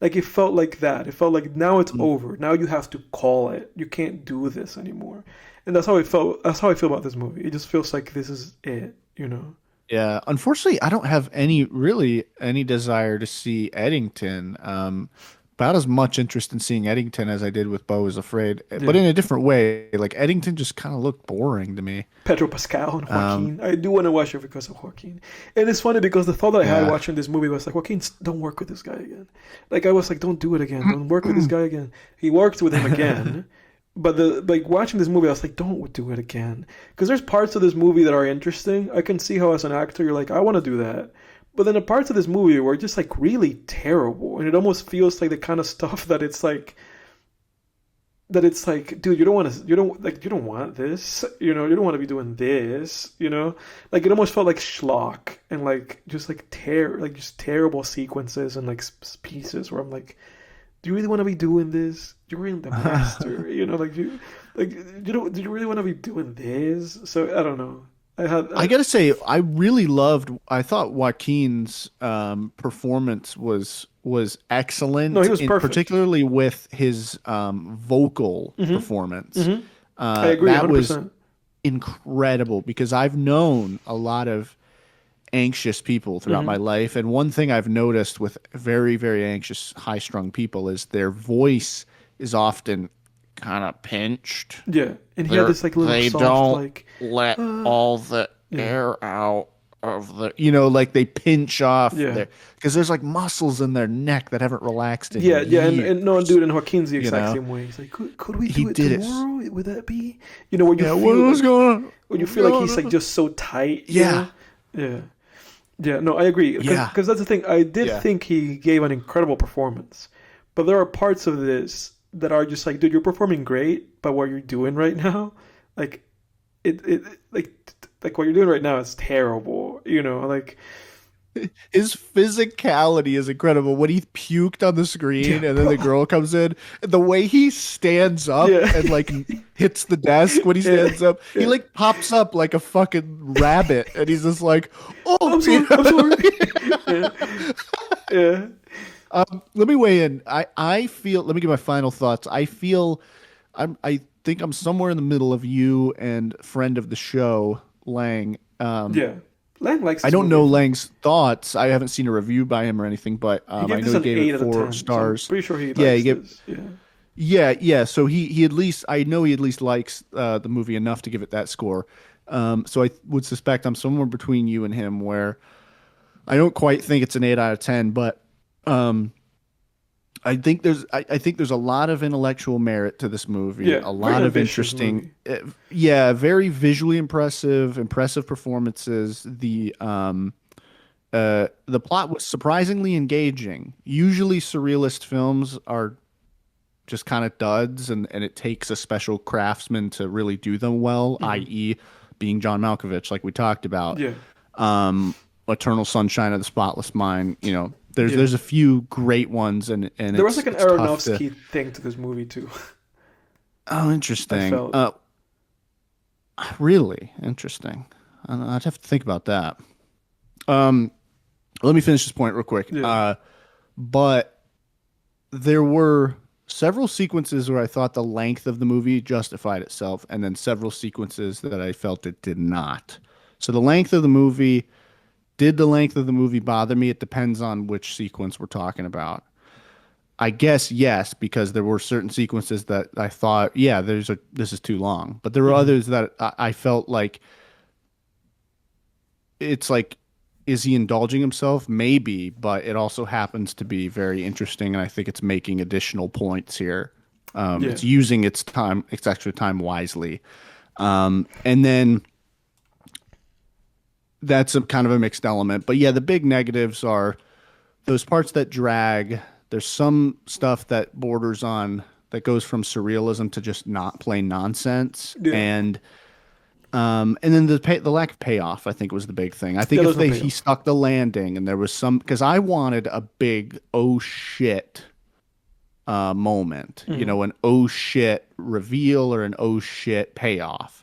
Like it felt like that. It felt like now it's Mm. over. Now you have to call it. You can't do this anymore. And that's how it felt. That's how I feel about this movie. It just feels like this is it. Yeah. Unfortunately, I don't have any desire to see Eddington. About as much interest in seeing Eddington as I did with Beau Is Afraid, but Yeah. in a different way. Like Eddington just kind of looked boring to me. Pedro Pascal and Um, Joaquin. I do want to watch it because of Joaquin. And it's funny because the thought that I had yeah. watching this movie was like, Joaquin, don't work with this guy again. Like I was like, don't do it again. Don't work with this guy again. He worked with him again. But like watching this movie, I was like, don't do it again. Because there's parts of this movie that are interesting. I can see how as an actor you're like, I want to do that. But then the parts of this movie were just like really terrible. And it almost feels like the kind of stuff that it's like, dude, you don't want this, you don't want to be doing this. Like it almost felt like schlock and like just like just terrible sequences and like pieces where I'm like, do you really want to be doing this? You're in the master, do you really want to be doing this? So I don't know. I gotta say, I thought Joaquin's performance was excellent, No, he was perfect. particularly with his vocal Hmm. performance. Hmm. I agree, That was 100%. incredible because I've known a lot of anxious people throughout Hmm. my life, and one thing I've noticed with very, very anxious, high-strung people is their voice is often kind of pinched. Yeah, and he had this like little They soft don't like, let uh, all the yeah, air out of like they pinch off yeah. there because there's like muscles in their neck that haven't relaxed in Yeah, yeah, and no, years. dude, and Joaquin's the You exact know, same way. He's like, could we he do it did it. tomorrow? Would that be, where you Yeah, feel what's like going on? when you What's feel like going he's like on? just so tight. Yeah, Yeah, yeah. No, I agree. yeah, Because that's the thing. I did yeah. think he gave an incredible performance, but there are parts of this that are just like, dude, you're performing great, but what you're doing right now, like, it like what you're doing right now is terrible. Like, His physicality is incredible. When he puked on the screen yeah, and then the bro. girl comes in, the way he stands up Yeah, and like hits the desk when he yeah, stands up, he yeah. like pops up like a fucking rabbit and he's just like, oh, I'm sorry. I'm sorry. Yeah, yeah. Let me weigh in. I feel, let me give my final thoughts. I think I'm somewhere in the middle of you and friend of the show, Lang. Yeah. Lang likes I this don't know movie. Lang's thoughts. I haven't seen a review by him or anything, but He I gave know this he an gave 8 it out of four 10. So I'm stars. pretty sure he Yeah, he likes gave, this. Yeah. yeah. So he at least, I know he at least likes the movie enough to give it that score. So I would suspect I'm somewhere between you and him, where I don't quite think it's an 8 out of 10, but um, I think there's a lot of intellectual merit to this movie, Yeah. a Very lot of ambitious interesting, movie. yeah, very visually impressive performances. The plot was surprisingly engaging. Usually surrealist films are just kind of duds, and it takes a special craftsman to really do them well, i.e., being John Malkovich, like we talked about. Yeah. Eternal Sunshine of the Spotless Mind. You know, Yeah. there's a few great ones, and There was like an it's tough to. Aronofsky thing to this movie too. Oh, I interesting. felt. Really interesting. I'd have to think about that. Let me finish this point real quick. Yeah. But there were several sequences where I thought the length of the movie justified itself, and then several sequences that I felt it did not. So the length of the movie, did the length of the movie bother me? It depends on which sequence we're talking about. I guess yes, because there were certain sequences that I thought, yeah, this is too long. But there were others that I felt like it's like, is he indulging himself? Maybe, but it also happens to be very interesting, and I think it's making additional points here. It's using its extra time wisely, and then that's a kind of a mixed element. But yeah, the big negatives are those parts that drag. There's some stuff that borders on that goes from surrealism to just not plain nonsense, and then the lack of payoff, I think, was the big thing. I think if he stuck the landing and there was some, because I wanted a big oh shit moment, you know, an oh shit reveal or an oh shit payoff.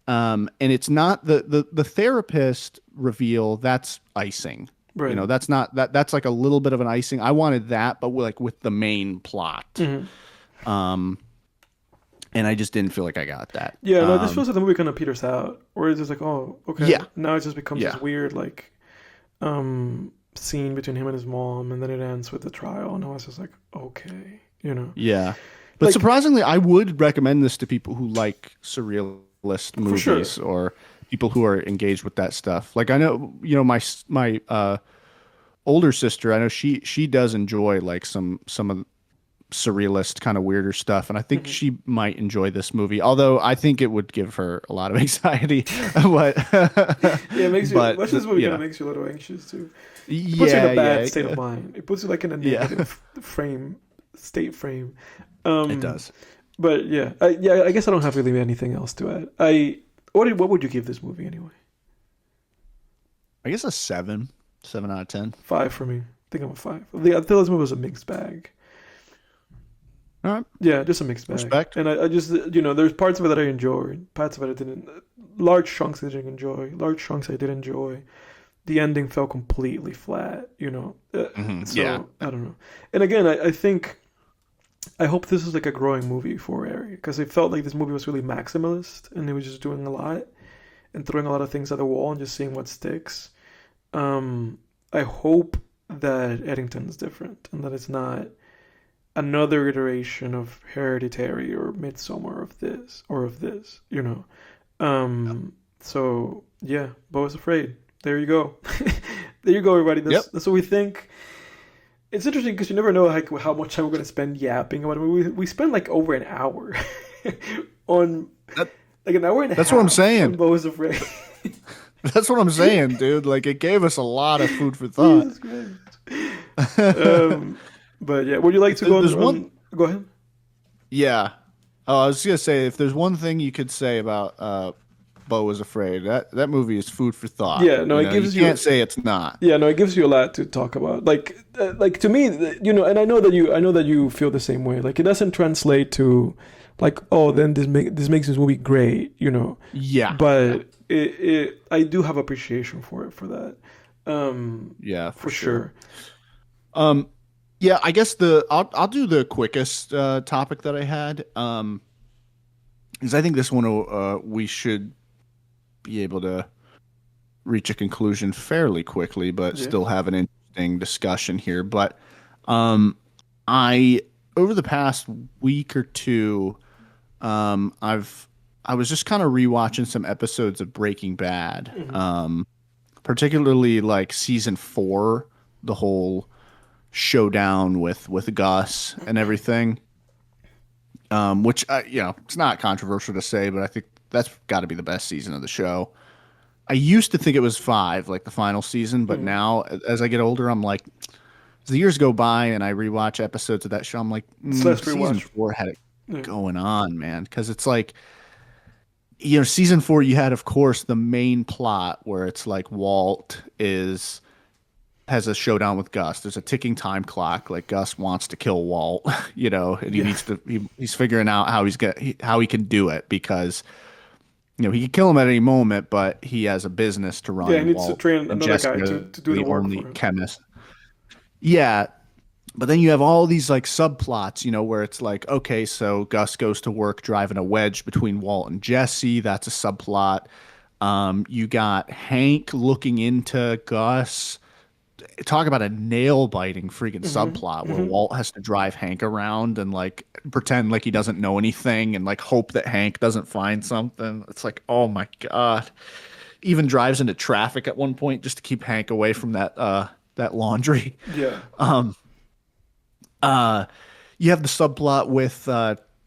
And it's not the therapist reveal, that's icing. Right. You know, that's not that's like a little bit of an icing. I wanted that, but like with the main plot. And I just didn't feel like I got that. Yeah, no, this feels like the movie kind of peters out, where it's just like, oh, okay. Yeah. Now it just becomes this weird, like, scene between him and his mom, and then it ends with the trial, and I was just like, okay, you know. Yeah. But like, surprisingly, I would recommend this to people who like surrealist movies or people who are engaged with that stuff. Like, I know, you know, my older sister, I know she does enjoy like some of surrealist kind of weirder stuff, and I think she might enjoy this movie, although I think it would give her a lot of anxiety. But it makes you watch this movie, kind of makes you a little anxious too. It puts you in a bad state of mind. It puts you like in a negative state frame. It does. But I guess I don't have really anything else to add. What would you give this movie anyway? I guess a 7 out of 10. 5 for me. I think I'm a 5. I thought this movie was a mixed bag. All right. Yeah, just a mixed bag. Respect. And I just, you know, there's parts of it that I enjoyed, parts of it I didn't. Large chunks I didn't enjoy. Large chunks I did enjoy. The ending fell completely flat, you know. So, I don't know. And again, I think, I hope this is like a growing movie for Ari, because it felt like this movie was really maximalist, and it was just doing a lot and throwing a lot of things at the wall and just seeing what sticks. I hope that Eddington's different, and that it's not another iteration of Hereditary or Midsommar of this, you know. So yeah, Beau Is Afraid. There you go. There you go, everybody. That's what we think. It's interesting because you never know how much time we're going to spend yapping about it. We spend like over an hour on like an hour and a half. That's what I'm saying. On Beau Is Afraid. That's what I'm saying, dude. Like, it gave us a lot of food for thought. Jesus Christ. But yeah, would you like to go on? Go ahead. Yeah. Oh, I was gonna say, if there's one thing you could say about Beau Is Afraid, that movie is food for thought. Yeah, no, it gives you. You can't say it's not. Yeah, no, it gives you a lot to talk about. Like to me, you know, and I know that you feel the same way. Like, it doesn't translate to, like, oh, then this makes this movie great, you know. Yeah. But I do have appreciation for that. Yeah, for sure. Yeah, I guess I'll do the quickest topic that I had, because I think this one we should be able to reach a conclusion fairly quickly, but still have an interesting discussion here. But I over the past week or two, I was just kind of rewatching some episodes of Breaking Bad, particularly like season 4, the whole showdown with Gus and everything, which you know, it's not controversial to say, but I think that's got to be the best season of the show. I used to think it was 5, like the final season, but now as I get older, I'm like, as the years go by and I rewatch episodes of that show, I'm like, Slash season rewatch. 4 had it Yeah. going on, man. Because it's like, season 4, you had, of course, the main plot where it's like Walt has a showdown with Gus. There's a ticking time clock. Like Gus wants to kill Walt, and he Yeah. needs to. He's figuring out how he can do it because he can kill him at any moment, but he has a business to run, Yeah, he and needs to Walt train and another Jesse guy are to do the the work for only him. chemists. Yeah, but then you have all these like subplots, where it's like, okay, so Gus goes to work driving a wedge between Walt and Jesse. That's a subplot. You got Hank looking into Gus. Talk about a nail biting freaking subplot where Walt has to drive Hank around and like pretend like he doesn't know anything and like hope that Hank doesn't find something. It's like, oh my God. Even drives into traffic at one point just to keep Hank away from that laundry. Yeah. You have the subplot with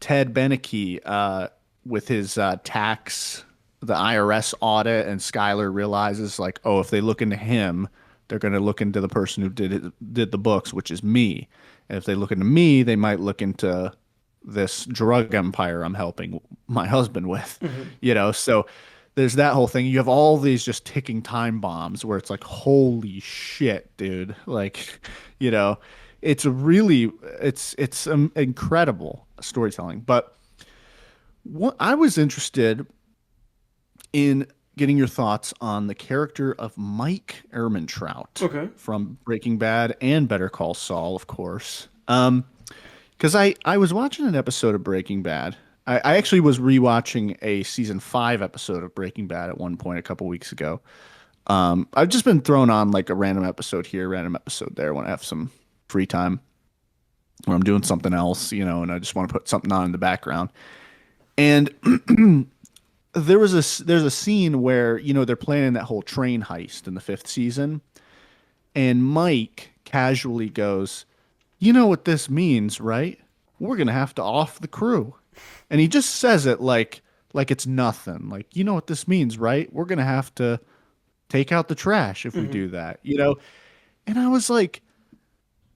Ted Beneke with his tax, the IRS audit, and Skyler realizes like, oh, if they look into him, they're going to look into the person who did the books, which is me. And if they look into me, they might look into this drug empire I'm helping my husband with, So there's that whole thing. You have all these just ticking time bombs where it's like, holy shit, dude. Like, it's really, it's incredible storytelling. But what I was interested in getting your thoughts on the character of Mike Ehrmantraut Okay. from Breaking Bad and Better Call Saul, of course. Because I was watching an episode of Breaking Bad. I actually was rewatching a season 5 episode of Breaking Bad at one point a couple weeks ago. I've just been thrown on like a random episode here, random episode there when I have some free time when I'm doing something else, and I just want to put something on in the background. And there's a scene where they're planning that whole train heist in the 5th season, and Mike casually goes, "You know what this means, right? We're gonna have to off the crew," and he just says it like it's nothing. Like, you know what this means, right? We're gonna have to take out the trash if we do that, And I was like,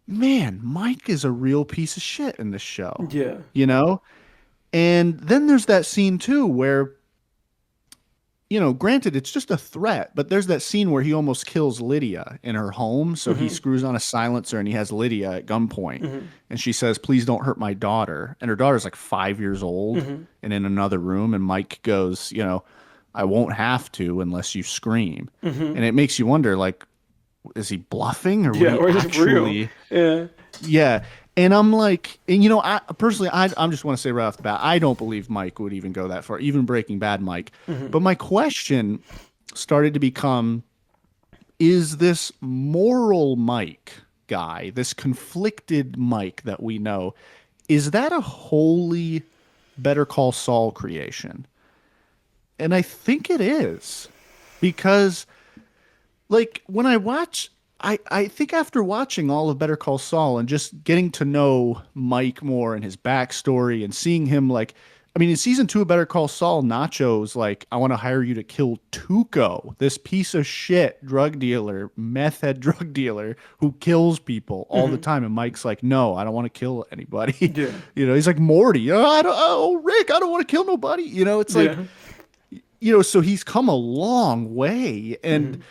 man, Mike is a real piece of shit in this show, Yeah. And then there's that scene too where granted, it's just a threat, but there's that scene where he almost kills Lydia in her home. So he screws on a silencer and he has Lydia at gunpoint. And she says, "Please don't hurt my daughter." And her daughter's like 5 years old and in another room. And Mike goes, "I won't have to unless you scream." And it makes you wonder, like, is he bluffing or would he Or is it actually? real? Yeah. Yeah. And I'm like, and I personally, I'm just want to say right off the bat, I don't believe Mike would even go that far, even Breaking Bad Mike. But my question started to become, is this moral Mike guy, this conflicted Mike that we know, is that a wholly Better Call Saul creation? And I think it is, because like when I watch, I think after watching all of Better Call Saul and just getting to know Mike more and his backstory and seeing him like, I mean, in season 2 of Better Call Saul, Nacho's like, "I want to hire you to kill Tuco, this piece of shit drug dealer, meth head drug dealer who kills people all the time." And Mike's like, "No, I don't want to kill anybody." Yeah. He's like, "Morty, Rick, I don't want to kill nobody." It's like, so he's come a long way. And,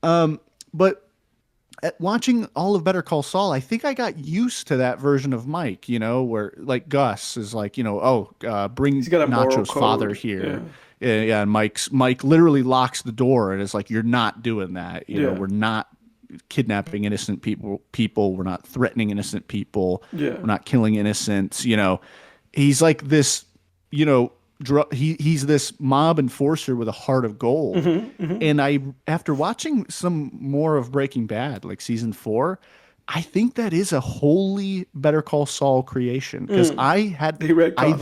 but at watching all of Better Call Saul, I think I got used to that version of Mike, where like Gus is like, bring He's got a moral Nacho's father code. here. Yeah, and Mike literally locks the door and is like, "You're not doing that. We're not kidnapping innocent people. We're not threatening innocent people. Yeah. We're not killing innocents." He's like this, he's this mob enforcer with a heart of gold. And after watching some more of Breaking Bad, like season 4, I think that is a wholly Better Call Saul creation, because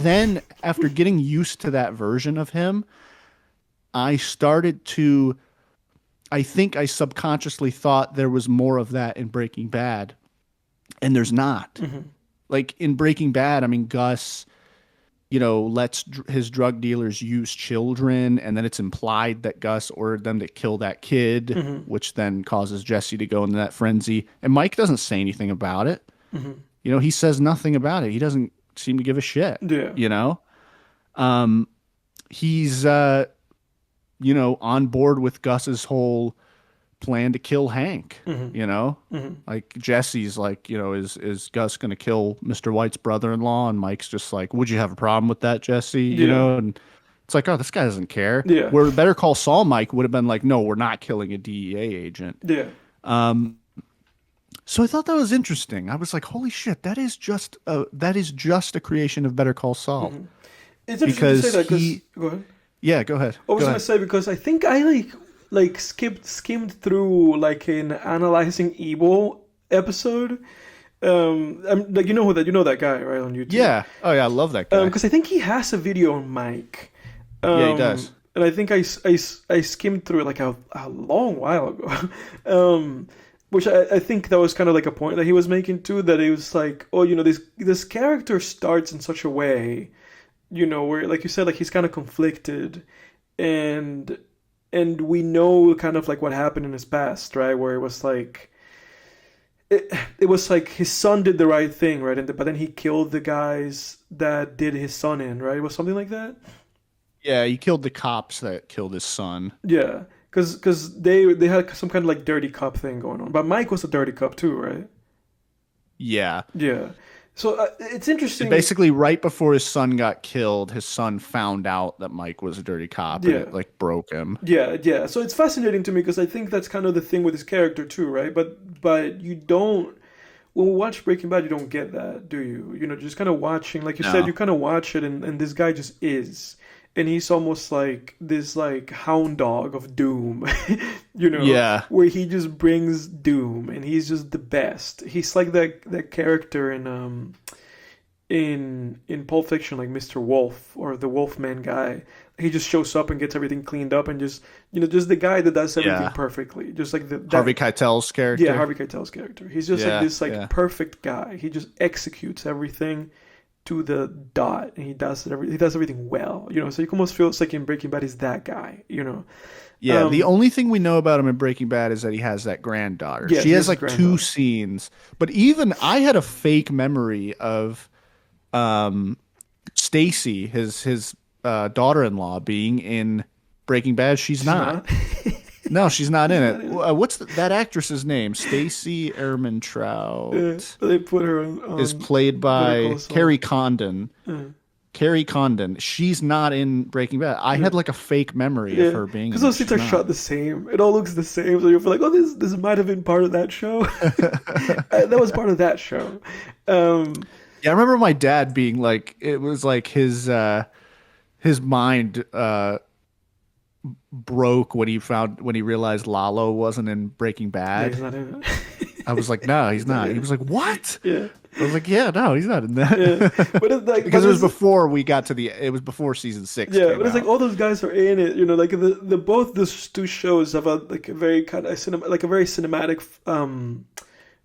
then after getting used to that version of him, I think I subconsciously thought there was more of that in Breaking Bad, and there's not. Like in Breaking Bad, I mean, Gus, lets his drug dealers use children, and then it's implied that Gus ordered them to kill that kid, which then causes Jesse to go into that frenzy. And Mike doesn't say anything about it. He says nothing about it. He doesn't seem to give a shit. Yeah. He's on board with Gus's whole plan to kill Hank. Like Jesse's like, is Gus gonna kill Mr. White's brother-in-law? And Mike's just like, would you have a problem with that, Jesse? And it's like, oh, this guy doesn't care. Yeah. Where Better Call Saul Mike would have been like, no, we're not killing a DEA agent. Yeah. So I thought that was interesting. I was like, holy shit, that is just a creation of Better Call Saul. It's interesting to say that because go ahead. Yeah, go ahead. I was going to say, because I think I like skimmed through like an Analyzing Evil episode. I'm like, you know that guy, right, on YouTube? Yeah. Oh yeah, I love that guy. Because I think he has a video on Mike. Yeah, he does. And I think I skimmed through it like a long while ago. Which I think that was kind of like a point that he was making too, that it was like, oh, this character starts in such a way, where, like you said, like he's kind of conflicted, and we know kind of like what happened in his past, right? Where it was like, it was like his son did the right thing, right? But then he killed the guys that did his son in, right? It was something like that. Yeah, he killed the cops that killed his son. Yeah, because they had some kind of like dirty cop thing going on. But Mike was a dirty cop too, right? Yeah. Yeah. So it's interesting. Basically, right before his son got killed, his son found out that Mike was a dirty cop, and it like broke him. Yeah, yeah. So it's fascinating to me because I think that's kind of the thing with his character too, right? But you don't. When we watch Breaking Bad, you don't get that, do you? Just kind of watching, like you said, you kind of watch it, and this guy just is. And he's almost like this like hound dog of doom, Yeah. where he just brings doom, and he's just the best. He's like that character in Pulp Fiction, like Mr. Wolf or the Wolfman guy. He just shows up and gets everything cleaned up, and just just the guy that does everything perfectly, just like Harvey Keitel's character. Yeah, Harvey Keitel's character. He's just like this perfect guy. He just executes everything to the dot, and he does everything well, so you almost feel it's like in Breaking Bad he's that guy, Yeah, the only thing we know about him in Breaking Bad is that he has that granddaughter. Yeah, she has like 2 scenes, but even I had a fake memory of Stacy, his daughter-in-law, being in Breaking Bad. She's not. No, she's not in it. What's that actress's name? Stacey Ehrmantraut. They put her on is played by Carrie Condon. Carrie Condon. She's not in Breaking Bad. I had like a fake memory of her being. Because those scenes are shot the same. It all looks the same. So you feel like, oh, this might have been part of that show. That was part of that show. Yeah, I remember my dad being like, it was like his mind broke when he realized Lalo wasn't in Breaking Bad. Yeah, he's not in it. I was like, no, he's not. He was like, what? Yeah. I was like, yeah, no, he's not in that. Yeah. But it's like, because it was before we got to it was before season 6. Yeah, but it's like all those guys are in it. Like the both those two shows have a very kind of very cinematic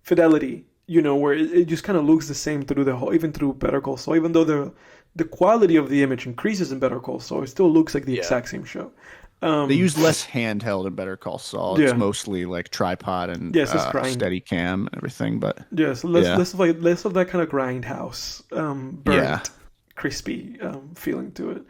fidelity. Where it just kind of looks the same through the whole, even through Better Call Saul. Even though the quality of the image increases in Better Call Saul, it still looks like the exact same show. They use less handheld in Better Call Saul. It's mostly like tripod and steady cam and everything. But so less of that kind of grindhouse, burnt, crispy feeling to it.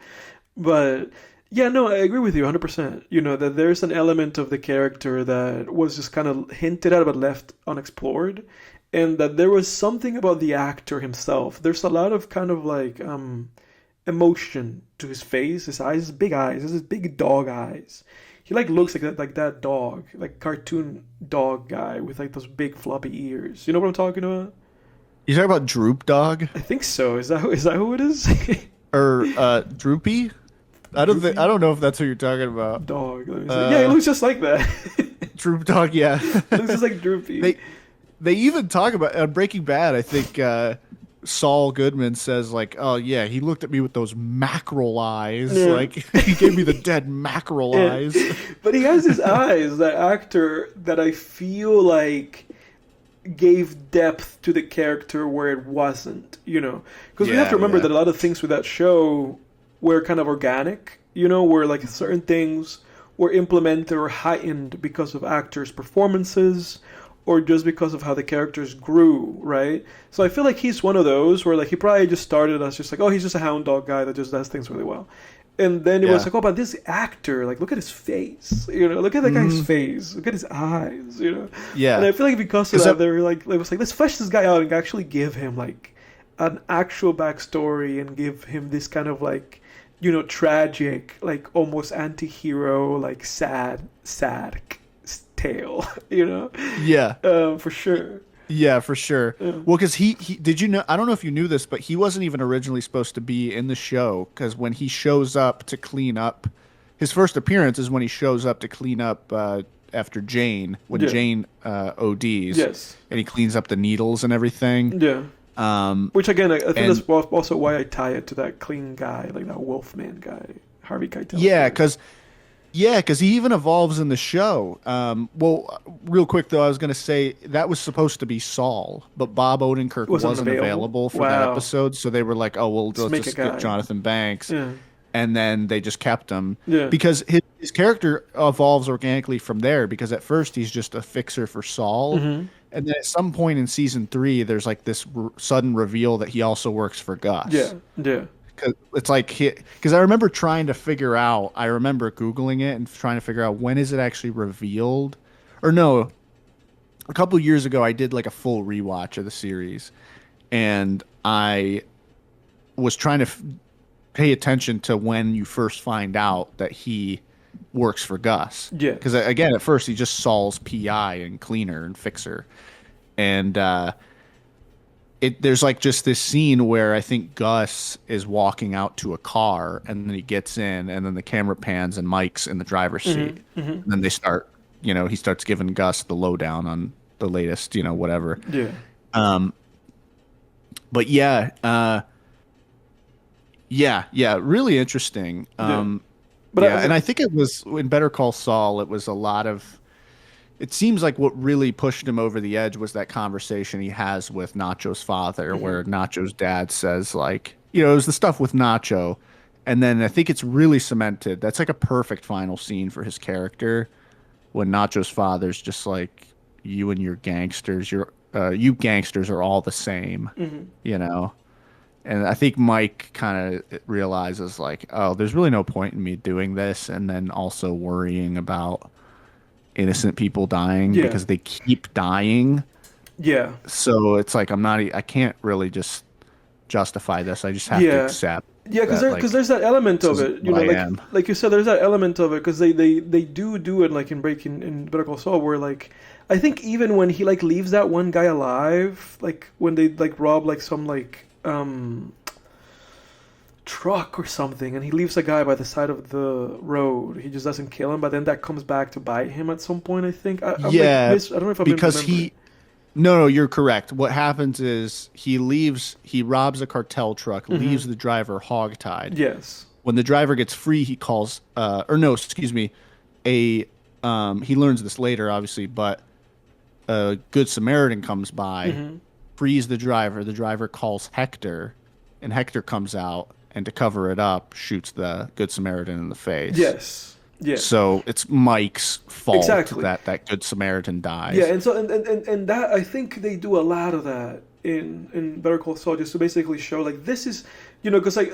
But yeah, no, I agree with you 100%. That there's an element of the character that was just kind of hinted at but left unexplored, and that there was something about the actor himself. There's a lot of kind of like emotion to his face, his eyes, his big eyes, his big dog eyes. He like looks like that dog, like cartoon dog guy with like those big floppy ears. You know what I'm talking about? You talking about Droop Dog? I think so. Is that who it is? Or Droopy? I don't know if that's who you're talking about. Dog. Yeah, he looks just like that. Droop Dog, yeah. Looks just like Droopy. They even talk about on Breaking Bad. I think Saul Goodman says like, "Oh yeah, he looked at me with those mackerel eyes. Yeah. Like he gave me the dead mackerel eyes." But he has his eyes. That actor that I feel like gave depth to the character where it wasn't, because we have to remember Yeah. that a lot of things with that show were kind of organic, where like certain things were implemented or heightened because of actors' performances or just because of how the characters grew, right? So I feel like he's one of those where like he probably just started as just like, oh, he's just a hound dog guy that just does things really well. And then it was like, oh, but this actor, like, look at his face, look at that guy's face, look at his eyes, Yeah. And I feel like because of that, they were like, it was like, let's flesh this guy out and actually give him like an actual backstory and give him this kind of like, tragic, like almost anti-hero, like sad tale, Yeah. for sure. Yeah, for sure. Well, because he did you know? I don't know if you knew this, but he wasn't even originally supposed to be in the show. Because when he shows up to clean up, his first appearance is when he shows up to clean up after Jane, when Jane ODs. Yes. And he cleans up the needles and everything. Yeah. Which again, I think that's also why I tie it to that clean guy, like that Wolfman guy, Harvey Keitel. Yeah, because he even evolves in the show. Well, real quick though, I was going to say that was supposed to be Saul, but Bob Odenkirk wasn't available for that episode, so they were like, "Oh, well, let's just get Jonathan Banks," and then they just kept him because his character evolves organically from there. Because at first he's just a fixer for Saul, and then at some point in season 3, there's like this sudden reveal that he also works for Gus. Yeah. It's like because I remember trying to figure out. I remember Googling it and trying to figure out when is it actually revealed, or no. A couple of years ago, I did like a full rewatch of the series, and I was trying to pay attention to when you first find out that he works for Gus. Yeah. Because again, at first he's just Saul's PI and cleaner and fixer, and there's like just this scene where I think Gus is walking out to a car, and then he gets in, and then the camera pans and Mike's in the driver's seat, and then they start, he starts giving Gus the lowdown on the latest, whatever. Yeah. But really interesting. But and I think it was in Better Call Saul. It was a lot of. It seems like what really pushed him over the edge was that conversation he has with Nacho's father, where Nacho's dad says, like, it was the stuff with Nacho. And then I think it's really cemented. That's like a perfect final scene for his character when Nacho's father's just like, you and your gangsters, you gangsters are all the same, And I think Mike kind of realizes, like, oh, there's really no point in me doing this. And then also worrying about innocent people dying because they keep dying. Yeah. So it's like I can't really just justify this. I just have to accept. Yeah, because there's that element of it. Like you said, there's that element of it because they do it like in Better Call Saul, where like I think even when he like leaves that one guy alive, like when they like rob like some like truck or something, and he leaves a guy by the side of the road. He just doesn't kill him, but then that comes back to bite him at some point, I think. I don't know if I'm because No, you're correct. What happens is he robs a cartel truck, leaves the driver hogtied. Yes. When the driver gets free, he calls he learns this later, obviously, but a Good Samaritan comes by, frees the driver calls Hector, and Hector comes out, and to cover it up, shoots the Good Samaritan in the face. Yes. Yeah. So it's Mike's fault exactly. that Good Samaritan dies. Yeah, and so and that I think they do a lot of that in Better Call Saul, just to basically show like this is because like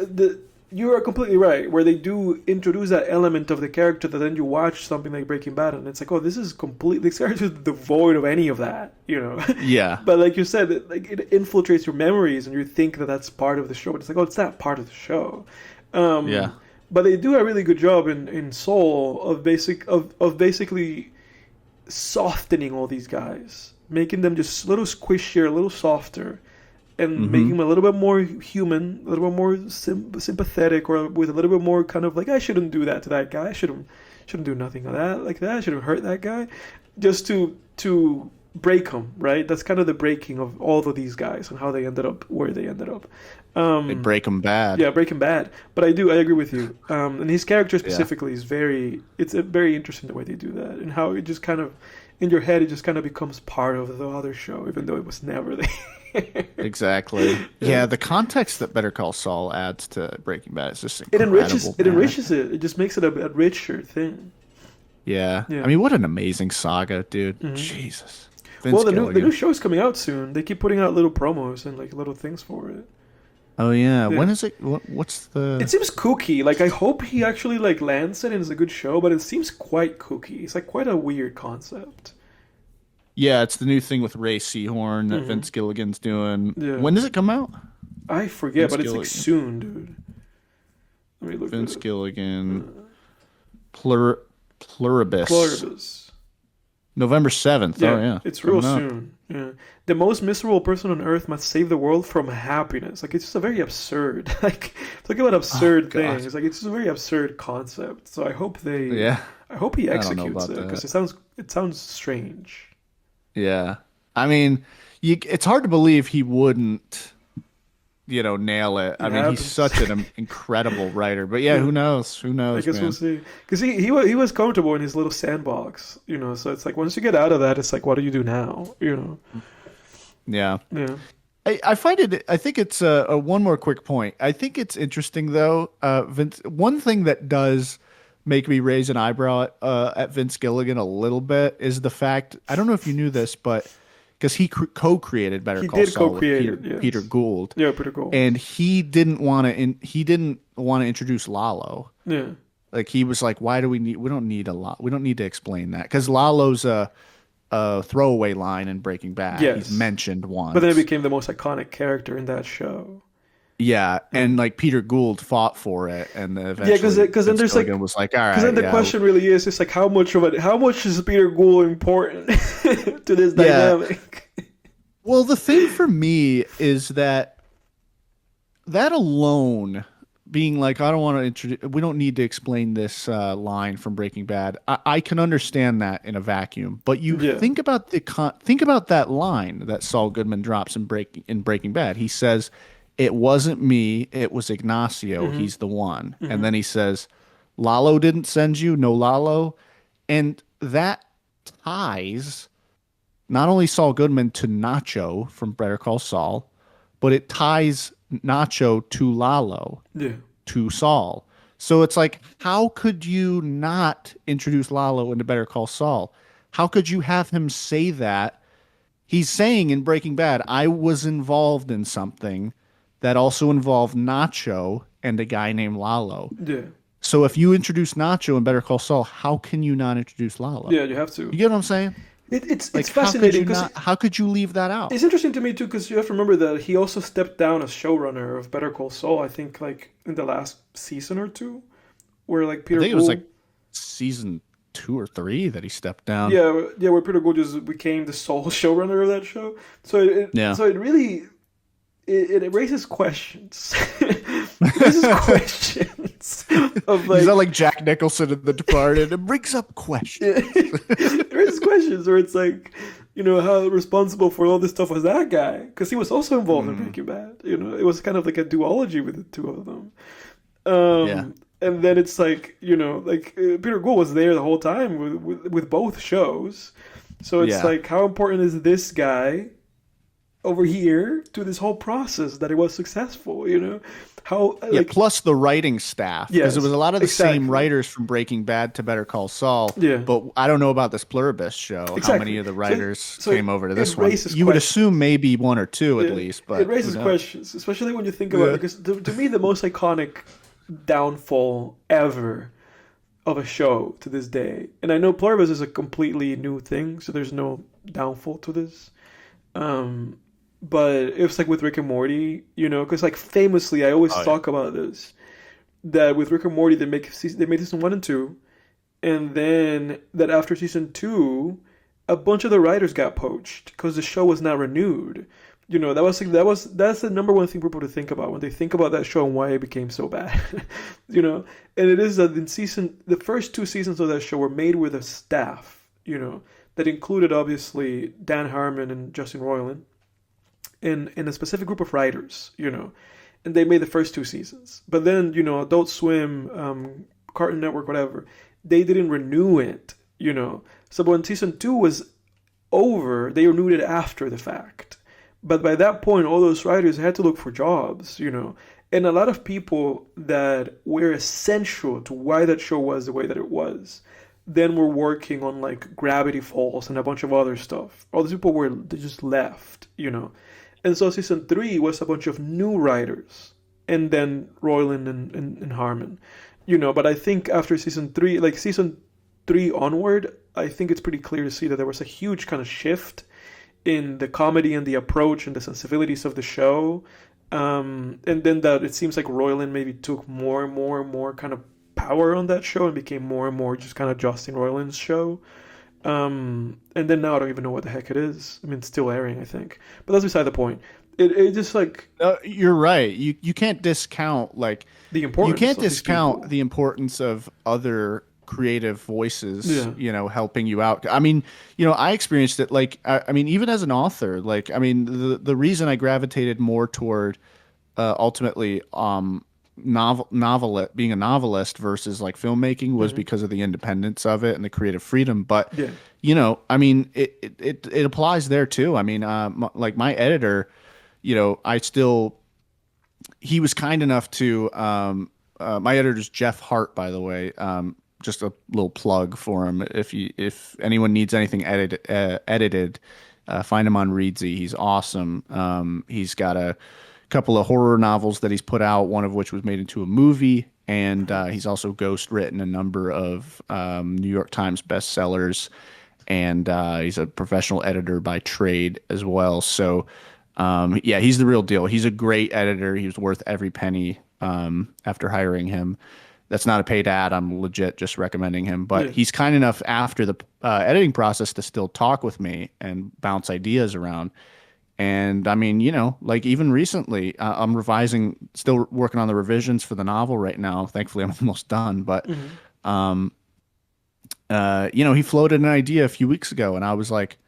you are completely right where they do introduce that element of the character that then you watch something like Breaking Bad and it's like, oh, this is completely devoid of any of that, Yeah. But like you said, it infiltrates your memories and you think that that's part of the show, but it's like, oh, it's not part of the show. Yeah. But they do a really good job in Soul of basically softening all these guys, making them just a little squishier, a little softer, and making them a little bit more human, a little bit more sympathetic, or with a little bit more kind of like, I shouldn't do that to that guy. I shouldn't do nothing like that. I shouldn't hurt that guy. Just to break them, right? That's kind of the breaking of all of these guys and how they ended up where they ended up. They break them bad. Yeah, Breaking Bad. But I agree with you. And his character Yeah. specifically is it's a very interesting the way they do that, and how it just kind of, in your head, it just kind of becomes part of the other show, even though it was never there. Exactly. Yeah, the context that Better Call Saul adds to Breaking Bad is just It incredible. enriches it. It just makes it a richer thing. Yeah. Yeah. I mean, what an amazing saga, dude. Mhm. Jesus. Well, the Gilligan. new show is coming out soon. They keep putting out little promos and like little things for it. Oh yeah. Yeah. When is it? What's the? It seems kooky. Like, I hope he actually like lands it and it's a good show, but it seems quite kooky. It's like quite a weird concept. Yeah, it's the new thing with Ray Seahorn that Vince Gilligan's doing. Yeah. When does it come out? I forget, Vince but it's like Gilligan. soon, dude. Let me look Vince at it. Gilligan. Pluribus. Pluribus. November 7th. Yeah, Oh yeah. it's real Coming up. soon. Yeah, the most miserable person on earth must save the world from happiness. Like, it's just a very absurd. Like, talking about absurd God. things. Like, it's just a very absurd concept. So I hope Yeah. I hope he I don't know executes about it, because that. it sounds strange. Yeah. I mean, it's hard to believe he wouldn't, nail it. I mean, happens. he's such an incredible writer. But yeah, who knows? Who I knows, guess man? we'll see. Because he was comfortable in his little sandbox, So it's like, once you get out of that, it's like, what do you do now? Yeah. Yeah. I find it. I think it's a one more quick point. I think it's interesting though, Vince. One thing that does make me raise an eyebrow at Vince Gilligan a little bit is the fact, I don't know if you knew this, but because he co-created Better He Call did Saul with co-create it, yes. Peter Gould, Yeah, pretty cool. and he didn't want to introduce Lalo. Yeah. Like, he was like, why do we don't need we don't need to explain that, because Lalo's a throwaway line in Breaking Bad. Yes. He's mentioned once. But then it became the most iconic character in that show. Yeah, and like Peter Gould fought for it, and then eventually, because then Vince there's like, Gilligan was like, all right, because then the yeah, question really is, it's like, how much is Peter Gould important to this Yeah. dynamic? Well, the thing for me is that alone, being like, I don't want to introduce, we don't need to explain this line from Breaking Bad. I can understand that in a vacuum, but you Yeah. think about think about that line that Saul Goodman drops in Breaking Bad. He says, "It wasn't me, it was Ignacio. He's the one." And then he says, "Lalo didn't send you, no Lalo," and that ties not only Saul Goodman to Nacho from Better Call Saul, but it ties Nacho to Lalo, Yeah. to Saul. So it's like, how could you not introduce Lalo into Better Call Saul? How could you have him say that? He's saying in Breaking Bad, I was involved in something that also involved Nacho and a guy named Lalo. Yeah. So if you introduce Nacho in Better Call Saul, how can you not introduce Lalo? Yeah, you have to. You get what I'm saying? It's Like, fascinating because how could you leave that out? it's interesting to me too, because you have to remember that he also stepped down as showrunner of Better Call Saul. I think like in the last season or two, where like Peter I think it was Gould, like season 2 or 3 that he stepped down. yeah, where Peter Gould just became the sole showrunner of that show. So it really it raises questions. It raises questions of like, He's not like Jack Nicholson in The Departed. It brings up questions. it raises questions where it's like, how responsible for all this stuff was that guy? Because he was also involved in Breaking Bad. It was kind of like a duology with the two of them. Yeah. And then it's like, Peter Gould was there the whole time with both shows. So it's Yeah. like, how important is this guy over here to this whole process that it was successful? How like, plus the writing staff. Because Yes, it was a lot of the exactly. same writers from Breaking Bad to Better Call Saul. Yeah. But I don't know about this Pluribus show, how Exactly. many of the So- writers so came over to it this one. raises You would questions. assume maybe one or two at it- least. But it raises who knows? questions, especially when you think about it. Because to me, the most iconic downfall ever of a show to this day, and I know Pluribus is a completely new thing, so there's no downfall to this. But it was like with Rick and Morty, because like famously, I always talk about this, that with Rick and Morty they made season 1 and 2, and then that after season 2, a bunch of the writers got poached because the show was not renewed. That's the number one thing people to think about when they think about that show and why it became so bad. And it is that the first 2 seasons of that show were made with a staff, that included obviously Dan Harmon and Justin Roiland in a specific group of writers, and they made the first two seasons. But then, Adult Swim, Cartoon Network, whatever, they didn't renew it, So when season two was over, they renewed it after the fact. But by that point, all those writers had to look for jobs, And a lot of people that were essential to why that show was the way that it was, then were working on like Gravity Falls and a bunch of other stuff. All these people they just left, And so season three was a bunch of new writers, and then Roiland and Harmon, But I think after season three onward, I think it's pretty clear to see that there was a huge kind of shift in the comedy and the approach and the sensibilities of the show. And then that it seems like Roiland maybe took more and more and more kind of power on that show and became more and more just kind of Justin Roiland's show. And then now I don't even know what the heck it is. I mean, it's still airing, I think. But that's beside the point. It just like... you're right. You can't discount like... the importance. You can't discount the importance of other creative voices, helping you out. I mean, I experienced it like, I mean, even as an author, like, I mean, the reason I gravitated more toward ultimately being a novelist versus like filmmaking was because of the independence of it and the creative freedom. But, I mean, it applies there too. I mean, like my editor, he was kind enough to, my editor's Jeff Hart, by the way, just a little plug for him. If anyone needs anything edited, find him on Reedsy. He's awesome. He's got a couple of horror novels that he's put out, one of which was made into a movie, and he's also ghost written a number of New York Times bestsellers, and he's a professional editor by trade as well. So he's the real deal. He's a great editor. He was worth every penny after hiring him. That's not a paid ad. I'm legit just recommending him. But he's kind enough after the editing process to still talk with me and bounce ideas around. And I mean, like even recently, I'm still working on the revisions for the novel right now. Thankfully, I'm almost done. But, he floated an idea a few weeks ago, and I was like,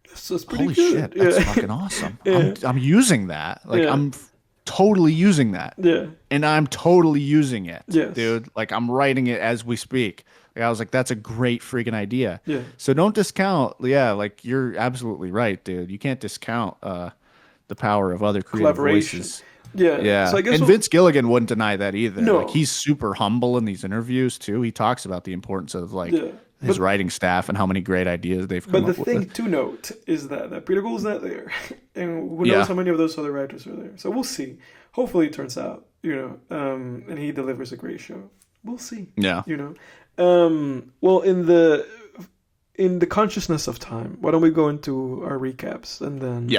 this is pretty holy good. shit, that's fucking awesome. I'm using that. Like, I'm totally using that. Yeah. And I'm totally using it. Yes. Dude. Like I'm writing it as we speak. Like, I was like, that's a great freaking idea. Yeah. So don't discount. Yeah. Like you're absolutely right, dude. You can't discount the power of other creative voices. Yeah. Yeah. So I guess Vince Gilligan wouldn't deny that either. No. Like he's super humble in these interviews too. He talks about the importance of like his writing staff and how many great ideas they've come up with. But the thing to note is that Peter Gould's not there. And who knows how many of those other writers are there. So we'll see. Hopefully it turns out, and he delivers a great show. We'll see. Yeah. Well, in the consciousness of time, why don't we go into our recaps and then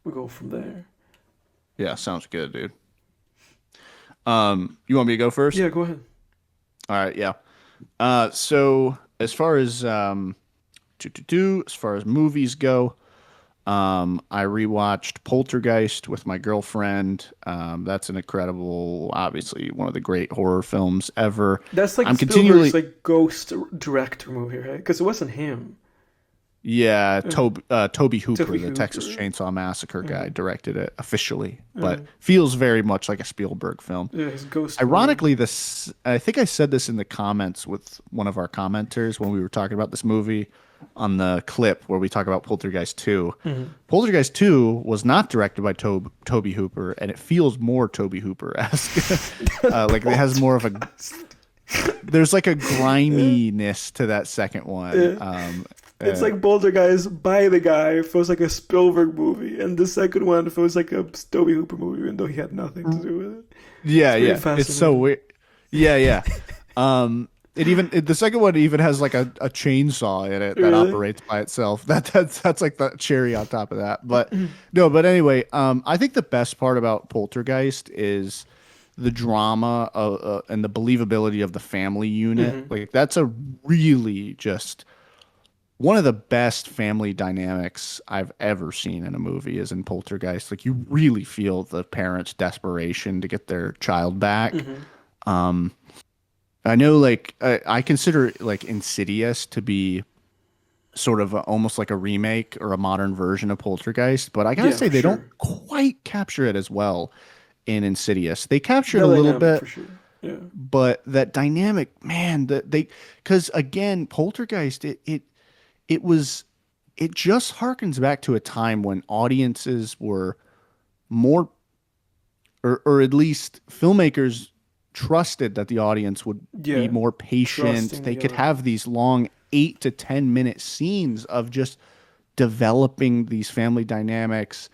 we go from there. Yeah, sounds good, dude. You want me to go first? Yeah, go ahead. All right, yeah. So as far as movies go, I rewatched Poltergeist with my girlfriend. That's an incredible, obviously one of the great horror films ever. That's like Spielberg's like ghost director movie, right? Because it wasn't him. Yeah, Toby Hooper, the Texas Chainsaw Massacre guy, directed it officially, but feels very much like a Spielberg film. Yeah, his ghost. Ironically, I think I said this in the comments with one of our commenters when we were talking about this movie on the clip where we talk about Poltergeist 2. Mm-hmm. Poltergeist 2 was not directed by Toby Hooper, and it feels more Toby Hooper-esque. Like it has more of a... There's like a griminess to that second one. It's like Poltergeist by the guy feels like a Spielberg movie, and the second one feels like a Toby Hooper movie, even though he had nothing to do with it. Yeah, it's so weird. Yeah. The second one even has like a chainsaw in it that operates by itself. That's like the cherry on top of that. But but anyway, I think the best part about Poltergeist is the drama and the believability of the family unit. Mm-hmm. Like that's a really just one of the best family dynamics I've ever seen in a movie is in Poltergeist. Like you really feel the parents' desperation to get their child back. Mm-hmm. I know, like I consider like Insidious to be sort of almost like a remake or a modern version of Poltergeist, but I gotta Yeah, say for they don't sure. quite capture it as well in Insidious. They capture it The a little dynamic, bit, for sure. Yeah. but that dynamic, man, that they because again, Poltergeist, it was it just harkens back to a time when audiences were more or at least filmmakers trusted that the audience would be Yeah. more patient. Trusting They the could have audience. these long 8 to 10 minute scenes of just developing these family dynamics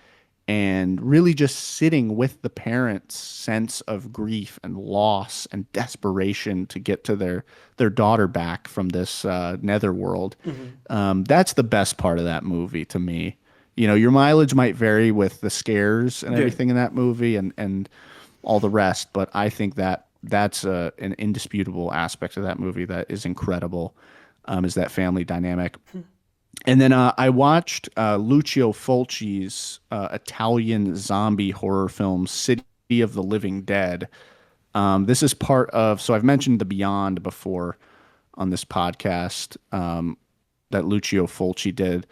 and really just sitting with the parents' sense of grief and loss and desperation to get to their daughter back from this netherworld. Hmm. That's the best part of that movie to me. You know, your mileage might vary with the scares and Yeah. everything in that movie and all the rest, but I think that that's an indisputable aspect of that movie that is incredible. Is that family dynamic? And then I watched Lucio Fulci's Italian zombie horror film, City of the Living Dead. This is part of, so I've mentioned The Beyond before on this podcast that Lucio Fulci did.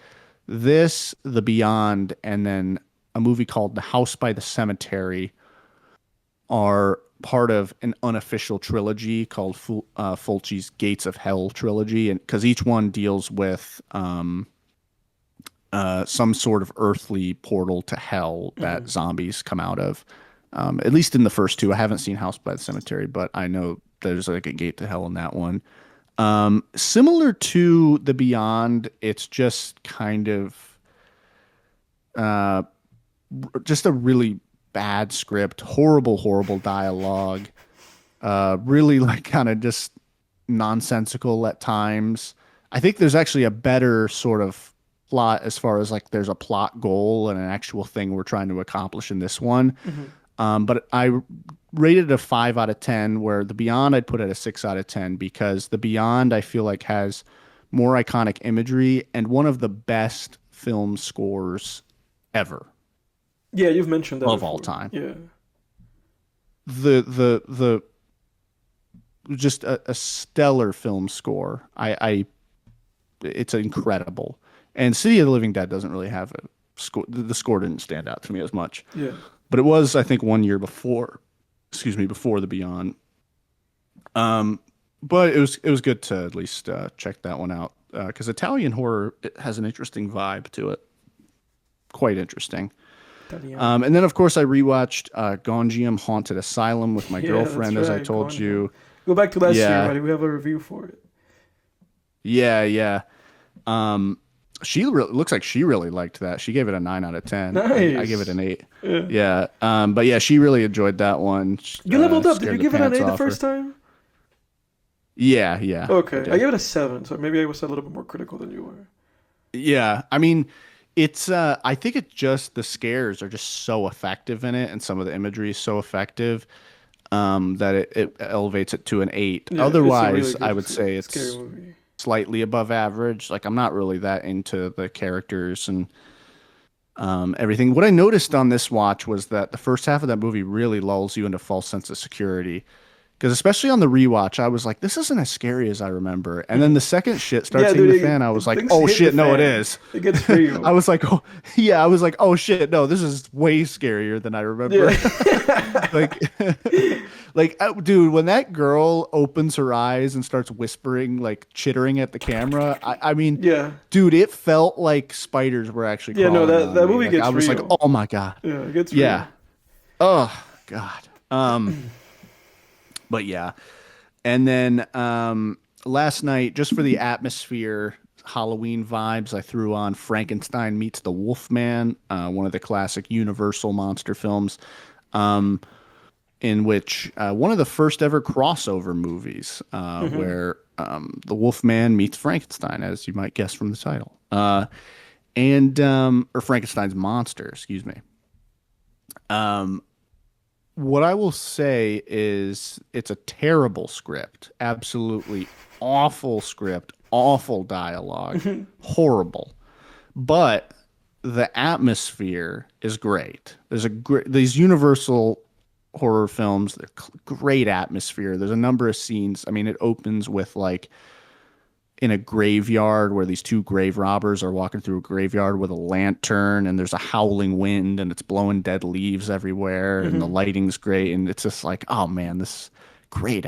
This, The Beyond, and then a movie called The House by the Cemetery are part of an unofficial trilogy called Fulci's Gates of Hell trilogy. And because each one deals with some sort of earthly portal to hell that Hmm. zombies come out of. At least in the first two, I haven't seen House by the Cemetery, but I know there's like a gate to hell in that one. Similar to The Beyond, it's just kind of just a really bad script, horrible, horrible dialogue, really like kind of just nonsensical at times. I think there's actually a better sort of plot as far as like there's a plot goal and an actual thing we're trying to accomplish in this one. Hmm. But I rated it a 5 out of 10, where The Beyond I'd put it a 6 out of 10 because The Beyond I feel like has more iconic imagery and one of the best film scores ever Yeah, you've mentioned that of all before. time. Yeah. The just a stellar film score. I it's incredible. And City of the Living Dead doesn't really have a score. The score didn't stand out to me as much, Yeah. but it was, I think, one year before. Excuse me, before The Beyond. Um, but it was good to at least check that one out because Italian horror, it has an interesting vibe to it. Quite interesting. Italiano. And then, of course, I rewatched Gonjiam Haunted Asylum with my Yeah, that's girlfriend, as I right. told Gonjiam. you. Go back to last year, Yeah, buddy. We have a review for it. yeah. Um, looks like she really liked that. She gave it a 9 out of 10. I gave it Nice. an 8. Yeah. Yeah. But yeah, she really enjoyed that one. You leveled up. Did you Scared the give it an pants 8 the off her. first time? Yeah, yeah, I Okay. I did. gave it a 7, so maybe I was a little bit more critical than you were. Yeah, I mean, it's I think it's just the scares are just so effective in it, and some of the imagery is so effective that it elevates it to an 8. Yeah, it's a really Otherwise, I good would say scary it's movie. slightly above average. Like I'm not really that into the characters and everything. What I noticed on this watch was that the first half of that movie really lulls you into false sense of security. Because especially on the rewatch, I was like, this isn't as scary as I remember. And then the second shit starts Yeah, hitting the dude, fan. I was like, things oh hit the shit, no, it fan. is. It gets I real. was like, oh yeah, I was like, oh shit, no, this is way scarier than I remember. Yeah. Like, dude, when that girl opens her eyes and starts whispering, like chittering at the camera, I mean, Yeah. dude, it felt like spiders were actually Yeah, no, crawling that on that me. movie Like I gets was like, real. oh my god, Yeah, it gets yeah, real. oh god. But yeah, and then last night, just for the atmosphere, Halloween vibes, I threw on Frankenstein Meets the Wolfman, one of the classic Universal monster films, in which one of the first ever crossover movies, Hmm. where the Wolfman meets Frankenstein, as you might guess from the title, and or Frankenstein's monster, excuse me. What I will say is it's a terrible script, absolutely awful script, awful dialogue, horrible. But the atmosphere is great. There's a great these Universal horror films, they're great atmosphere. There's a number of scenes. I mean, it opens with like in a graveyard where these two grave robbers are walking through a graveyard with a lantern, and there's a howling wind and it's blowing dead leaves everywhere, and the Hmm. lighting's great, and it's just like, oh man, this great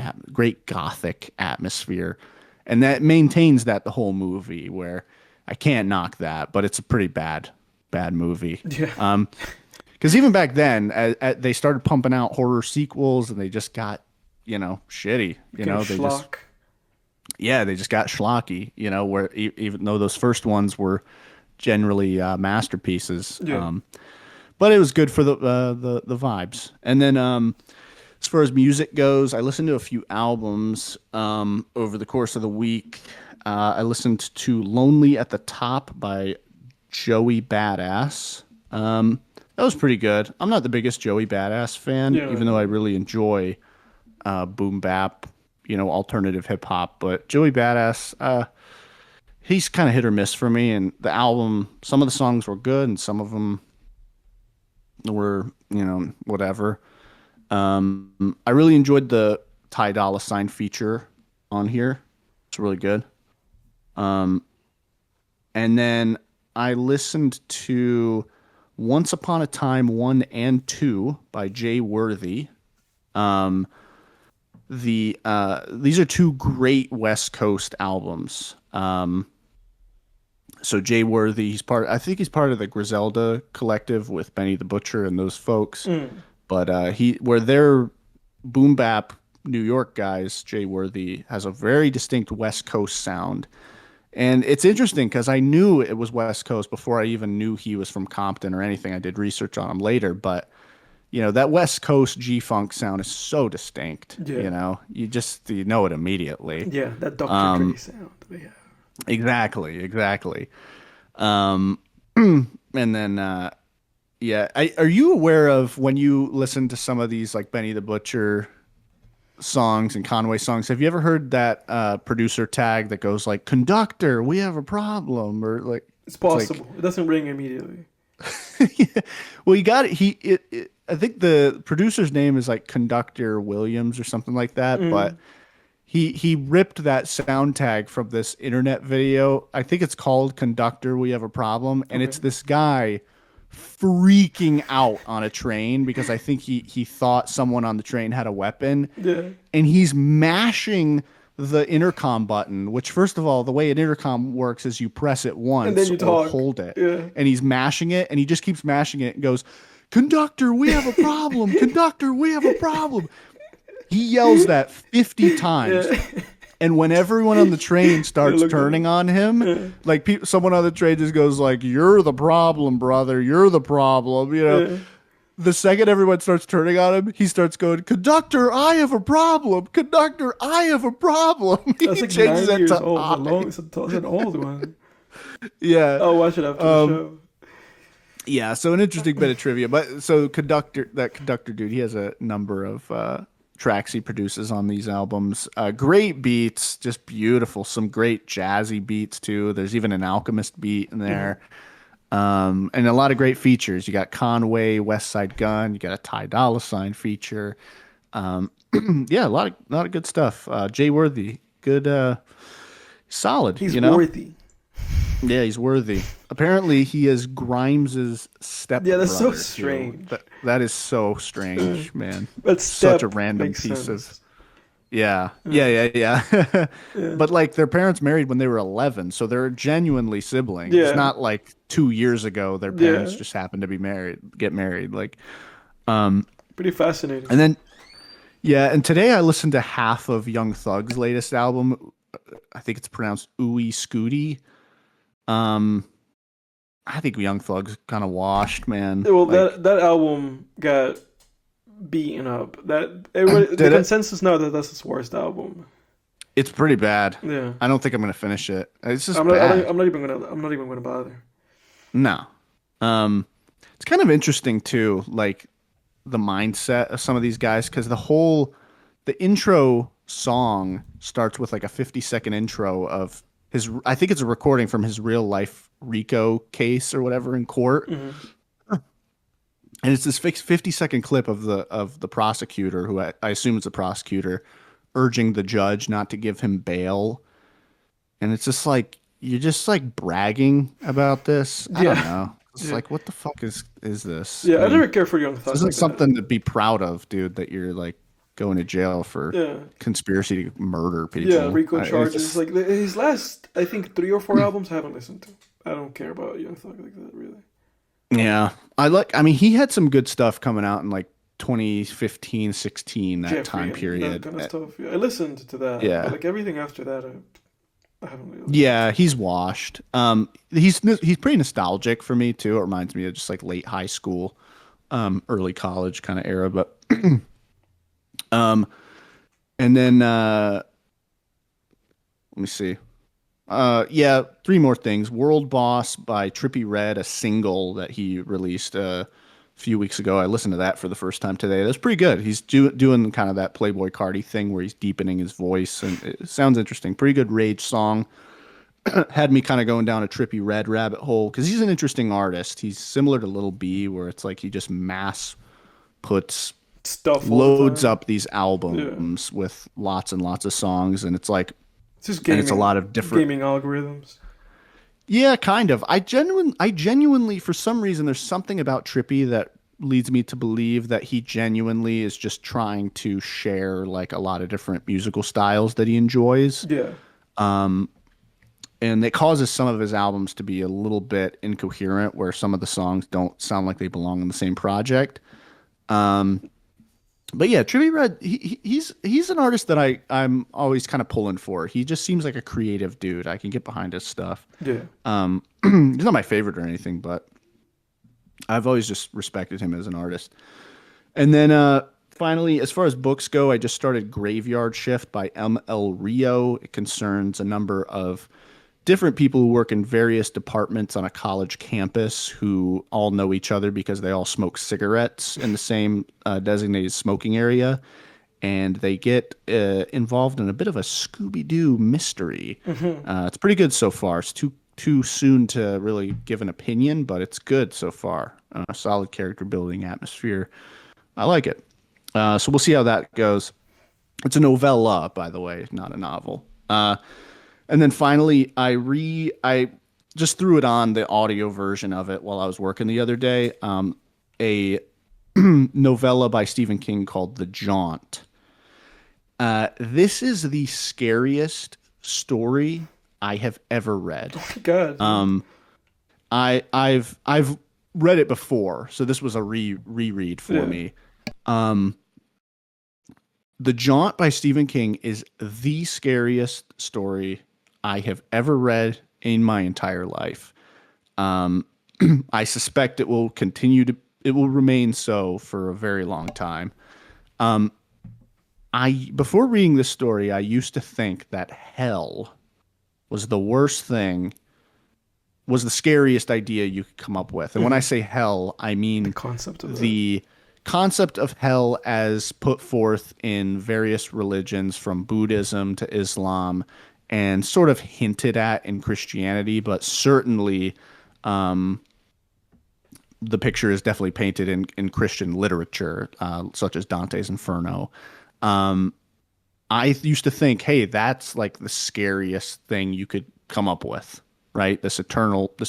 gothic atmosphere. And that maintains that the whole movie, where I can't knock that, but it's a pretty bad movie. Yeah. Because even back then, they started pumping out horror sequels, and they just got, shitty. Became schlock. They just got schlocky. Where even though those first ones were generally masterpieces, Yeah. but it was good for the vibes. And then as far as music goes, I listened to a few albums over the course of the week. I listened to "Lonely at the Top" by Joey Badass. That was pretty good. I'm not the biggest Joey Badass fan, Yeah. even though I really enjoy boom bap, alternative hip hop. But Joey Badass, he's kind of hit or miss for me. And the album, some of the songs were good, and some of them were, whatever. I really enjoyed the Ty Dolla Sign feature on here. It's really good. Um, and then I listened to Once Upon a Time 1 and 2 by Jay Worthy. Um, these are two great West Coast albums. So Jay Worthy, I think he's part of the Griselda collective with Benny the Butcher and those folks. Mm. But where they're boom bap New York guys, Jay Worthy has a very distinct West Coast sound. And it's interesting because I knew it was West Coast before I even knew he was from Compton or anything. I did research on him later, but that West Coast G-funk sound is so distinct. Yeah. You know it immediately. Yeah, that Dr. Dre sound. Yeah. Exactly. And then are you aware of, when you listen to some of these like Benny the Butcher songs and Conway songs, have you ever heard that producer tag that goes like, "Conductor, we have a problem," or like It's possible. It doesn't ring immediately. yeah. Well, you got it. I think the producer's name is like Conductor Williams or something like that, but he ripped that sound tag from this internet video. I think it's called "Conductor, we have a problem," and it's this guy freaking out on a train because I think he thought someone on the train had a weapon. Yeah. And he's mashing the intercom button, which, first of all, the way an intercom works is you press it once And then you or talk. hold it. Yeah. And he's mashing it, and he just keeps mashing it and goes, "Conductor, we have a problem. Conductor, we have a problem." He yells that 50 times. Yeah. And when everyone on the train starts turning on him, like someone on the train just goes like, "You're the problem, brother. You're the problem." Yeah. The second everyone starts turning on him, he starts going, "Conductor, I have a problem. Conductor, I have a problem." That's He like changes 9 it years to old. I. It's an old one. Yeah. I'll watch it after the show. Yeah, so an interesting bit of trivia. But so that conductor dude, he has a number of tracks he produces on these albums. Great beats, just beautiful. Some great jazzy beats too. There's even an Alchemist beat in there. And a lot of great features. You got Conway, West Side Gun. You got a Ty Dolla Sign feature. Yeah, a lot of good stuff. Jay Worthy, good, solid. He's worthy. Yeah, he's worthy. Apparently, he is Grimes's stepbrother. Yeah, that's so too. strange. That is so strange, man. But Such a random makes piece sense. of. Yeah. But like their parents married when they were 11, so they're genuinely siblings. Yeah. It's not like 2 years ago their parents just happened to get married. Like, Pretty fascinating. and then, and today I listened to half of Young Thug's latest album. I think it's pronounced Ooey Scuti. I think Young Thug's kind of washed, man. Well, Like, that album got beaten up. The consensus now that that's his worst album. it's pretty bad. Yeah. I don't think I'm gonna finish it. It's just I'm bad. not even gonna bother. No. It's kind of interesting too, like the mindset of some of these guys, because the intro song starts with like a 50-second intro of I think it's a recording from his real life RICO case or whatever in court. And it's this 50-second clip of the prosecutor, who I assume is a prosecutor, urging the judge not to give him bail. and it's just like you're just like bragging about this. I don't Yeah, know. It's yeah, like, what the fuck is this? yeah. I I mean, never care for Young this Thug isn't like that. something to be proud of, dude, that you're like going to jail for Yeah, conspiracy to murder yeah. people. Rico It's charges. just, Like his last, I think 3 or 4 albums I haven't listened to. I don't care about Young Thug like that really. yeah. I mean, he had some good stuff coming out in like 2015, 16, that Jeffrey time and that period. kind of stuff. Yeah, I listened to that, but Yeah. like everything after that, I haven't really listened Yeah, to. he's washed. He's pretty nostalgic for me too. It reminds me of just like late high school, early college kind of era. But um, and then let me see. Yeah, three more things. World Boss by Trippie Redd, a single that he released a few weeks ago. I listened to that for the first time today. That's pretty good. He's doing kind of that Playboy Cardi thing where he's deepening his voice, and it sounds interesting. Pretty good rage song. Had me kind of going down a Trippie Redd rabbit hole because he's an interesting artist. He's similar to Little B, where it's like he just mass puts Stuff all the loads time. up these Yeah, albums with lots and lots of songs, and it's like, it's just and it's a lot of different. gaming algorithms. Yeah, kind of. I genuinely, for some reason, there's something about Trippie that leads me to believe that he genuinely is just trying to share like a lot of different musical styles that he enjoys. Yeah, And it causes some of his albums to be a little bit incoherent, where some of the songs don't sound like they belong in the same project. But yeah, Trippie Redd, he's an artist that I'm always kind of pulling for. He just seems like a creative dude. I can get behind his stuff. yeah. He's not my favorite or anything, but I've always just respected him as an artist. And then finally, as far as books go, I just started Graveyard Shift by M.L. Rio. It concerns a number of different people who work in various departments on a college campus who all know each other because they all smoke cigarettes in the same designated smoking area. And they get involved in a bit of a Scooby-Doo mystery. It's pretty good so far. It's too soon to really give an opinion, but it's good so far. Solid character building atmosphere. I like it. So we'll see how that goes. It's a novella, by the way, not a novel. And then finally, I just threw it on the audio version of it while I was working the other day. A novella by Stephen King called The Jaunt. This is the scariest story I have ever read. Oh my God. I've read it before, so this was a reread for Yeah. me. The Jaunt by Stephen King is the scariest story I have ever read in my entire life. I suspect it will remain so for a very long time. Before reading this story, I used to think that hell was the worst thing, was the scariest idea you could come up with. And when I say hell, I The mean concept of that. the concept of hell as put forth in various religions from Buddhism to Islam and sort of hinted at in Christianity, but certainly the picture is definitely painted in Christian literature, such as Dante's Inferno. I used to think, hey, that's like the scariest thing you could come up with, right? This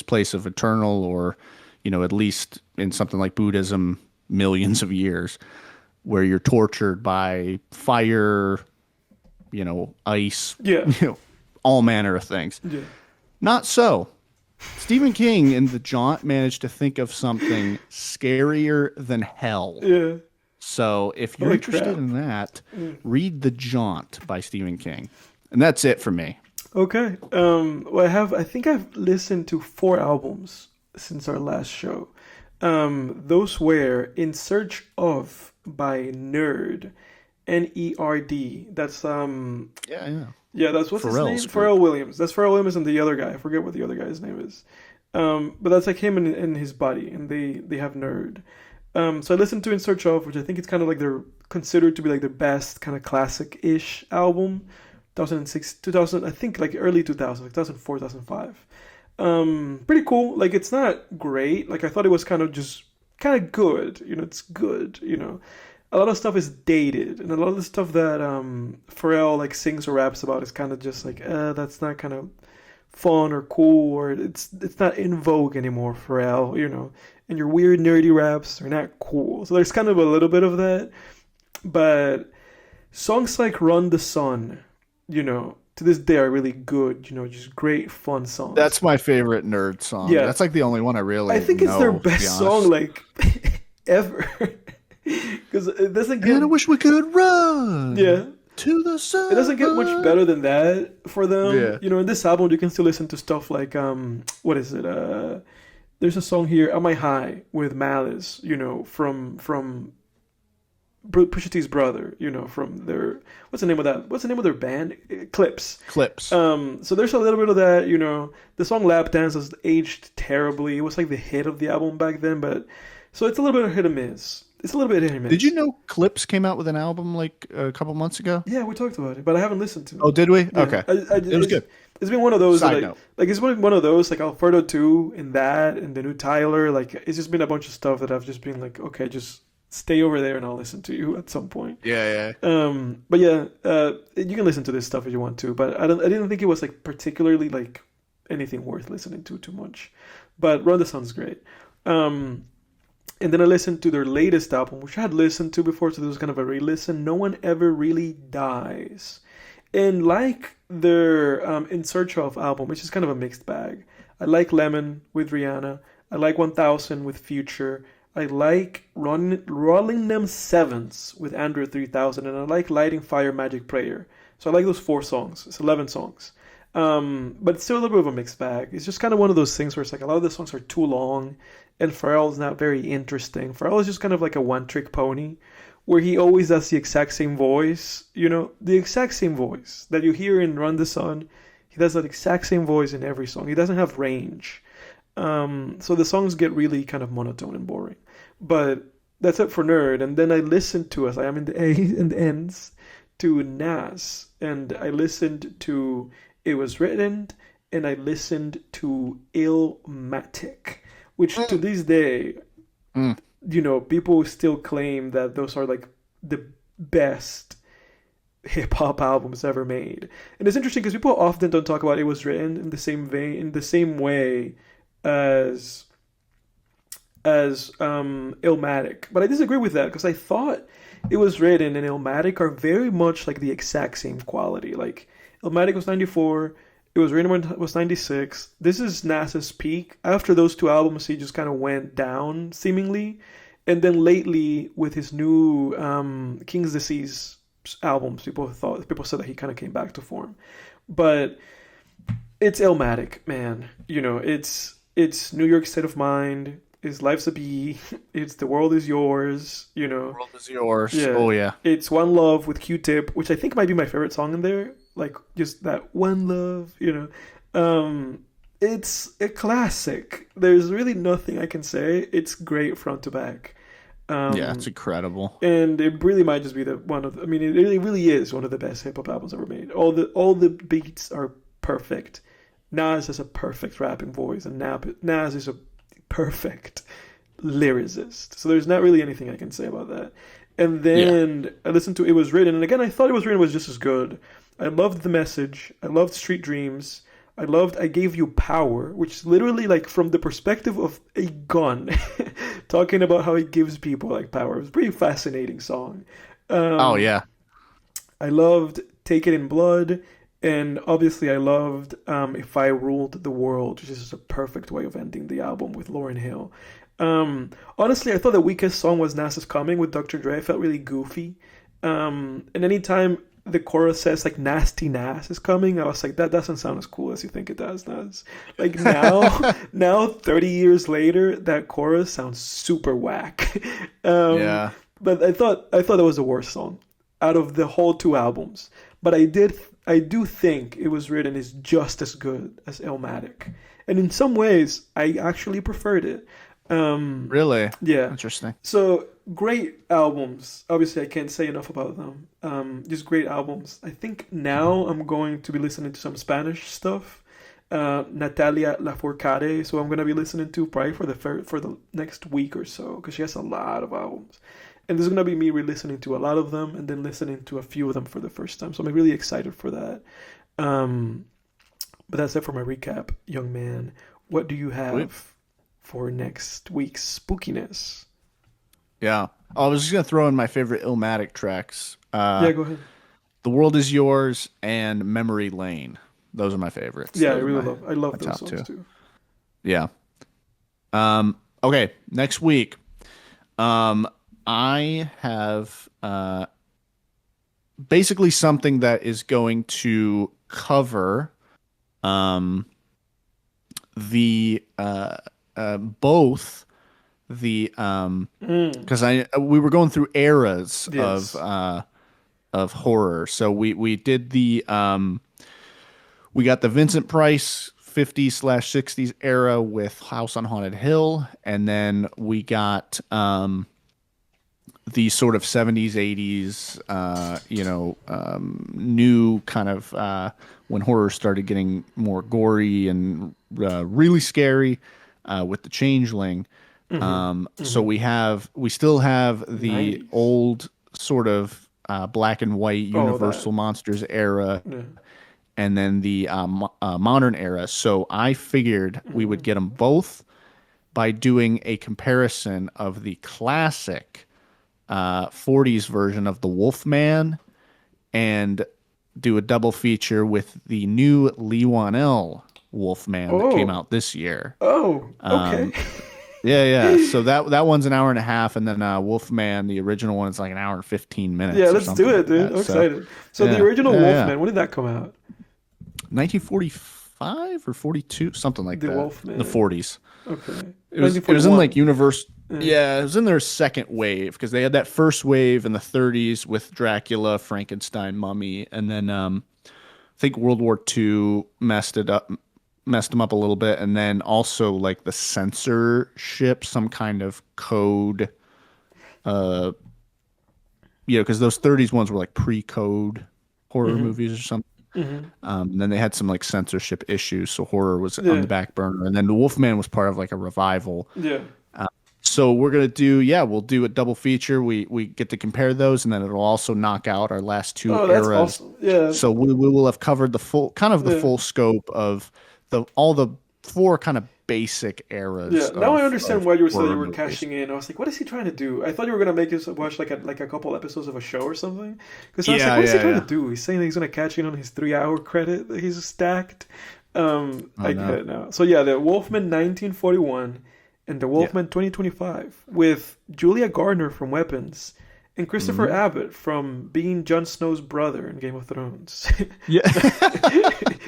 place of eternal, or, at least in something like Buddhism, millions of years, where you're tortured by fire, ice, Yeah. all manner of things. Yeah. Not so. Stephen King in The Jaunt managed to think of something scarier than hell. Yeah. So if you're Holy interested crap. in that, read The Jaunt by Stephen King. And that's it for me. Okay. Well, I think I've listened to 4 albums since our last show. Those were In Search of by N.E.R.D. N.E.R.D. That's Yeah, yeah. yeah, that's what's his Pharrell's name? group. Pharrell Williams. That's Pharrell Williams and the other guy. I forget what the other guy's name is. But that's like him and his buddy, and they have N.E.R.D. So I listened to In Search of, which I think it's kind of like they're considered to be like their best kind of classic-ish album. 2006, 2000, I think like early 2000, like 2004, 2005. Pretty cool. Like it's not great. Like I thought it was kind of just kind of good. It's good. a lot of stuff is dated, and a lot of the stuff that Pharrell like sings or raps about is kind of just like, that's not kind of fun or cool, or it's not in vogue anymore, Pharrell, you know. And your weird nerdy raps are not cool. So there's kind of a little bit of that, but songs like Run the Sun, you know, to this day are really good, you know, just great fun songs. That's my favorite N.E.R.D song. Yeah. That's like the only one I really I think it's know, their to be best honest. song like ever. Because it doesn't get And I wish we could run yeah. to the sun. It doesn't get much better than that for them. Yeah. You know, in this album you can still listen to stuff like what is it? There's a song here, Am I High, with Malice, you know, from Pusha T's brother, you know, from their what's the name of that? What's the name of their band? Clips. So there's a little bit of that, you know. The song Lap Dance has aged terribly. It was like the hit of the album back then, but so it's a little bit of hit and miss. It's a little bit hit and miss. Did you know Clips came out with an album like a couple months ago? Yeah, we talked about it, but I haven't listened to it. Oh, did we? Yeah. Okay. It was good. It's been one of those Side that, note. like it's been one of those like Alfredo 2 and that and the new Tyler. Like it's just been a bunch of stuff that I've just been like, okay, just stay over there and I'll listen to you at some point. Yeah. But yeah, you can listen to this stuff if you want to, but I didn't think it was like particularly like anything worth listening to too much. But Run the Sun's great. And then I listened to their latest album, which I had listened to before, so this was kind of a re-listen. No One Ever Really Dies. And like their In Search Of album, which is kind of a mixed bag. I like Lemon with Rihanna. I like 1000 with Future. I like Rolling Them Sevens with Andrew 3000. And I like Lighting Fire Magic Prayer. So I like those 4 songs. It's 11 songs. But it's still a little bit of a mixed bag. It's just kind of one of those things where it's like a lot of the songs are too long, and Pharrell's not very interesting. Pharrell is just kind of like a one-trick pony, where he always does the exact same voice, you know, the exact same voice that you hear in Run the Sun. He does that exact same voice in every song. He doesn't have range. So the songs get really kind of monotone and boring. But that's it for N.E.R.D. And then I listened to, as I am in the A's and the N's, to Nas, and I listened to It Was Written, and I listened to Illmatic, which to this day, you know, people still claim that those are like the best hip hop albums ever made. And it's interesting because people often don't talk about It Was Written in the same vein, in the same way as Illmatic. But I disagree with that because I thought It Was Written and Illmatic are very much like the exact same quality. Like Illmatic was 94. It Was Written when it was 96. This is Nas's peak. After those 2 albums, he just kind of went down, seemingly. And then lately, with his new King's Disease albums, people said that he kind of came back to form. But it's Illmatic, man. You know, it's New York State of Mind. It's Life's a Bee. It's The World Is Yours. You know, The World Is Yours. Yeah. Oh yeah. It's One Love with Q-Tip, which I think might be my favorite song in there. Like just that One Love, you know. It's a classic. There's really nothing I can say. It's great front to back. Yeah, it's incredible. And it really might just be it really is one of the best hip hop albums ever made. All the beats are perfect. Nas has a perfect rapping voice, and Nas is a perfect lyricist. So there's not really anything I can say about that. And then I listened to It Was Written, and again I thought It Was Written was just as good. I loved The Message. I loved Street Dreams. I loved I Gave You Power, which is literally like from the perspective of a gun, talking about how it gives people like power. It was a pretty fascinating song. Oh yeah. I loved Take It in Blood, and obviously I loved If I Ruled the World, which is just a perfect way of ending the album with Lauryn Hill. Honestly, I thought the weakest song was Nas Is Coming with Dr. Dre. It felt really goofy. And anytime the chorus says like Nasty Nas is coming, I was like, that doesn't sound as cool as you think it does, Nas. Like now 30 years later, that chorus sounds super whack. Yeah. But I thought that was the worst song out of the whole 2 albums. But I do think It Was Written is just as good as Illmatic. And in some ways, I actually preferred it. Really? Yeah. Interesting. So great albums. Obviously, I can't say enough about them. Just great albums. I think now I'm going to be listening to some Spanish stuff. Natalia Lafourcade, so I'm going to be listening to probably for the next week or so, because she has a lot of albums. And this is gonna be me re-listening to a lot of them and then listening to a few of them for the first time. So I'm really excited for that. Um, but that's it for my recap, young man. What do you have for next week's spookiness? Yeah. I was just gonna throw in my favorite Illmatic tracks. Yeah, go ahead. The World Is Yours and Memory Lane. Those are my favorites. Yeah, I love my those top songs two. too. Yeah. Okay, next week. I have basically something that is going to cover the both the because we were going through eras Yes. of horror. So we did the we got the Vincent Price 50s/60s era with House on Haunted Hill, and then we got the sort of 70s, 80s, new kind of when horror started getting more gory and really scary with the Changeling. So we still have the 90s. old sort of black and white Oh, Universal that. Monsters era, Yeah. and then the modern era. So I figured we would get them both by doing a comparison of the classic 40s version of the Wolfman and do a double feature with the new Lee Wanell Wolfman that came Oh. out this year. Oh, okay. Yeah. So that one's an hour and a half, and then Wolfman, the original one, is like an hour and 15 minutes. Yeah, Or let's something do it, like dude. that. I'm So excited. So the original yeah. Wolfman, when did that come out? 1945 or 42, something like The that. Wolfman. The 40s. Okay. It was in 1941. like Universe. Yeah, it was in their second wave because they had that first wave in the 30s with Dracula, Frankenstein, Mummy, and then I think World War II messed them up a little bit, and then also like the censorship, some kind of code, because those 30s ones were like pre-code horror movies or something. And then they had some like censorship issues, so horror was on Yeah. the back burner, and then the Wolfman was part of like a revival. Yeah. So we'll do a double feature. We get to compare those, and then it'll also knock out our last two Oh, that's eras. awesome. Yeah. So we will have covered the full Yeah. full scope of all the four kind of basic eras. Yeah. Now I understand why you were saying horror you were movies. cashing in. I was like, what is he trying to do? I thought you were gonna make us watch like a couple episodes of a show or something. Because I was like, what is he trying to do? He's saying that he's gonna cash in on his 3-hour credit that he's stacked. I get it now. So yeah, the Wolfman 1941 and the Wolfman 2025 with Julia Gardner from Weapons and Christopher Abbott from being Jon Snow's brother in Game of Thrones. Yeah.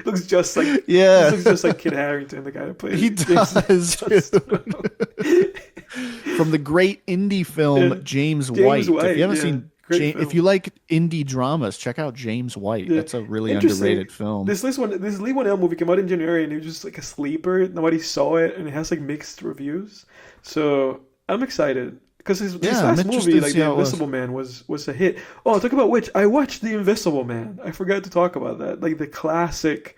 looks just like looks just like Kit Harington, the guy that plays. He does. From the great indie film James White. If you haven't seen if you like indie dramas, check out James White. Yeah. That's a really underrated film. This Lee Wanell movie came out in January, and it was just like a sleeper. Nobody saw it, and it has like mixed reviews. So I'm excited because his last movie, like The Invisible Man, was a hit. Oh, talk about which I watched The Invisible Man. I forgot to talk about that, like the classic.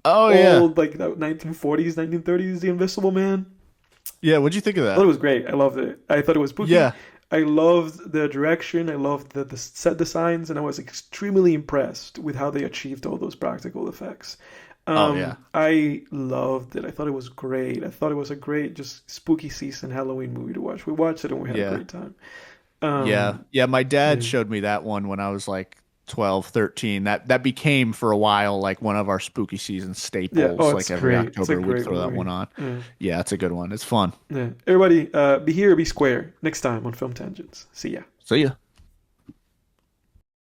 Old, like the 1940s, 1930s, The Invisible Man. Yeah, what'd you think of that? I thought it was great. I loved it. I thought it was spooky. Yeah. I loved the direction. I loved the set designs, and I was extremely impressed with how they achieved all those practical effects. I loved it. I thought it was great. I thought it was a great, just spooky season Halloween movie to watch. We watched it and we had a great time. My dad showed me that one when I was like 12, 13. That became for a while like one of our spooky season staples. Like every October we'd throw that one on. Yeah, it's a good one. It's fun. Yeah. Everybody, be here or be square next time on Film Tangents. See ya. See ya.